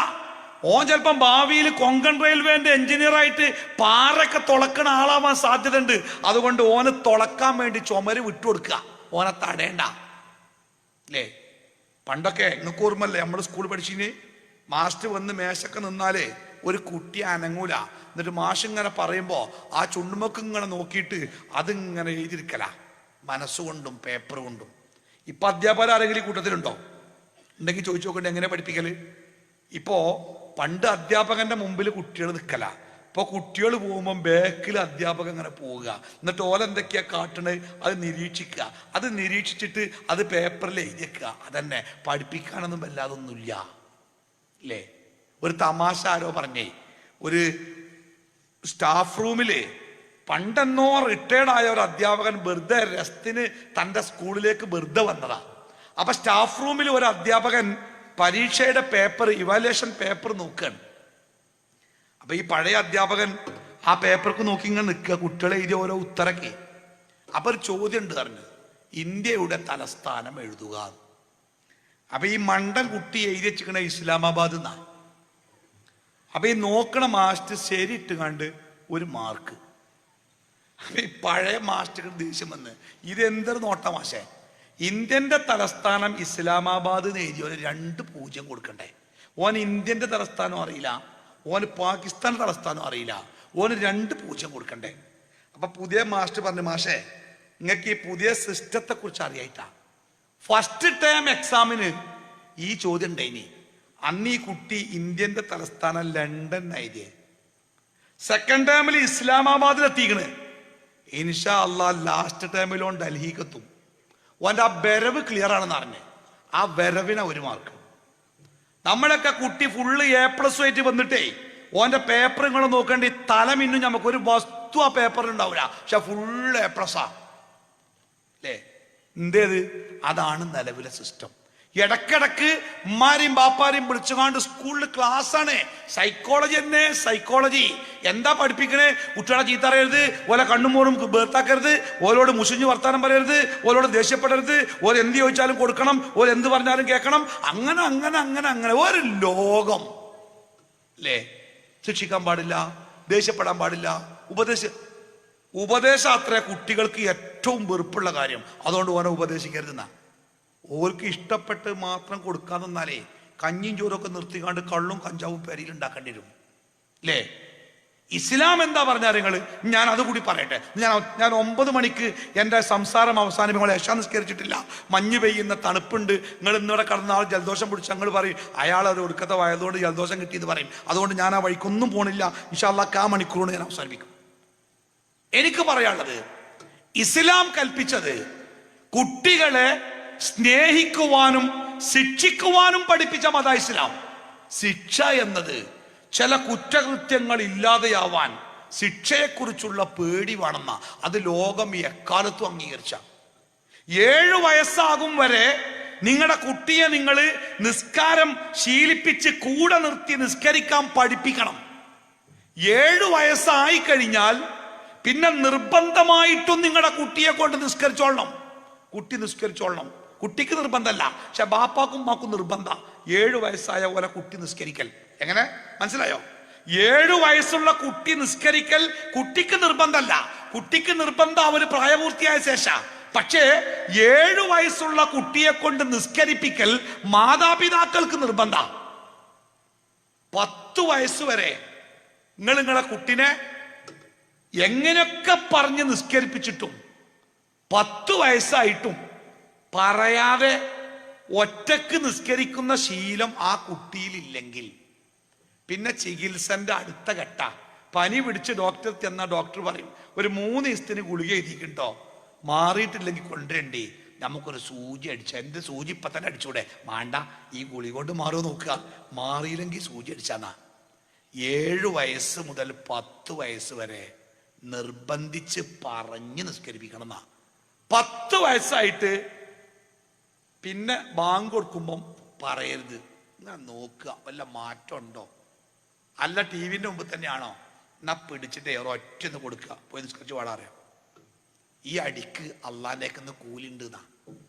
ഓൻ ചിലപ്പം ഭാവിയിൽ കൊങ്കൺ റെയിൽവേന്റെ എഞ്ചിനീയർ ആയിട്ട് പാറൊക്കെ തുളക്കണ ആളാവാൻ സാധ്യതയുണ്ട്. അതുകൊണ്ട് ഓന് തുളക്കാൻ വേണ്ടി ചുമര് വിട്ടുകൊടുക്കുക, ഓനെ തടയണ്ട. അല്ലേ? പണ്ടൊക്കെ നിങ്ങൾക്ക് ഓർമ്മല്ലേ നമ്മൾ സ്കൂൾ പഠിച്ചിന് മാസ്റ്റർ വന്ന് മേശൊക്കെ നിന്നാലേ ഒരു കുട്ടി അനങ്ങൂല. എന്നിട്ട് മാഷ് ഇങ്ങനെ പറയുമ്പോ ആ ചുണ്ടുമൊക്കെ ഇങ്ങനെ നോക്കിയിട്ട് അതിങ്ങനെ എഴുതിയിരിക്കല മനസ്സുകൊണ്ടും പേപ്പർ കൊണ്ടും. ഇപ്പൊ അധ്യാപകർ ആരെങ്കിലും കൂട്ടത്തിലുണ്ടോ? ഉണ്ടെങ്കിൽ ചോദിച്ചു നോക്കണ്ടേ എങ്ങനെ പഠിപ്പിക്കല്? ഇപ്പോ പണ്ട് അധ്യാപകന്റെ മുമ്പിൽ കുട്ടികൾ നിൽക്കല. ഇപ്പൊ കുട്ടികൾ പോകുമ്പോൾ ബാക്കിൽ അധ്യാപകൻ ഇങ്ങനെ പോവുക. എന്നിട്ട് ഓലെന്തൊക്കെയാ കാട്ടണത് അത് നിരീക്ഷിക്കുക. അത് നിരീക്ഷിച്ചിട്ട് അത് പേപ്പറിൽ എഴുതിയേക്കുക. അതന്നെ, പഠിപ്പിക്കാനൊന്നും വല്ലാതൊന്നുമില്ല. അല്ലേ? ഒരു തമാശ ആരോ പറഞ്ഞേ, ഒരു സ്റ്റാഫ് റൂമില് പണ്ടെന്നോ റിട്ടയർഡ് ആയ ഒരു അധ്യാപകൻ വെറുതെ രസത്തിന് തൻ്റെ സ്കൂളിലേക്ക് വെറുതെ വന്നതാ. അപ്പൊ സ്റ്റാഫ് റൂമിൽ ഒരു അധ്യാപകൻ പരീക്ഷയുടെ പേപ്പർ, ഇവാലുവേഷൻ പേപ്പർ നോക്കുകയാണ്. അപ്പൊ ഈ പഴയ അധ്യാപകൻ ആ പേപ്പർക്ക് നോക്കി ഇങ്ങനെ നിൽക്കുക, കുട്ടികളെ എഴുതിയ ഓരോ ഉത്തരക്ക്. അപ്പൊ ഒരു ചോദ്യം ഉണ്ട് പറഞ്ഞത്, ഇന്ത്യയുടെ തലസ്ഥാനം എഴുതുക. അപ്പൊ ഈ മണ്ടൻ കുട്ടി എഴുതി വെച്ചിക്കണ ഇസ്ലാമാബാദ് എന്നാ. അപ്പൊ ഈ നോക്കണ മാസ്റ്റർ ശരി ഇട്ട് കണ്ട് ഒരു മാർക്ക്. അപ്പൊ ഈ പഴയ മാസ്റ്റർക്ക് ദേഷ്യം വന്ന്, ഇതെന്തൊരു നോട്ട മാഷേ, ഇന്ത്യന്റെ തലസ്ഥാനം ഇസ്ലാമാബാദ് എന്ന് എഴുതിയോന് 2 0 കൊടുക്കണ്ടേ? ഓൻ ഇന്ത്യന്റെ തലസ്ഥാനം അറിയില്ല, ഓന് പാകിസ്ഥാൻ തലസ്ഥാനം അറിയില്ല, ഓന് 2 0 കൊടുക്കണ്ടേ? അപ്പൊ പുതിയ മാസ്റ്റർ പറഞ്ഞു, മാഷേ നിങ്ങൾക്ക് ഈ പുതിയ സിസ്റ്റത്തെ കുറിച്ച് അറിയായിട്ടാ. ഫസ്റ്റ് ടേം എക്സാമിന് ഈ ചോദ്യം ഉണ്ടായിനി. അന്ന് ഈ കുട്ടി ഇന്ത്യന്റെ തലസ്ഥാനം ലണ്ടൻ എഴുതിയ. സെക്കൻഡ് ടേമിൽ ഇസ്ലാമാബാദിൽ എത്തിക്കണ്. ഇൻഷാ അള്ളാ ലാസ്റ്റ് ടേമിൽ ഓൻ ഡൽഹിക്ക് എത്തും. ഓൻ്റെ ആ വരവ് ക്ലിയർ ആണെന്ന് അറിഞ്ഞ് ആ വരവിന് 1 മാർക്ക്. നമ്മളൊക്കെ കുട്ടി ഫുള്ള് A+ ആയിട്ട് വന്നിട്ടേ ഓൻ്റെ പേപ്പർ നിങ്ങൾ നോക്കേണ്ടി തലമിന്നും നമുക്കൊരു വസ്തു ആ പേപ്പറിൽ ഉണ്ടാവില്ല. പക്ഷെ ഫുള്ള് A+ അല്ലേ? എന്തേത്? അതാണ് നിലവിലെ സിസ്റ്റം. ഇടക്കിടക്ക് ഉമ്മാരെയും ബാപ്പാരെയും വിളിച്ചുകൊണ്ട് സ്കൂളിൽ ക്ലാസ് ആണ്. സൈക്കോളജി തന്നെ, സൈക്കോളജി. എന്താ പഠിപ്പിക്കണേ? കുട്ടികളെ ചീത്ത അറിയരുത്, ഓലെ കണ്ണുമോറും ബേർത്താക്കരുത്, ഓലോട് മുഷിഞ്ഞ് വർത്താനം പറയരുത്, ഓലോട് ദേഷ്യപ്പെടരുത്, ഓല എന്ത് ചോദിച്ചാലും കൊടുക്കണം, ഓല എന്ത് പറഞ്ഞാലും കേൾക്കണം. അങ്ങനെ അങ്ങനെ അങ്ങനെ അങ്ങനെ ഒരു ലോകം അല്ലേ? ശിക്ഷിക്കാൻ പാടില്ല, ദേഷ്യപ്പെടാൻ പാടില്ല, ഉപദേശം അത്ര കുട്ടികൾക്ക് ഏറ്റവും വെറുപ്പുള്ള കാര്യം. അതുകൊണ്ട് ഓനെ ഉപദേശിക്കരുതെന്നാ. ഓർക്ക് ഇഷ്ടപ്പെട്ട് മാത്രം കൊടുക്കാൻ തന്നാലേ കഞ്ഞിയും ചോറൊക്കെ നിർത്തിക്കാണ്ട് കള്ളും കഞ്ചാവും പെരിയിൽ ഉണ്ടാക്കേണ്ടി വരും. അല്ലേ? ഇസ്ലാം എന്താ പറഞ്ഞാൽ നിങ്ങൾ, ഞാൻ അതുകൂടി പറയട്ടെ. ഞാൻ 9 മണിക്ക് എൻ്റെ സംസാരം അവസാനിപ്പിക്കുമ്പോൾ യശാ നിസ്കരിച്ചിട്ടില്ല, മഞ്ഞ് പെയ്യുന്ന തണുപ്പുണ്ട്, നിങ്ങൾ ഇന്നിവിടെ കടന്ന ആൾ ജലദോഷം പിടിച്ച് ഞങ്ങൾ പറയും അയാൾ ഒരു ഒടുക്കത്തെ വയതുകൊണ്ട് ജലദോഷം കിട്ടിയെന്ന് പറയും. അതുകൊണ്ട് ഞാൻ ആ വഴിക്കൊന്നും പോണില്ല. ഇൻഷാ അല്ലാഹ് ആ മണിക്കൂറിന് ഞാൻ അവസാനിപ്പിക്കും. എനിക്ക് പറയാനുള്ളത്, ഇസ്ലാം കൽപ്പിച്ചത് കുട്ടികളെ സ്നേഹിക്കുവാനും ശിക്ഷിക്കുവാനും പഠിപ്പിച്ച മത ഇസ്ലാം. ശിക്ഷ എന്നത് ചില കുറ്റകൃത്യങ്ങൾ ഇല്ലാതെയാവാൻ ശിക്ഷയെക്കുറിച്ചുള്ള പേടി വേണമെന്ന അത് ലോകം എക്കാലത്തും അംഗീകരിച്ച. 7 വയസ്സാകും വരെ നിങ്ങളുടെ കുട്ടിയെ നിങ്ങൾ നിസ്കാരം ശീലിപ്പിച്ച് കൂടെ നിർത്തി നിസ്കരിക്കാൻ പഠിപ്പിക്കണം. 7 വയസ്സായി കഴിഞ്ഞാൽ പിന്നെ നിർബന്ധമായിട്ടും നിങ്ങളുടെ കുട്ടിയെ കൊണ്ട് നിസ്കരിച്ചോളണം. കുട്ടി നിസ്കരിച്ചോളണം. കുട്ടിക്ക് നിർബന്ധമല്ല, പക്ഷെ ബാപ്പാക്കും ഉമ്മാക്കും നിർബന്ധം. 7 വയസ്സായ പോലെ കുട്ടി നിസ്കരിക്കൽ. എങ്ങനെ മനസ്സിലായോ? 7 വയസ്സുള്ള കുട്ടി നിസ്കരിക്കൽ കുട്ടിക്ക് നിർബന്ധമല്ല. കുട്ടിക്ക് നിർബന്ധം അവര് പ്രായപൂർത്തിയായ ശേഷം. പക്ഷേ 7 വയസ്സുള്ള കുട്ടിയെ കൊണ്ട് നിസ്കരിപ്പിക്കൽ മാതാപിതാക്കൾക്ക് നിർബന്ധം. 10 വയസ്സ് വരെ നിങ്ങളെ കുട്ടിനെ എങ്ങനെയൊക്കെ പറഞ്ഞ് നിസ്കരിപ്പിച്ചിട്ടും 10 വയസ്സായിട്ടും പറയാതെ ഒറ്റക്ക് നിസ്കരിക്കുന്ന ശീലം ആ കുട്ടിയിലില്ലെങ്കിൽ പിന്നെ ചികിത്സന്റെ അടുത്ത ഘട്ട പനി പിടിച്ച് ഡോക്ടർ ചെന്ന ഡോക്ടർ പറയും ഒരു 3 ദിവസത്തിന് ഗുളിക എഴുതിയിട്ടുണ്ടോ, മാറിയിട്ടില്ലെങ്കിൽ കൊണ്ടുവരണ്ടേ, നമുക്കൊരു സൂചി അടിച്ച. എന്ത് സൂചി ഇപ്പൊ തന്നെ അടിച്ചൂടെ? വേണ്ട, ഈ ഗുളിക കൊണ്ട് മാറുമോ നോക്കുക. മാറിയില്ലെങ്കിൽ സൂചി അടിച്ചാന്നാ. 7 വയസ്സ് മുതൽ 10 വയസ്സ് വരെ നിർബന്ധിച്ച് പറഞ്ഞ് നിസ്കരിപ്പിക്കണം എന്നാ. 10 വയസ്സായിട്ട് പിന്നെ ബാങ്ക് കൊടുക്കുമ്പം പറയരുത്. എന്നാ നോക്കുക വല്ല മാറ്റം ഉണ്ടോ, അല്ല ടി വിന്റെ മുമ്പ് തന്നെയാണോ, എന്നാ പിടിച്ചിട്ട് ഒറ്റന്ന് കൊടുക്കുക, പോയി നിസ്കരിച്ച് പാടാറിയാം. ഈ അടിക്ക് അള്ളാഹിലേക്കൊന്ന് കൂലിണ്ട് എന്നാ.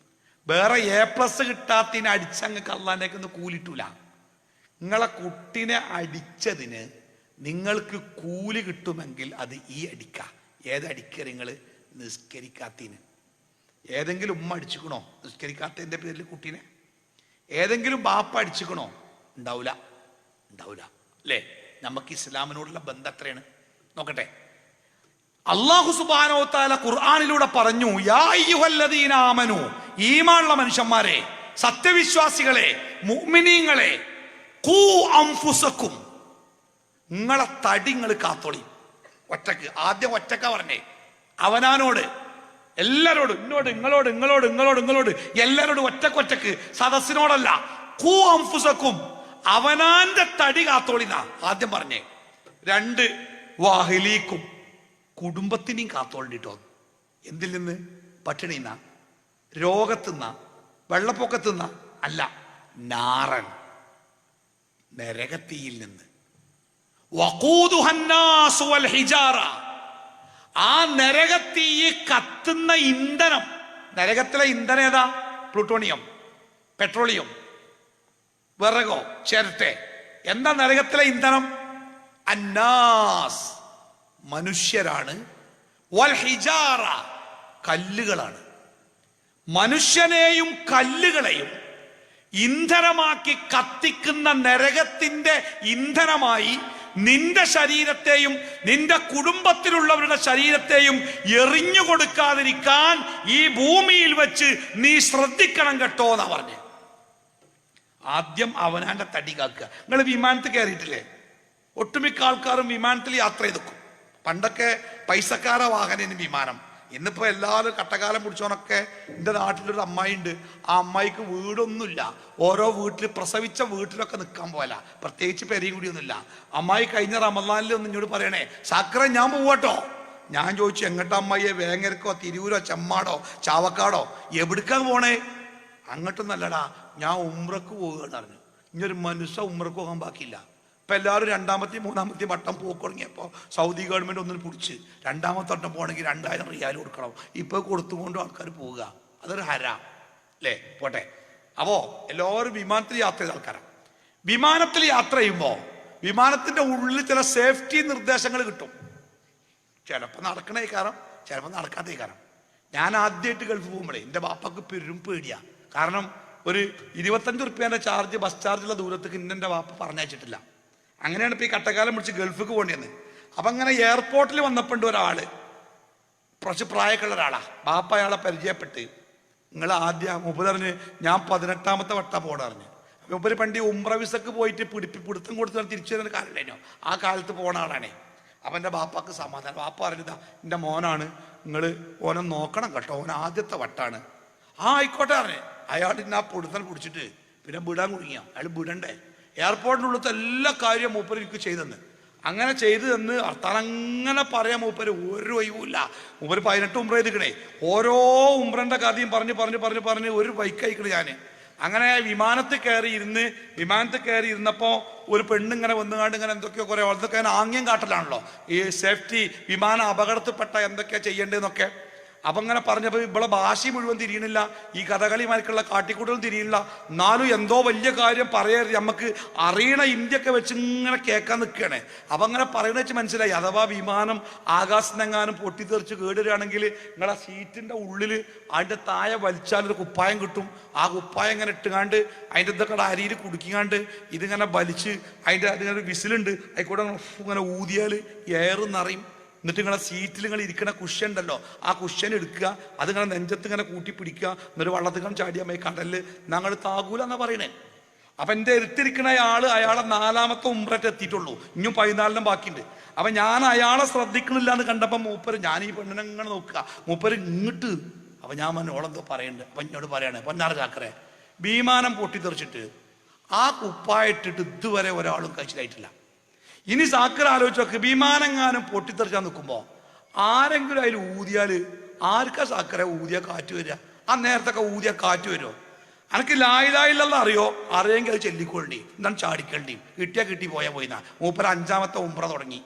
വേറെ A+ കിട്ടാത്തതിന് അടിച്ചങ്ങക്ക് അള്ളാഹിലേക്കൊന്ന് കൂലിട്ടൂല. നിങ്ങളെ കുട്ടിനെ അടിച്ചതിന് നിങ്ങൾക്ക് കൂലി കിട്ടുമെങ്കിൽ അത് ഈ അടിക്ക. ഏതടിക്ക? നിങ്ങൾ നിസ്കരിക്കാത്തതിന്. ഏതെങ്കിലും ഉമ്മ അടിച്ചിക്കണോ നിസ്കരിക്കാത്തതിന്റെ പേരിൽ കുട്ടീനെ? ഏതെങ്കിലും ബാപ്പ അടിച്ചിക്കണോ? ഉണ്ടാവില്ല, ഉണ്ടാവില്ല അല്ലേ? നമുക്ക് ഇസ്ലാമിനോടുള്ള ബന്ധം എത്രയാണ് നോക്കട്ടെ. അല്ലാഹു സുബ്ഹാനഹു വ തആല ഖുർആനിലൂടെ പറഞ്ഞു, യാ അയ്യുഹല്ലദീന ആമനു, ഈമാനുള്ള മനുഷ്യന്മാരെ, സത്യവിശ്വാസികളെ, മുഅ്മിനീങ്ങളെ, ഖൂ അൻഫുസക്കും, നിങ്ങളെ തടി നിങ്ങൾ കാത്തോളി. ഒറ്റക്ക്, ആദ്യം ഒറ്റക്ക പറഞ്ഞേ, അവനാനോട്, എല്ലാരോടും, ഇന്നോട്, ഇങ്ങളോട്, ഇങ്ങളോട്, ഇങ്ങളോട്, ഇങ്ങളോട്, എല്ലാരോടും ഒറ്റക്ക്, സദസ്സിനോടല്ല. ഖൂ അൻഫുസക്കും, അവനാന്റെ തടി കാത്തോളിനാ ആദ്യം പറഞ്ഞേ. 2 വഅഹ്ലീക്കും, കുടുംബത്തിനെയും കാത്തോളിട്ടോ. എന്തിൽ നിന്ന്? പട്ടിണിന്ന, രോഗത്തുന്ന, വെള്ളപ്പൊക്കത്തുന്ന അല്ല, നാറൻ, നരകത്തീയിൽ നിന്ന്. വഖൂദുഹന്നാസു വൽ ഹിജാറ, ആ നരകത്തീ കത്തുന്ന ഇന്ധനം. നരകത്തിലെ ഇന്ധനം ഏതാ? പ്ലൂട്ടോണിയം, പെട്രോളിയം, വിറകോ, ചിരട്ടെ. എന്താ നരകത്തിലെ ഇന്ധനം? അന്നാസ്, മനുഷ്യരാണ്. വൽ ഹിജാറ, കല്ലുകളാണ്. മനുഷ്യനെയും കല്ലുകളെയും ഇന്ധനമാക്കി കത്തിക്കുന്ന നരകത്തിന്റെ ഇന്ധനമായി നിന്റെ ശരീരത്തെയും നിന്റെ കുടുംബത്തിലുള്ളവരുടെ ശരീരത്തെയും എറിഞ്ഞു കൊടുക്കാതിരിക്കാൻ ഈ ഭൂമിയിൽ വെച്ച് നീ ശ്രദ്ധിക്കണം കേട്ടോ എന്നാ പറഞ്ഞേ. ആദ്യം അവനാന്റെ തടി കാക്കുക. നിങ്ങൾ വിമാനത്തിൽ കയറിയിട്ടില്ലേ? ഒട്ടുമിക്ക ആൾക്കാരും വിമാനത്തിൽ യാത്ര ചെയ്തേക്കും. പണ്ടൊക്കെ പൈസക്കാര വാഹനം വിമാനം. ഇന്നിപ്പോ എല്ലാവരും കട്ടക്കാലം പിടിച്ചോനൊക്കെ. എൻ്റെ നാട്ടിലൊരു അമ്മായി ഉണ്ട്. ആ അമ്മായിക്ക് വീടൊന്നുമില്ല. ഓരോ വീട്ടിൽ പ്രസവിച്ച വീട്ടിലൊക്കെ നിൽക്കാൻ പോല, പ്രത്യേകിച്ച് പെരിയും കൂടിയൊന്നുമില്ല. അമ്മായി കഴിഞ്ഞ റമദാനിൽ ഒന്ന് ഇങ്ങോട്ട് പറയണേ, സാക്ര ഞാൻ പോവാട്ടോ. ഞാൻ ചോദിച്ചു, എങ്ങോട്ടാ അമ്മായിയെ? വേങ്ങരക്കോ, തിരൂരോ, ചെമ്മാടോ, ചാവക്കാടോ, എവിടുക്കാ പോണേ? അങ്ങോട്ടൊന്നല്ലടാ, ഞാൻ ഉംറക്ക് പോവുകയെന്ന് പറഞ്ഞു. ഇനിയൊരു മനുഷ്യ ഉംറക്ക് പോകാൻ ബാക്കിയില്ല. ഇപ്പം എല്ലാവരും 2ാമത്തെയും 3ാമത്തെയും വട്ടം പോക്ക് തുടങ്ങിയപ്പോൾ സൗദി ഗവൺമെൻറ് ഒന്നിന് പിടിച്ച് 2ാമത്തെ വട്ടം പോകണമെങ്കിൽ 2000 റിയാൽ കൊടുക്കണം. ഇപ്പോൾ കൊടുത്തുകൊണ്ട് ആൾക്കാർ പോവുക. അതൊരു ഹരാം അല്ലേ? പോട്ടെ. അപ്പോൾ എല്ലാവരും വിമാനത്തിൽ യാത്ര ചെയ്ത ആൾക്കാരാണ്. വിമാനത്തിൽ യാത്ര ചെയ്യുമ്പോൾ വിമാനത്തിൻ്റെ ഉള്ളിൽ ചില സേഫ്റ്റി നിർദ്ദേശങ്ങൾ കിട്ടും. ചിലപ്പോൾ നടക്കണേ കാരണം, ചിലപ്പോൾ നടക്കാത്തേ കാരണം. ഞാൻ ആദ്യമായിട്ട് ഗൾഫ് പോകുമ്പോഴേ എൻ്റെ ബാപ്പക്ക് പെരും പേടിയാണ്. കാരണം ഒരു 25 റുപ്യേൻ്റെ ചാർജ്, ബസ് ചാർജുള്ള ദൂരത്തേക്ക് എൻ്റെ ബാപ്പ പറഞ്ഞയച്ചിട്ടില്ല. അങ്ങനെയാണ് ഇപ്പോൾ ഈ കട്ടക്കാലം പിടിച്ച് ഗൾഫിക്ക് പോകേണ്ടി വന്നത്. അപ്പം അങ്ങനെ എയർപോർട്ടിൽ വന്നപ്പോണ്ട് ഒരാള്, കുറച്ച് പ്രായമൊക്കെയുള്ള ഒരാളാ. ബാപ്പ അയാളെ പരിചയപ്പെട്ട്, നിങ്ങൾ ആദ്യം മുപ്പതറിഞ്ഞ് ഞാൻ 18ാമത്തെ വട്ട പോണറിഞ്ഞ്. മുപ്പര് പണ്ടി ഉംറ വിസക്ക് പോയിട്ട് പിടുത്തം കൊടുത്ത് തിരിച്ചു വരുന്ന കാലമല്ലോ. ആ കാലത്ത് പോണ ആളാണേ. അപ്പം എൻ്റെ ബാപ്പാക്ക് സമാധാനം. ബാപ്പ പറഞ്ഞതാ, എൻ്റെ മോനാണ്, നിങ്ങൾ ഓനെ നോക്കണം കേട്ടോ, ഓൻ ആദ്യത്തെ വട്ടാണ്. ആ ആയിക്കോട്ടെ പറഞ്ഞേ. അയാൾ ഇന്ന് ആ പൊടുത്തൽ പിടിച്ചിട്ട് പിന്നെ വിടാൻ കുടുങ്ങിയ. അയാൾ വിടണ്ടേ? എയർപോർട്ടിനുള്ളത്തെ എല്ലാ കാര്യവും മൂപ്പര് എനിക്ക് ചെയ്തെന്ന്. അങ്ങനെ ചെയ്തു തന്ന് വർത്താനം അങ്ങനെ പറയാൻ മൂപ്പര് ഒരു ഒഴിവില്ല. മൂപ്പര് 18 ഉംറ ചെയ്തിക്കണേ. ഓരോ ഉംറന്റെ കഥയും പറഞ്ഞ് ഒരു ബൈക്ക് അയക്കണേ ഞാൻ. അങ്ങനെ വിമാനത്തിൽ കയറി ഇരുന്നപ്പോൾ ഒരു പെണ്ണിങ്ങനെ വന്നുകാണ്ട് ഇങ്ങനെ എന്തൊക്കെയോ കുറേ അതൊക്കെ ആംഗ്യം കാട്ടലാണല്ലോ ഈ സേഫ്റ്റി, വിമാനം അപകടത്തിൽപ്പെട്ട എന്തൊക്കെയാ ചെയ്യേണ്ടതെന്നൊക്കെ. അപ്പം അങ്ങനെ പറഞ്ഞപ്പോൾ ഇവിടെ ഭാഷ മുഴുവൻ തിരിയണില്ല, ഈ കഥകളിമാർക്കുള്ള കാട്ടിക്കൂട്ടലും തിരിയില്ല. എന്നാലും എന്തോ വലിയ കാര്യം പറയരുത്, നമുക്ക് അറിയണ ഇന്ത്യയൊക്കെ വെച്ച് ഇങ്ങനെ കേൾക്കാൻ നിൽക്കുകയാണ്. അപ്പം അങ്ങനെ പറയണ വെച്ച് മനസ്സിലായി, അഥവാ വിമാനം ആകാശത്തെങ്ങാനും പൊട്ടിത്തെറിച്ച് കേടുകയാണെങ്കിൽ നിങ്ങളെ സീറ്റിൻ്റെ ഉള്ളിൽ അതിൻ്റെ താഴെ വലിച്ചാലൊരു കുപ്പായം കിട്ടും. ആ കുപ്പായം ഇങ്ങനെ ഇട്ടുകാണ്ട് അതിൻ്റെ ഇതൊക്കെ അരിയിൽ കുടുക്കിക്കാണ്ട് ഇതിങ്ങനെ വലിച്ച് അതിൻ്റെ അതിങ്ങനെ വിസിലുണ്ട്, അതിൽക്കൂടെ ഇങ്ങനെ ഊതിയാൽ എയർ നിറയും. എന്നിട്ട് നിങ്ങളെ സീറ്റിൽ നിങ്ങൾ ഇരിക്കണ കുഷ്യൻ ഉണ്ടല്ലോ, ആ കുഷ്യൻ എടുക്കുക, അത് ഇങ്ങനെ നെഞ്ചത്ത് ഇങ്ങനെ കൂട്ടി പിടിക്കുക, എന്നിട്ട് വള്ളത്തിക്കാൻ ചാടിയാൽ മതി കടലിൽ, ഞങ്ങൾ താകൂല എന്നാ പറയണേ. അപ്പൊ എൻ്റെ എടുത്തിരിക്കണ അയാളെ 4ാമത്തെ ഉംറയ്ക്ക് എത്തിയിട്ടുള്ളൂ, ഇനിയും 14 ബാക്കിയുണ്ട്. അപ്പൊ ഞാൻ അയാളെ ശ്രദ്ധിക്കണില്ല എന്ന് കണ്ടപ്പോ മൂപ്പര്, ഞാൻ ഈ പെണ്ണിനെ ഇങ്ങനെ നോക്കുക, മൂപ്പര് ഇങ്ങോട്ട്. അപ്പൊ ഞാൻ ഓളെന്തോ പറയുന്നുണ്ട്. അപ്പൊ എന്നോട് പറയാണ്, പൊന്നാറ് ചാക്കറെ, വിമാനം പൊട്ടിത്തെറിച്ചിട്ട് ആ കുപ്പായിട്ടിട്ട് ഇതുവരെ ഒരാളും കഴിച്ചിലായിട്ടില്ല. ഇനി സാക്കർ ആലോചിച്ച് നോക്ക്, വിമാനെങ്ങാനും പൊട്ടിത്തെറിച്ചാൽ നിൽക്കുമ്പോ ആരെങ്കിലും അതിൽ ഊതിയാല് ആർക്കാ സാക്കറെ ഊതിയ കാറ്റ് വരിക? ആ നേരത്തൊക്കെ ഊതിയ കാറ്റ് വരുമോ? എനിക്ക് ലായിലായില്ലെന്ന് അറിയോ? അറിയെങ്കിൽ അത് ചെല്ലിക്കൊള്ളി, എന്താണ് ചാടിക്കണ്ടി, കിട്ടിയാ കിട്ടി പോയാ പോയിന്നാ. മൂപ്പര് 5ാമത്തെ ഉംറ തുടങ്ങി.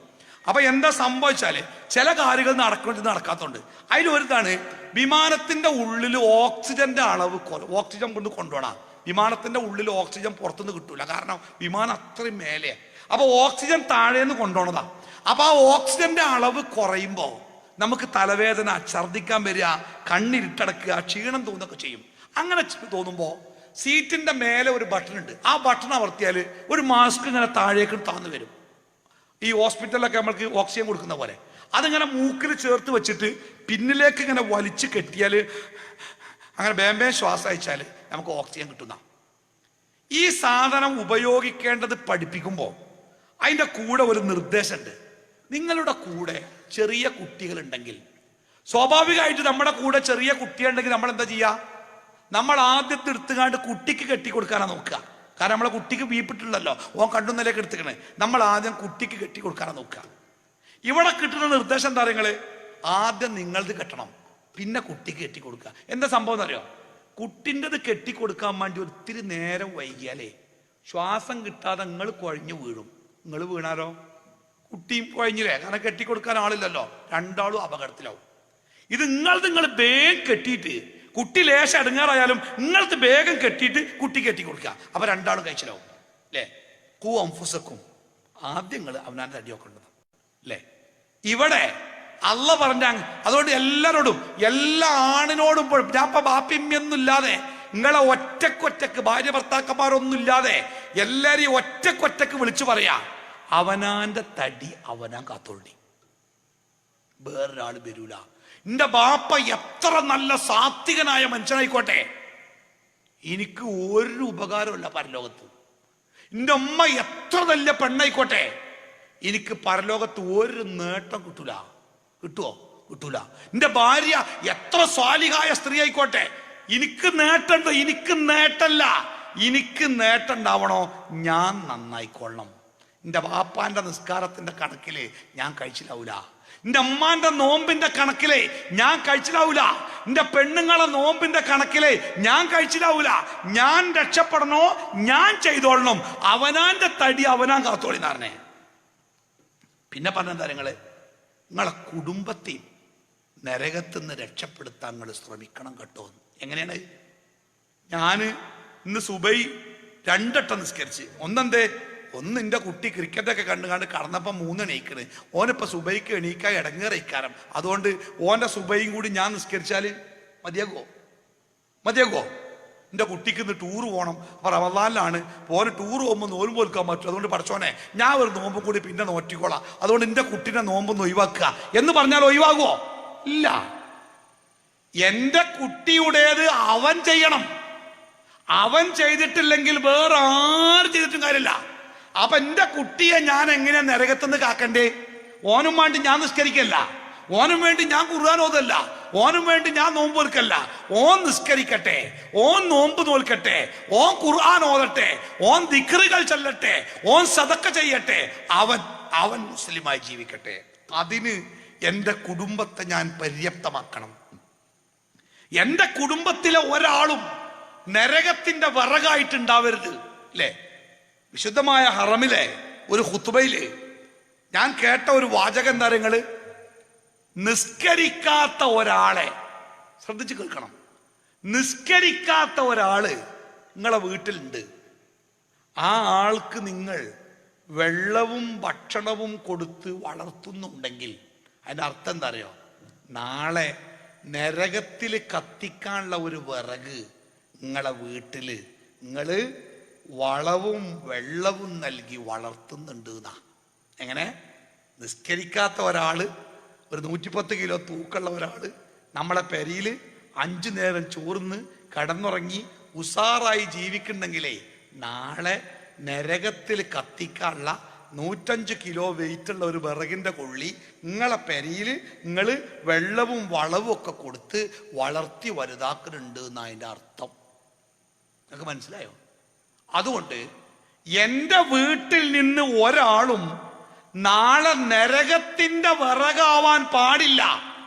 അപ്പൊ എന്താ സംഭവിച്ചാല് ചില കാര്യങ്ങൾ നടക്കാത്തതുണ്ട്. അതിലൊരിതാണ്, വിമാനത്തിന്റെ ഉള്ളിൽ ഓക്സിജന്റെ അളവ് ഓക്സിജൻ കൊണ്ടുപോകണം. വിമാനത്തിന്റെ ഉള്ളിൽ ഓക്സിജൻ പുറത്തുനിന്ന് കിട്ടൂല, കാരണം വിമാനം അത്രയും മേലെ. അപ്പൊ ഓക്സിജൻ താഴേന്ന് കൊണ്ടുപോണതാ. അപ്പൊ ആ ഓക്സിജന്റെ അളവ് കുറയുമ്പോൾ നമുക്ക് തലവേദന, ഛർദ്ദിക്കാൻ വരിക, കണ്ണിരുട്ടടക്കുക, ക്ഷീണം തോന്നുകയൊക്കെ ചെയ്യും. അങ്ങനെ തോന്നുമ്പോൾ സീറ്റിന്റെ മേലെ ഒരു ബട്ടൺ ഉണ്ട്. ആ ബട്ടൺ അമർത്തിയാൽ ഒരു മാസ്ക് ഇങ്ങനെ താഴേക്ക് താന്നു വരും. ഈ ഹോസ്പിറ്റലിലൊക്കെ നമ്മൾക്ക് ഓക്സിജൻ കൊടുക്കുന്ന പോലെ അതിങ്ങനെ മൂക്കിൽ ചേർത്ത് വെച്ചിട്ട് പിന്നിലേക്ക് ഇങ്ങനെ വലിച്ചു കെട്ടിയാൽ അങ്ങനെ ബേമ്പേ ശ്വാസം അയച്ചാൽ നമുക്ക് ഓക്സിജൻ കിട്ടുന്ന ഈ സാധനം ഉപയോഗിക്കേണ്ടത് പഠിപ്പിക്കുമ്പോൾ അതിൻ്റെ കൂടെ ഒരു നിർദ്ദേശമുണ്ട്. നിങ്ങളുടെ കൂടെ ചെറിയ കുട്ടികളുണ്ടെങ്കിൽ, സ്വാഭാവികമായിട്ട് നമ്മുടെ കൂടെ ചെറിയ കുട്ടിയുണ്ടെങ്കിൽ നമ്മൾ എന്താ ചെയ്യുക? നമ്മൾ ആദ്യത്തെ എടുത്തുകാണ്ട് കുട്ടിക്ക് കെട്ടിക്കൊടുക്കാനാണ് നോക്കുക. കാരണം നമ്മളെ കുട്ടിക്ക് വീപ്പിട്ടുള്ളല്ലോ, ഓൻ കണ്ടുന്നതിലേക്ക് എടുത്തുക്കണേ. നമ്മൾ ആദ്യം കുട്ടിക്ക് കെട്ടിക്കൊടുക്കാനാണ് നോക്കുക. ഇവിടെ കിട്ടുന്ന നിർദ്ദേശം എന്താ പറയുക? ആദ്യം നിങ്ങളത് കെട്ടണം, പിന്നെ കുട്ടിക്ക് കെട്ടിക്കൊടുക്കുക. എന്താ സംഭവം എന്നറിയോ? കുട്ടിൻ്റെത് കെട്ടിക്കൊടുക്കാൻ വേണ്ടി ഒത്തിരി നേരം വൈകിയാലേ ശ്വാസം കിട്ടാതെ നിങ്ങൾ കുഴഞ്ഞു വീഴും. നിങ്ങൾ വീണാലോ കുട്ടിയും കുഴഞ്ഞില്ലേ, കാരണം കെട്ടിക്കൊടുക്കാൻ ആളില്ലല്ലോ, രണ്ടാളും അപകടത്തിലാവും. ഇത് നിങ്ങൾ വേഗം കെട്ടിയിട്ട്, കുട്ടി ലേശം അടുങ്ങാറായാലും നിങ്ങൾക്ക് വേഗം കെട്ടിയിട്ട് കുട്ടി കെട്ടിക്കൊടുക്കുക. അപ്പൊ രണ്ടാളും കഴിച്ചിലാവും അല്ലേ? അംഫുസക്കും ആദ്യം നിങ്ങൾ അവനാൻ്റെ അടിയൊക്കെ ഉണ്ടത് അല്ലേ? ഇവിടെ അള്ള പറഞ്ഞ, അതുകൊണ്ട് എല്ലാരോടും, എല്ലാ ആണിനോടും, ഞാൻ ഇപ്പൊ ബാപ്പിമ്മയൊന്നും ഇല്ലാതെ, നിങ്ങളെ ഒറ്റക്കൊറ്റക്ക് ഭാര്യ ഭർത്താക്കന്മാരൊന്നും ഇല്ലാതെ എല്ലാരെയും ഒറ്റക്കൊറ്റക്ക് വിളിച്ചു പറയാ, അവനാന്റെ തടി അവനാൻ കാത്തോണ്ടി, വേറൊരാള് വരൂല. എന്റെ ബാപ്പ എത്ര നല്ല സാത്വികനായ മനുഷ്യനായിക്കോട്ടെ, എനിക്ക് ഒരു ഉപകാരമല്ല പരലോകത്ത്. എൻ്റെ അമ്മ എത്ര നല്ല പെണ്ണായിക്കോട്ടെ, എനിക്ക് പരലോകത്ത് ഒരു നേട്ടം കിട്ടൂല. കിട്ടുവോ? കിട്ടൂല. എൻ്റെ ഭാര്യ എത്ര സ്വാലിഹായ സ്ത്രീ ആയിക്കോട്ടെ, എനിക്ക് നേട്ടമുണ്ട്, എനിക്ക് നേട്ടല്ല. എനിക്ക് നേട്ടമുണ്ടാവണോ, ഞാൻ നന്നായിക്കൊള്ളണം. എൻ്റെ ബാപ്പാന്റെ നിസ്കാരത്തിന്റെ കണക്കില് ഞാൻ കഴിച്ചിലാവൂല. എൻ്റെ അമ്മാന്റെ നോമ്പിന്റെ കണക്കിലെ ഞാൻ കഴിച്ചിലാവൂല. എൻ്റെ പെണ്ണുങ്ങളെ നോമ്പിന്റെ കണക്കിലെ ഞാൻ കഴിച്ചിലാവൂല. ഞാൻ രക്ഷപ്പെടണോ, ഞാൻ ചെയ്തോളണം. അവനാന്റെ തടി അവനാൻ കാത്തോളി എന്നറിഞ്ഞേ. പിന്നെ പറഞ്ഞെന്താ, നിങ്ങളെ കുടുംബത്തെയും നരകത്തുനിന്ന് രക്ഷപ്പെടുത്താൻ നിങ്ങൾ ശ്രമിക്കണം കേട്ടോ. എങ്ങനെയാണ്? ഞാൻ ഇന്ന് സുബൈ 2 വട്ടം നിസ്കരിച്ച്. ഒന്ന് എൻ്റെ കുട്ടി ക്രിക്കറ്റൊക്കെ കണ്ടുകാണ്ട് കടന്നപ്പം 3 എണീക്കണ്. ഓനിപ്പോ സുബൈക്ക് എണീക്കാൻ ഇടങ്ങേറയിക്കാരം. അതുകൊണ്ട് ഓൻ്റെ സുബൈയും കൂടി ഞാൻ നിസ്കരിച്ചാൽ മതിയാകോ? എൻ്റെ കുട്ടിക്ക് ഇന്ന് ടൂർ പോകണം. അപ്പൊ റമദാനിലാണ്, ഓന് ടൂർ പോകുമ്പോൾ നോമ്പ് നോൽക്കാൻ പറ്റും. അതുകൊണ്ട് പഠിച്ചോനെ, ഞാൻ ഒരു നോമ്പും കൂടി പിന്നെ നോറ്റിക്കോളാം. അതുകൊണ്ട് എൻ്റെ കുട്ടീനെ നോമ്പൊന്ന് ഒഴിവാക്കുക എന്ന് പറഞ്ഞാൽ ഒഴിവാകുമോ? ഇല്ല. എൻ്റെ കുട്ടിയുടേത് അവൻ ചെയ്യണം. അവൻ ചെയ്തിട്ടില്ലെങ്കിൽ വേറെ ആരും ചെയ്തിട്ടും കാര്യമില്ല. അപ്പൊ എൻ്റെ കുട്ടിയെ ഞാൻ എങ്ങനെയാ നരകത്തുനിന്ന് കാക്കണ്ടേ? ഓനും വേണ്ടി ഞാൻ നിസ്കരിക്കല്ല, ഓനും വേണ്ടി ഞാൻ ഖുർആൻ ഓതല്ല, ഓനും വേണ്ടി ഞാൻ നോമ്പ് നോൽക്കല്ല. ഓൻ നിസ്കരിക്കട്ടെ, ഓൻ നോമ്പ് നോൽക്കട്ടെ, ഓൻ ഖുർആൻ ഓതട്ടെ, ഓൻ ദിക്റുകൾ ചൊല്ലട്ടെ, ഓൻ സദക്ക ചെയ്യട്ടെ, അവൻ മുസ്ലിമായി ജീവിക്കട്ടെ. അതിന് എൻ്റെ കുടുംബത്തെ ഞാൻ പര്യാപ്തമാക്കണം. എൻ്റെ കുടുംബത്തിലെ ഒരാളും നരകത്തിന്റെ വിറകായിട്ടുണ്ടാവരുത് അല്ലേ? വിശുദ്ധമായ ഹറമിലെ ഒരു ഖുത്ബയില് ഞാൻ കേട്ട ഒരു വാചകം എന്താ പറയുക? നിസ്കരിക്കാത്ത ഒരാളെ ശ്രദ്ധിച്ച് കേൾക്കണം. നിസ്കരിക്കാത്ത ഒരാള് നിങ്ങളെ വീട്ടിലുണ്ട്. ആ ആൾക്ക് നിങ്ങൾ വെള്ളവും ഭക്ഷണവും കൊടുത്ത് വളർത്തുന്നുണ്ടെങ്കിൽ അതിൻ്റെ അർത്ഥം എന്താ അറിയോ? നാളെ നരകത്തിൽ കത്തിക്കാനുള്ള ഒരു വിറക് നിങ്ങളെ വീട്ടില് നിങ്ങള് വളവും വെള്ളവും നൽകി വളർത്തുന്നുണ്ട് എന്നാ. എങ്ങനെ? നിസ്കരിക്കാത്ത ഒരാള് ഒരു 110 കിലോ തൂക്കമുള്ള ഒരാള് നമ്മളെ പെരിയിൽ 5 നേരം ചോർന്ന് കടന്നുറങ്ങി ഉസാറായി ജീവിക്കുന്നുണ്ടെങ്കിലേ നാളെ നരകത്തിൽ കത്തിക്കാനുള്ള 105 കിലോ വെയിറ്റ് ഉള്ള ഒരു വിറകിന്റെ കൊള്ളി നിങ്ങളെ പെരിയിൽ നിങ്ങൾ വെള്ളവും വളവും ഒക്കെ കൊടുത്ത് വളർത്തി വലുതാക്കുന്നുണ്ട് എന്ന് അതിൻ്റെ അർത്ഥം. നിങ്ങൾക്ക് മനസ്സിലായോ? അതുകൊണ്ട് എൻ്റെ വീട്ടിൽ നിന്ന് ഒരാളും നാളെ നരകത്തിന്റെ വിറകാവാൻ പാടില്ല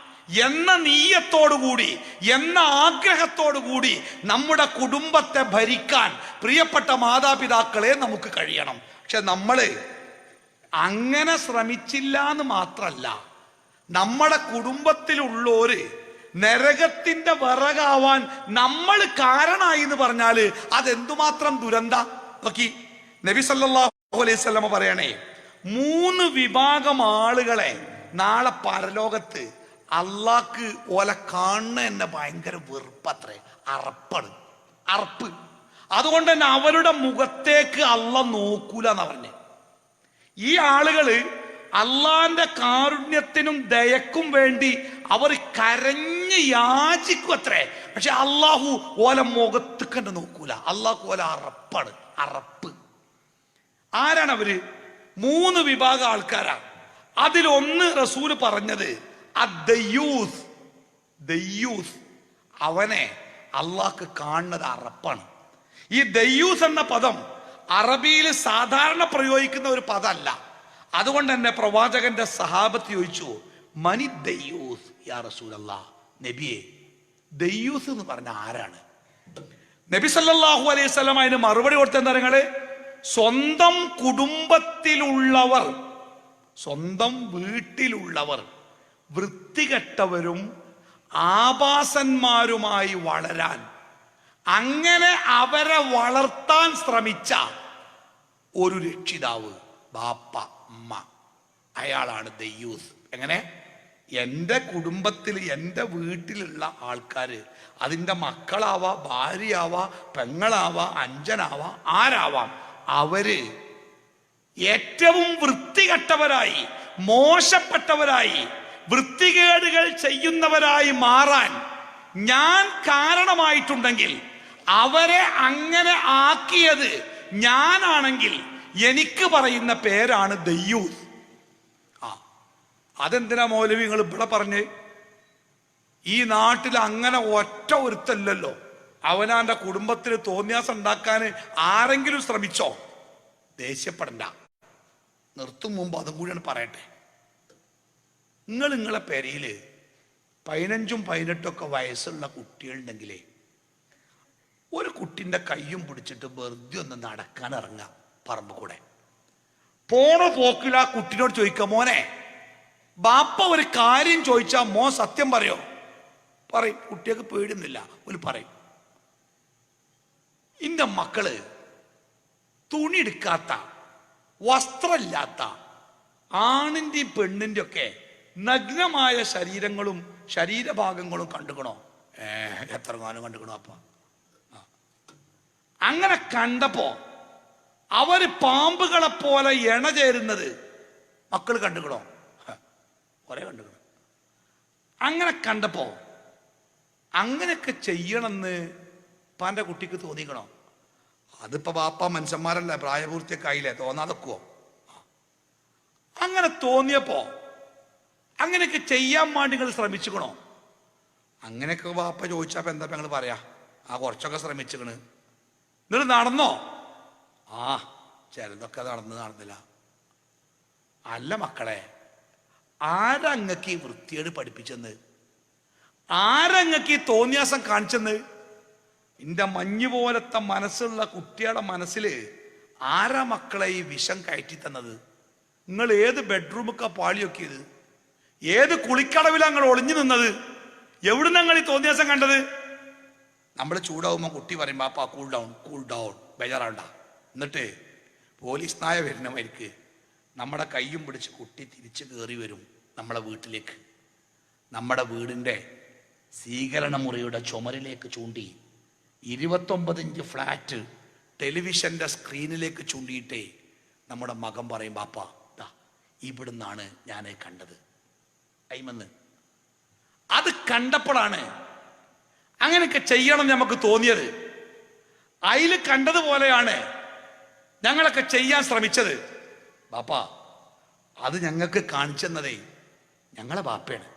എന്ന നീയത്തോടുകൂടി, എന്ന ആഗ്രഹത്തോടുകൂടി നമ്മുടെ കുടുംബത്തെ ഭരിക്കാൻ പ്രിയപ്പെട്ട മാതാപിതാക്കളെ നമുക്ക് കഴിയണം. പക്ഷെ നമ്മള് അങ്ങനെ ശ്രമിച്ചില്ല എന്ന് മാത്രല്ല, നമ്മുടെ കുടുംബത്തിലുള്ളോര് നരകത്തിന്റെ വിറകാവാൻ നമ്മൾ കാരണമായി എന്ന് പറഞ്ഞാല് അതെന്തുമാത്രം ദുരന്ത. നോക്കി, നബി സല്ലല്ലാഹു അലൈഹി വസല്ലം പറയണേ, 3 വിഭാഗം ആളുകളെ നാളെ പരലോകത്ത് അള്ളാഹ്ക്ക് ഓല കാണുന്ന എന്നെ ഭയങ്കര വെറുപ്പത്രേ, അറപ്പ്. അതുകൊണ്ട് തന്നെ അവരുടെ മുഖത്തേക്ക് അള്ളാഹ് നോക്കൂല എന്നാ പറഞ്ഞേ. ഈ ആളുകള് അള്ളാന്റെ കാരുണ്യത്തിനും ദയക്കും വേണ്ടി അവർ കരഞ്ഞ് യാചിക്കും അത്രേ. പക്ഷെ അള്ളാഹു ഓല മുഖത്ത് കണ്ട് നോക്കൂല. അള്ളാഹു ഓല അറപ്പ്. ആരാണ് അവര്? 3 വിഭാഗം ആൾക്കാരാ. അതിലൊന്ന് റസൂല് പറഞ്ഞത് ദയ്യൂസ്, അവനെ അള്ളാഹ്ക്ക് കാണുന്നത് അറപ്പാണ്. ഈ ദയ്യൂസ് എന്ന പദം അറബിയിൽ സാധാരണ പ്രയോഗിക്കുന്ന ഒരു പദമല്ല. അതുകൊണ്ട് തന്നെ പ്രവാചകന്റെ സഹാബത്ത് ചോദിച്ചു, മനി ദയ്യൂസ് യാ റസൂലല്ലാഹ്, നബിയെ ദയ്യൂസ് എന്ന് പറഞ്ഞ ആരാണ്? നബി സല്ലല്ലാഹു അലൈഹി വസല്ലം അതിന് മറുപടി കൊടുത്തെന്താ നിങ്ങള്? സ്വന്തം കുടുംബത്തിലുള്ളവർ, സ്വന്തം വീട്ടിലുള്ളവർ വൃത്തികെട്ടവരും ആഭാസന്മാരുമായി വളരാൻ, അങ്ങനെ അവരെ വളർത്താൻ ശ്രമിച്ച ഒരു രക്ഷിതാവ്, ബാപ്പ അമ്മ, അയാളാണ് ദയ്യൂസ്. എങ്ങനെ? എൻ്റെ കുടുംബത്തിൽ, എൻ്റെ വീട്ടിലുള്ള ആൾക്കാര്, അതിൻ്റെ മക്കളാവാ, ഭാര്യയാവാ, പെങ്ങളാവാ, അഞ്ചനാവാ, ആരാവാം, അവര് ഏറ്റവും വൃത്തികെട്ടവരായി, മോശപ്പെട്ടവരായി, വൃത്തികേടുകൾ ചെയ്യുന്നവരായി മാറാൻ ഞാൻ കാരണമായിട്ടുണ്ടെങ്കിൽ, അവരെ അങ്ങനെ ആക്കിയത് ഞാനാണെങ്കിൽ എനിക്ക് പറയുന്ന പേരാണ് ദയ്യൂസ്. അതെന്തിനാ മൗലവി നിങ്ങൾ ഇവിടെ പറഞ്ഞ്? ഈ നാട്ടിൽ അങ്ങനെ ഒറ്റ ഒരുത്തല്ലല്ലോ. അവനാന്റെ കുടുംബത്തിന് തോന്നിയാസം ഉണ്ടാക്കാൻ ആരെങ്കിലും ശ്രമിച്ചോ? ദേഷ്യപ്പെടണ്ട, നിർത്തും മുമ്പ് അതും കൂടിയാണ് പറയട്ടെ. നിങ്ങളെ പെരയില് 15ഉം 18ഒക്കെ വയസ്സുള്ള കുട്ടികളുണ്ടെങ്കിലേ ഒരു കുട്ടിൻ്റെ കയ്യും പിടിച്ചിട്ട് വെറുതെ ഒന്ന് നടക്കാൻ ഇറങ്ങാം പറമ്പ് കൂടെ. പോണ പോക്കിൽ ആ കുട്ടിനോട് ചോദിക്കാം, മോനെ ബാപ്പ ഒരു കാര്യം ചോദിച്ചാ മോൻ സത്യം പറയോ? പറയും. കുട്ടിയൊക്കെ പേടുന്നില്ല, ഒരു പറയും. ഇന്റെ മക്കള് തുണി എടുക്കാത്ത, വസ്ത്രമില്ലാത്ത ആണിന്റെയും പെണ്ണിന്റെ ഒക്കെ നഗ്നമായ ശരീരങ്ങളും ശരീരഭാഗങ്ങളും കണ്ടുക്കണോ? എത്ര കാലം കണ്ടുക്കണോ? അപ്പ അങ്ങനെ കണ്ടപ്പോ അവര് പാമ്പുകളെ പോലെ എണ ചേരുന്നത് മക്കൾ കണ്ടുക്കണോ? കുറെ കണ്ടുക്കണോ? അങ്ങനെ കണ്ടപ്പോ അങ്ങനെയൊക്കെ ചെയ്യണമെന്ന് പാന്റെ കുട്ടിക്ക് തോന്നിക്കണോ? അതിപ്പോ ബാപ്പ മനുഷ്യന്മാരല്ല, പ്രായപൂർത്തിയൊക്കെ ആയില്ലേ, തോന്നാതെക്കുവോ? അങ്ങനെ തോന്നിയപ്പോ അങ്ങനെയൊക്കെ ചെയ്യാൻ വേണ്ടി നിങ്ങൾ ശ്രമിച്ചുക്കണോ? അങ്ങനെയൊക്കെ ബാപ്പ ചോദിച്ചപ്പോ എന്താ ഞങ്ങൾ പറയാ? കുറച്ചൊക്കെ ശ്രമിച്ചുക്കണ്. നിങ്ങൾ നടന്നോ? ചിലതൊക്കെ നടന്നില്ല. അല്ല മക്കളെ, ആരങ്ങക്ക് ഈ വൃത്തിയേട് പഠിപ്പിച്ചെന്ന്? ആരങ്ങക്ക് ഈ തോന്നിയാസം കാണിച്ചെന്ന്? എന്റെ മഞ്ഞ് പോലത്തെ മനസ്സുള്ള കുട്ടിയുടെ മനസ്സിൽ ആരാ മക്കളെ ഈ വിഷം കയറ്റി തന്നത്? നിങ്ങൾ ഏത് ബെഡ്റൂമൊക്കെ പാളിയൊക്കെയത്? ഏത് കുളിക്കടവിലാണ് നിങ്ങൾ ഒളിഞ്ഞു നിന്നത്? എവിടുന്ന് നിങ്ങൾ ഈ തോന്നിയാസം കണ്ടത്? നമ്മൾ ചൂടാവുമ്പോൾ കുട്ടി പറയും, പാപ്പാ കൂൾ ഡൗൺ, ബേജാറാണ്ട. എന്നിട്ട് പോലീസ് നായ വരുന്നവർക്ക് നമ്മുടെ കയ്യും പിടിച്ച് കുട്ടി തിരിച്ചു കയറി വരും നമ്മളെ വീട്ടിലേക്ക്. നമ്മുടെ വീടിൻ്റെ സ്വീകരണ മുറിയുടെ ചുമരിലേക്ക് ചൂണ്ടി 29 ഇഞ്ച് ഫ്ലാറ്റ് ടെലിവിഷന്റെ സ്ക്രീനിലേക്ക് ചൂണ്ടിയിട്ടേ നമ്മുടെ മകൻ പറയും, ബാപ്പ ഇവിടുന്നാണ് ഞാൻ കണ്ടത്. അയിമെന്ന്. അത് കണ്ടപ്പോഴാണ് അങ്ങനെയൊക്കെ ചെയ്യണം നമുക്ക് തോന്നിയത്. അതിൽ കണ്ടതുപോലെയാണ് ഞങ്ങളൊക്കെ ചെയ്യാൻ ശ്രമിച്ചത്. ബാപ്പാ അത് ഞങ്ങൾക്ക് കാണിച്ചെന്നതേ ഞങ്ങളെ ബാപ്പയാണ്.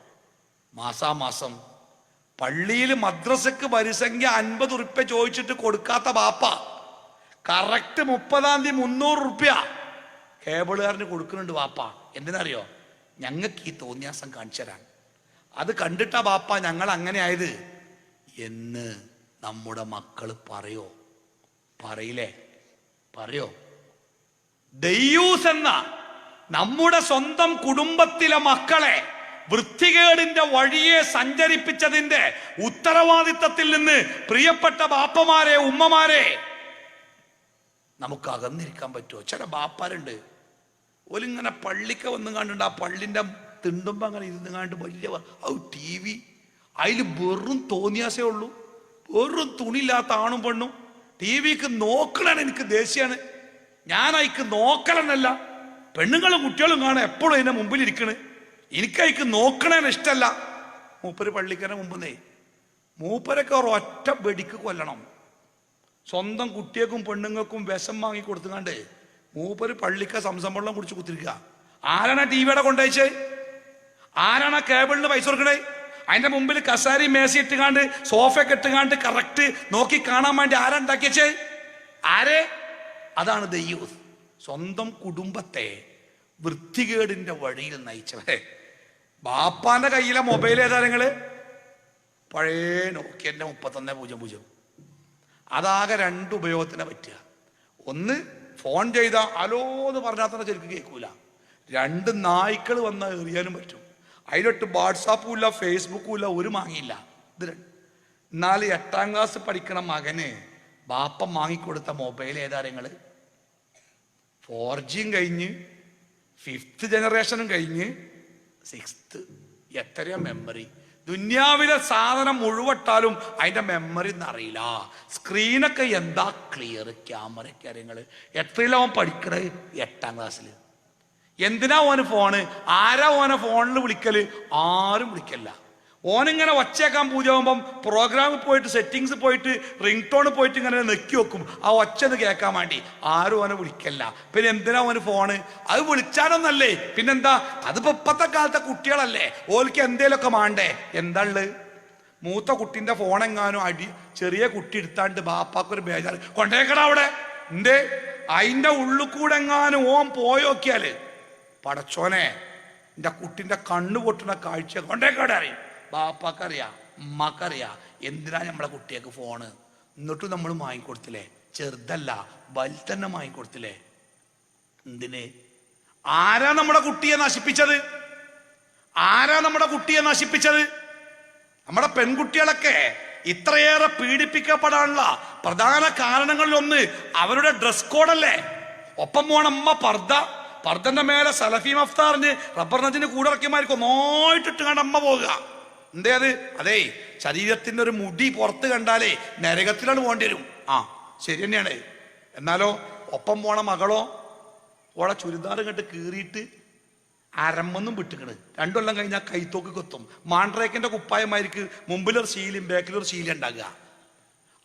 മാസാമാസം പള്ളിയിൽ മദ്രസക്ക് വരിസംഖ്യ 50 ഉറുപ്പ്യ ചോദിച്ചിട്ട് കൊടുക്കാത്ത ബാപ്പ കറക്റ്റ് 30-ാം തീയതി 300 ഉറുപ്പ്യ കേബിളുകാരന് കൊടുക്കുന്നുണ്ട് ബാപ്പ. എന്തിനറിയോ? ഞങ്ങൾക്ക് ഈ തോന്നിയാസം കാണിച്ചു തരാൻ. അത് കണ്ടിട്ടാ ബാപ്പ ഞങ്ങൾ അങ്ങനെ ആയത് എന്ന് നമ്മുടെ മക്കൾ പറയില്ലേ? പറയോ? ദയ്യൂസ് എന്ന നമ്മുടെ സ്വന്തം കുടുംബത്തിലെ മക്കളെ വൃത്തികേടിന്റെ വഴിയെ സഞ്ചരിപ്പിച്ചതിന്റെ ഉത്തരവാദിത്തത്തിൽ നിന്ന് പ്രിയപ്പെട്ട ബാപ്പമാരെ, ഉമ്മമാരെ, നമുക്ക് അകന്നിരിക്കാൻ പറ്റുമോ? ചില ബാപ്പാരുണ്ട് ഓലിങ്ങനെ പള്ളിക്ക് വന്നു കണ്ടുണ്ട് ആ പള്ളിന്റെ തിണ്ടുമ്പോ അങ്ങനെ ഇരുന്ന് കണ്ട് വലിയ TV അതിൽ വെറും തോന്നിയാസേ ഉള്ളൂ. വെറും തുണിയില്ലാത്ത ആണും പെണ്ണും TVക്ക് നോക്കണ എനിക്ക് ദേഷ്യാണ്. ഞാൻ അയക്ക് നോക്കലെന്നല്ല, പെണ്ണുങ്ങളും കുട്ടികളും കാണാൻ എപ്പോഴും അതിന്റെ മുമ്പിൽ ഇരിക്കണ്. എനിക്കയക്ക് നോക്കണേ ഇഷ്ടല്ല. മൂപ്പര് പള്ളിക്കനെ മുമ്പ് മൂപ്പരൊക്കെ ഒറ്റ വെടിക്ക് കൊല്ലണം. സ്വന്തം കുട്ടികൾക്കും പെണ്ണുങ്ങൾക്കും വിഷം വാങ്ങി കൊടുത്തുകാണ്ട് മൂപ്പര് പള്ളിക്ക സംസം വെള്ളം കുടിച്ച് കുത്തിരിക്കുക. ആരാണ് TVയുടെ കൊണ്ടയച്ചത്? ആരാണ് കേബിളിന് പൈസ കൊടുക്കണേ? അതിന്റെ മുമ്പിൽ കസാരി മേശ ഇട്ടുകാണ്ട് സോഫയൊക്കെ ഇട്ടുകാണ്ട് കറക്റ്റ് നോക്കി കാണാൻ വേണ്ടി ആരാ ഉണ്ടാക്കിയച്ചേ? ആരെ? അതാണ് ദയ്യൂസ്. സ്വന്തം കുടുംബത്തെ വൃത്തികേടിന്റെ വഴിയിൽ നയിച്ചവരെ. ബാപ്പാന്റെ കയ്യിലെ മൊബൈൽ ഏതാ നിങ്ങള്? പഴയ നോക്കിയന്റെ 3100. അതാകെ 2 ഉപയോഗത്തിനെ പറ്റുക. ഒന്ന്, ഫോൺ ചെയ്താ അലോ എന്ന് പറഞ്ഞാൽ തന്നെ ശരിക്കും കേൾക്കൂല. 2 നായ്ക്കൾ വന്നാൽ എറിയാനും പറ്റും. അതിലൊട്ട് വാട്സാപ്പും ഇല്ല, ഫേസ്ബുക്കും ഇല്ല, ഒരു മാങ്ങിയില്ല. ഇത് 8ാം ക്ലാസ് പഠിക്കണ മകന് ബാപ്പ വാങ്ങിക്കൊടുത്ത മൊബൈൽ ഏതാ നിങ്ങള്? 4G കഴിഞ്ഞ് 5th ജനറേഷനും കഴിഞ്ഞ് 6th. എത്രയാ മെമ്മറി? ദുന്യാവിലെ സാധനം മുഴുവട്ടാലും അതിന്റെ മെമ്മറി ഒന്നും അറിയില്ല. സ്ക്രീനൊക്കെ എന്താ ക്ലിയർ, ക്യാമറ കാര്യങ്ങള്. എത്രയിലാ അവൻ പഠിക്കണേ? 8ാം ക്ലാസ്സിൽ. എന്തിനാ ഓന് ഫോണ്? ആരാ ഓനെ ഫോണിൽ വിളിക്കല്? ആരും വിളിക്കല്ല. ഓനിങ്ങനെ ഒച്ചയാക്കാൻ പൂജയാകുമ്പം പ്രോഗ്രാമിൽ പോയിട്ട് സെറ്റിങ്സ് പോയിട്ട് റിംഗ് ടോൺ പോയിട്ട് ഇങ്ങനെ നെക്കി വെക്കും ആ ഒച്ചത് കേൾക്കാൻ വേണ്ടി. ആരും ഓനെ വിളിക്കല്ല. പിന്നെ എന്തിനാ ഓന് ഫോണ്? അത് വിളിച്ചാലൊന്നല്ലേ, പിന്നെന്താ? അതിപ്പോ ഇപ്പത്തെ കാലത്തെ കുട്ടികളല്ലേ, ഓൽക്ക് എന്തേലൊക്കെ മാണ്ടേ. എന്താ ഉള്ളത്? മൂത്ത കുട്ടിന്റെ ഫോൺ എങ്ങാനും ചെറിയ കുട്ടി എടുത്താണ്ട് ബാപ്പാക്കൊരു ബേജാറ്, കൊണ്ടേക്കടാ അവിടെ. എന്തേ? അതിന്റെ ഉള്ളിൽ കൂടെ എങ്ങാനും ഓൻ പോയോക്കിയാല് പടച്ചോനെ എന്റെ കുട്ടിന്റെ കണ്ണു പൊട്ടുന്ന കാഴ്ച കൊണ്ടേക്കടെ അറിയും. ബാപ്പാക്കറിയാം, ഉമ്മാക്കറിയാം. എന്തിനാ നമ്മളെ കുട്ടിയൊക്കെ ഫോണ്? എന്നിട്ടും നമ്മൾ വാങ്ങിക്കൊടുത്തില്ലേ? ചെറുതല്ല വലുതന്നെ വാങ്ങിക്കൊടുത്തില്ലേ? എന്തിന്? ആരാ നമ്മുടെ കുട്ടിയെ നശിപ്പിച്ചത്? ആരാ നമ്മുടെ കുട്ടിയെ നശിപ്പിച്ചത്? നമ്മുടെ പെൺകുട്ടികളൊക്കെ ഇത്രയേറെ പീഡിപ്പിക്കപ്പെടാനുള്ള പ്രധാന കാരണങ്ങളിലൊന്ന് അവരുടെ ഡ്രസ് കോഡല്ലേ. ഒപ്പം പോണമ്മ പർദ്ദന്റെ മേലെ സലഫി മഫ്താറിന് റബ്ബർ നജിന് കൂടെ ഇറക്കിയമാർക്ക് ഒന്നായിട്ടിട്ട് കണ്ട് അമ്മ പോകുക. എന്തേ അത്? അതേ, ശരീരത്തിന്റെ ഒരു മുടി പുറത്ത് കണ്ടാലേ നരകത്തിലാണ് പോകേണ്ടി വരും. ശരി തന്നെയാണ്. എന്നാലോ ഒപ്പം പോണ മകളോ ഓളെ ചുരിദാർ കണ്ട് കീറിയിട്ട് അരമ്പൊന്നും വിട്ടുക്കണ്. 2 കൊല്ലം കഴിഞ്ഞാൽ കൈത്തോക്ക് കൊത്തും. മാൻഡ്രേക്കിന്റെ കുപ്പായമാർക്ക് മുമ്പിലൊരു ശീലും ബാക്കിലൊരു ശീല ഉണ്ടാകുക.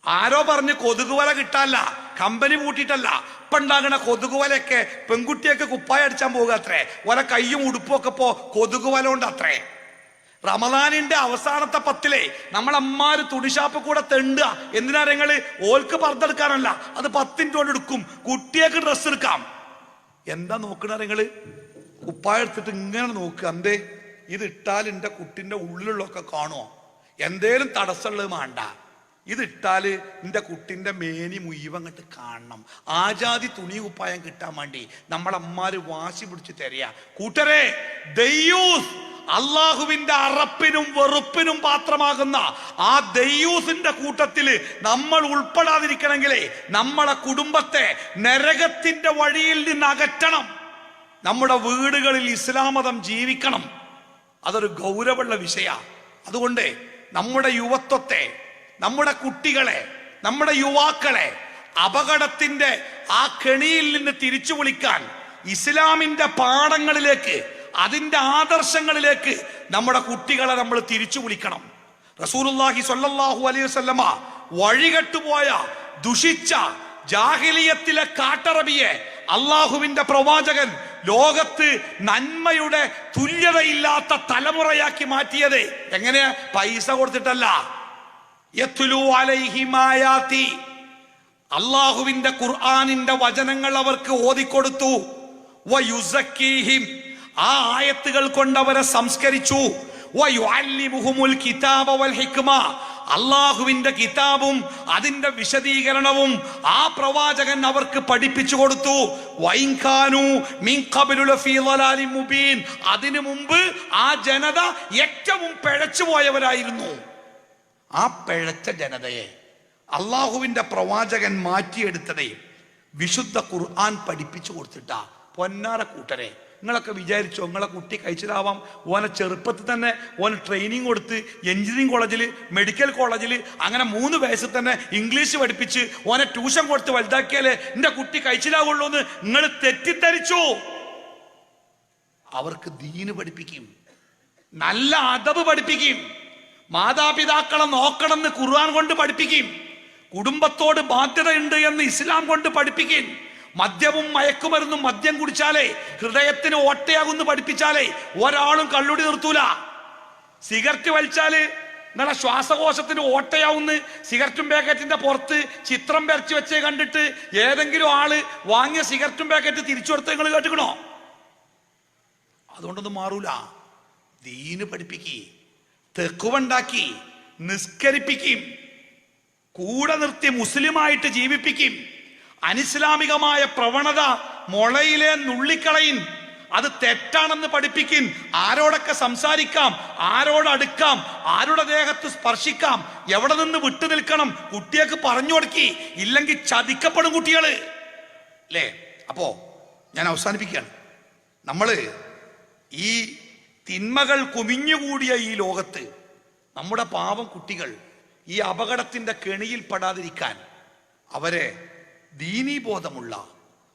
ആരോ പറഞ്ഞ് കൊതുകുവല കിട്ടാല്ല, കമ്പനി പൂട്ടിയിട്ടല്ല. ഇപ്പൊ ഉണ്ടാകണ കൊതുകുവലയൊക്കെ പെൺകുട്ടിയൊക്കെ കുപ്പായ അടിച്ചാൻ പോകുക അത്രേ. ഓരോ കയ്യും ഉടുപ്പും ഒക്കെ ഇപ്പോ കൊതുകുവല കൊണ്ട് അത്രേ. റമദാനിന്റെ അവസാനത്തെ 10 നമ്മളമ്മാര് തുണിഷാപ്പ് കൂടെ തെണ്ടുക. എന്തിനാ നിങ്ങള്? ഓൽക്ക് പർദ്ദെടുക്കാനല്ല, അത് 10 മിനിറ്റ് കൊണ്ട് എടുക്കും. കുട്ടിയേക്ക് ഡ്രസ്സ് എടുക്കാം. എന്താ നോക്കണ നിങ്ങള്? കുപ്പായ എടുത്തിട്ട് ഇങ്ങനെ നോക്കുക. എന്തേ? ഇത് ഇട്ടാൽ എന്റെ കുട്ടിന്റെ ഉള്ളിലുള്ളൊക്കെ കാണുമോ? എന്തേലും തടസ്സമുള്ളത് വേണ്ട. ഇതിട്ടാല് നിന്റെ കുട്ടിന്റെ മേനി മുഴുവൻ കണ്ട് കാണണം. ആജാതി തുണി കുപ്പായം കിട്ടാൻ വേണ്ടി നമ്മളമ്മാര് വാശി പിടിച്ച് തരിക. കൂട്ടരെ, ദയ്യൂസ് അള്ളാഹുവിന്റെ അറപ്പിനും വെറുപ്പിനും പാത്രമാകുന്ന ആ ദയ്യൂസിന്റെ കൂട്ടത്തില് നമ്മൾ ഉൾപ്പെടാതിരിക്കണമെങ്കിലേ നമ്മളെ കുടുംബത്തെ നരകത്തിന്റെ വഴിയിൽ നിന്ന് അകറ്റണം. നമ്മുടെ വീടുകളിൽ ഇസ്ലാം മതം ജീവിക്കണം. അതൊരു ഗൗരവമുള്ള വിഷയമാണ്. അതുകൊണ്ട് നമ്മുടെ യുവത്വത്തെ, നമ്മുടെ കുട്ടികളെ, നമ്മുടെ യുവാക്കളെ അപകടത്തിന്റെ ആ കെണിയിൽ നിന്ന് തിരിച്ചു വിളിക്കാൻ ഇസ്ലാമിന്റെ പാഠങ്ങളിലേക്ക്, അതിന്റെ ആദർശങ്ങളിലേക്ക് നമ്മുടെ കുട്ടികളെ നമ്മൾ തിരിച്ചു വിളിക്കണം. റസൂലുള്ളാഹി സ്വല്ലല്ലാഹു അലൈഹി വസല്ലമ വഴികെട്ടുപോയ ദുഷിച്ച ജാഹിലിയത്തിലെ കാട്ടറബിയെ അള്ളാഹുവിന്റെ പ്രവാചകൻ ലോകത്ത് നന്മയുടെ തുല്യതയില്ലാത്ത തലമുറയാക്കി മാറ്റിയത് എങ്ങനെ? പൈസ കൊടുത്തിട്ടല്ല. യത്ലു അലൈഹിം ആയാതി, അള്ളാഹുവിന്റെ ഖുർആനിന്റെ വചനങ്ങൾ അവർക്ക് ഓതിക്കൊടുത്തു. വയുസക്കീഹിം, ആ ആയത്തുകൾ കൊണ്ട് അവരെ സംസ്കരിച്ചു. വയുഅല്ലിമുഹുമുൽ കിതാബ വൽ ഹിക്മ, അള്ളാഹുവിന്റെ കിതാബും അതിന്റെ വിശദീകരണവും ആ പ്രവാചകൻ അവർക്ക് പഠിപ്പിച്ചു കൊടുത്തു. വൈൻകാനു മിൻ ഖബ്ലു ലഫീ ളലാലിൻ മുബീൻ, അതിനു മുമ്പ് ആ ജനത ഏറ്റവും പിഴച്ചു പോയവരായിരുന്നു. ആ പിഴച്ച ജനതയെ അള്ളാഹുവിന്റെ പ്രവാചകൻ മാറ്റിയെടുത്തതേ വിശുദ്ധ ഖുർആൻ പഠിപ്പിച്ചു കൊടുത്തിട്ടാ. പൊന്നാര കൂട്ടരെ, നിങ്ങളൊക്കെ വിചാരിച്ചോ നിങ്ങളെ കുട്ടി കഴിച്ചിലാവാം? ഓനെ ചെറുപ്പത്തിൽ തന്നെ ഓന് ട്രെയിനിങ് കൊടുത്ത് എഞ്ചിനീയറിംഗ് കോളേജിൽ, മെഡിക്കൽ കോളേജിൽ, അങ്ങനെ 3 വയസ്സിൽ തന്നെ ഇംഗ്ലീഷ് പഠിപ്പിച്ച് ഓനെ ട്യൂഷൻ കൊടുത്ത് വലുതാക്കിയാലേ എൻ്റെ കുട്ടി കഴിച്ചിലാവുള്ളൂ എന്ന് നിങ്ങൾ തെറ്റിദ്ധരിച്ചു. അവർക്ക് ദീന് പഠിപ്പിക്കും, നല്ല അദബ് പഠിപ്പിക്കും, മാതാപിതാക്കളെ നോക്കണമെന്ന് ഖുർആൻ കൊണ്ട് പഠിപ്പിക്കും, കുടുംബത്തോട് ബാധ്യതയുണ്ട് എന്ന് ഇസ്ലാം കൊണ്ട് പഠിപ്പിക്കും. മദ്യവും മയക്കുമരുന്നും, മദ്യം കുടിച്ചാലേ ഹൃദയത്തിന് ഓട്ടയാകുന്നു പഠിപ്പിച്ചാലേ ഒരാളും കള്ളുടി നിർത്തൂല. സിഗരറ്റ് വലിച്ചാല് നിങ്ങളെ ശ്വാസകോശത്തിന് ഓട്ടയാവുന്ന സിഗരറ്റും പാക്കറ്റിന്റെ പുറത്ത് ചിത്രം വരച്ചു വെച്ചേ കണ്ടിട്ട് ഏതെങ്കിലും ആള് വാങ്ങിയ സിഗരറ്റും പാക്കറ്റ് തിരിച്ചു കൊടുത്ത് നിങ്ങൾ കേട്ടുക്കണോ? അതുകൊണ്ടൊന്നും മാറൂല. ദീന് പഠിപ്പിക്കി, തെക്കുവുണ്ടാക്കി, നിസ്കരിപ്പിക്കും, കൂടെ നിർത്തി മുസ്ലിമായിട്ട് ജീവിപ്പിക്കും. അനിസ്ലാമികമായ പ്രവണത മുളയിലെ നുള്ളിക്കളയും, അത് തെറ്റാണെന്ന് പഠിപ്പിക്കും. ആരോടൊക്കെ സംസാരിക്കാം, ആരോടടുക്കാം, ആരുടെ ദേഹത്ത് സ്പർശിക്കാം, എവിടെ നിന്ന് വിട്ടു നിൽക്കണം, കുട്ടികൾക്ക് പറഞ്ഞു കൊടുക്കി. ഇല്ലെങ്കിൽ ചതിക്കപ്പെടും കുട്ടികള് അല്ലേ? അപ്പോ ഞാൻ അവസാനിപ്പിക്കുകയാണ്. നമ്മള് ഈ തിന്മകൾ കുമിഞ്ഞുകൂടിയ ഈ ലോകത്ത് നമ്മുടെ പാവം കുട്ടികൾ ഈ അപകടത്തിന്റെ കെണിയിൽ പെടാതിരിക്കാൻ അവരെ ദീനീബോധമുള്ള,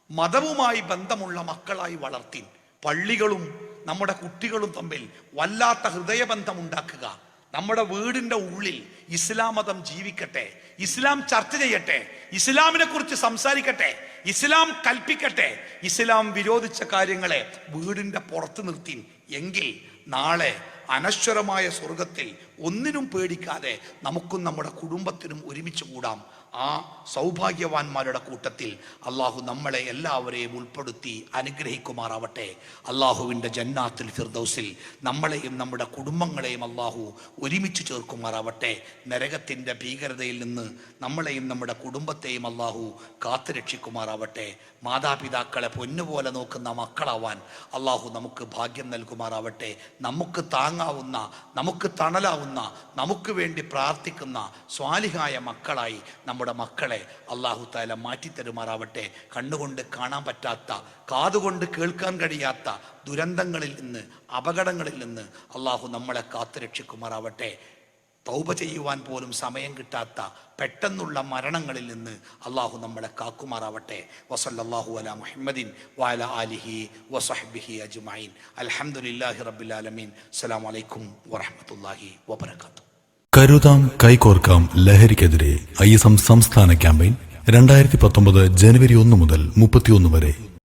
മതവുമായി ബന്ധമുള്ള മക്കളായി വളർത്തി പള്ളികളും നമ്മുടെ കുട്ടികളും തമ്മിൽ വല്ലാത്ത ഹൃദയബന്ധം ഉണ്ടാക്കുക. നമ്മുടെ വീടിന്റെ ഉള്ളിൽ ഇസ്ലാം മതം ജീവിക്കട്ടെ, ഇസ്ലാം ചർച്ച ചെയ്യട്ടെ, ഇസ്ലാമിനെ കുറിച്ച് സംസാരിക്കട്ടെ, ഇസ്ലാം കൽപ്പിക്കട്ടെ. ഇസ്ലാം വിരോധിച്ച കാര്യങ്ങളെ വീടിന്റെ പുറത്ത് നിർത്തി എങ്കിൽ നാളെ അനശ്വരമായ സ്വർഗത്തിൽ ഒന്നിനും പേടിക്കാതെ നമുക്കും നമ്മുടെ കുടുംബത്തിനും ഒരുമിച്ച് കൂടാം. ആ സൗഭാഗ്യവാന്മാരുടെ കൂട്ടത്തിൽ അള്ളാഹു നമ്മളെ എല്ലാവരെയും ഉൾപ്പെടുത്തി അനുഗ്രഹിക്കുമാറാവട്ടെ. അള്ളാഹുവിൻ്റെ ജന്നാത്തുൽ ഫിർദൗസിൽ നമ്മളെയും നമ്മുടെ കുടുംബങ്ങളെയും അള്ളാഹു ഒരുമിച്ച് ചേർക്കുമാറാവട്ടെ. നരകത്തിൻ്റെ ഭീകരതയിൽ നിന്ന് നമ്മളെയും നമ്മുടെ കുടുംബത്തെയും അള്ളാഹു കാത്തുരക്ഷിക്കുമാറാവട്ടെ. മാതാപിതാക്കളെ പൊന്നുപോലെ നോക്കുന്ന മക്കളാവാൻ അള്ളാഹു നമുക്ക് ഭാഗ്യം നൽകുമാറാവട്ടെ. നമുക്ക് താങ്ങാവുന്ന, നമുക്ക് തണലാവുന്ന, നമുക്ക് വേണ്ടി പ്രാർത്ഥിക്കുന്ന സ്വാലിഹായ മക്കളായി നമ്മുടെ മക്കളെ അള്ളാഹു തആല മാറ്റിത്തരുമാറാവട്ടെ. കണ്ണുകൊണ്ട് കാണാൻ പറ്റാത്ത, കാതുകൊണ്ട് കേൾക്കാൻ കഴിയാത്ത ദുരന്തങ്ങളിൽ നിന്ന്, അപകടങ്ങളിൽ നിന്ന് അള്ളാഹു നമ്മളെ കാത്തുരക്ഷിക്കുമാറാവട്ടെ. തൗബ ചെയ്യുവാൻ പോലും സമയം കിട്ടാത്ത പെട്ടെന്നുള്ള മരണങ്ങളിൽ നിന്ന് അള്ളാഹു നമ്മളെ കാക്കുമാറാവട്ടെ. വസല്ലല്ലാഹു അലാ മുഹമ്മദിൻ വഅലാ ആലിഹി വസഹ്ബിഹി അജ്മഈൻ. അൽഹംദുലില്ലാഹി റബ്ബിൽ ആലമീൻ. അസ്സലാമു അലൈക്കും വറഹ്മത്തുള്ളാഹി വബറകാതുഹു. കരുതാം കൈകോർക്കാം ലഹരിക്കെതിരെ ISM സംസ്ഥാന ക്യാമ്പയിൻ 2019 ജനുവരി 1 മുതൽ 31 വരെ.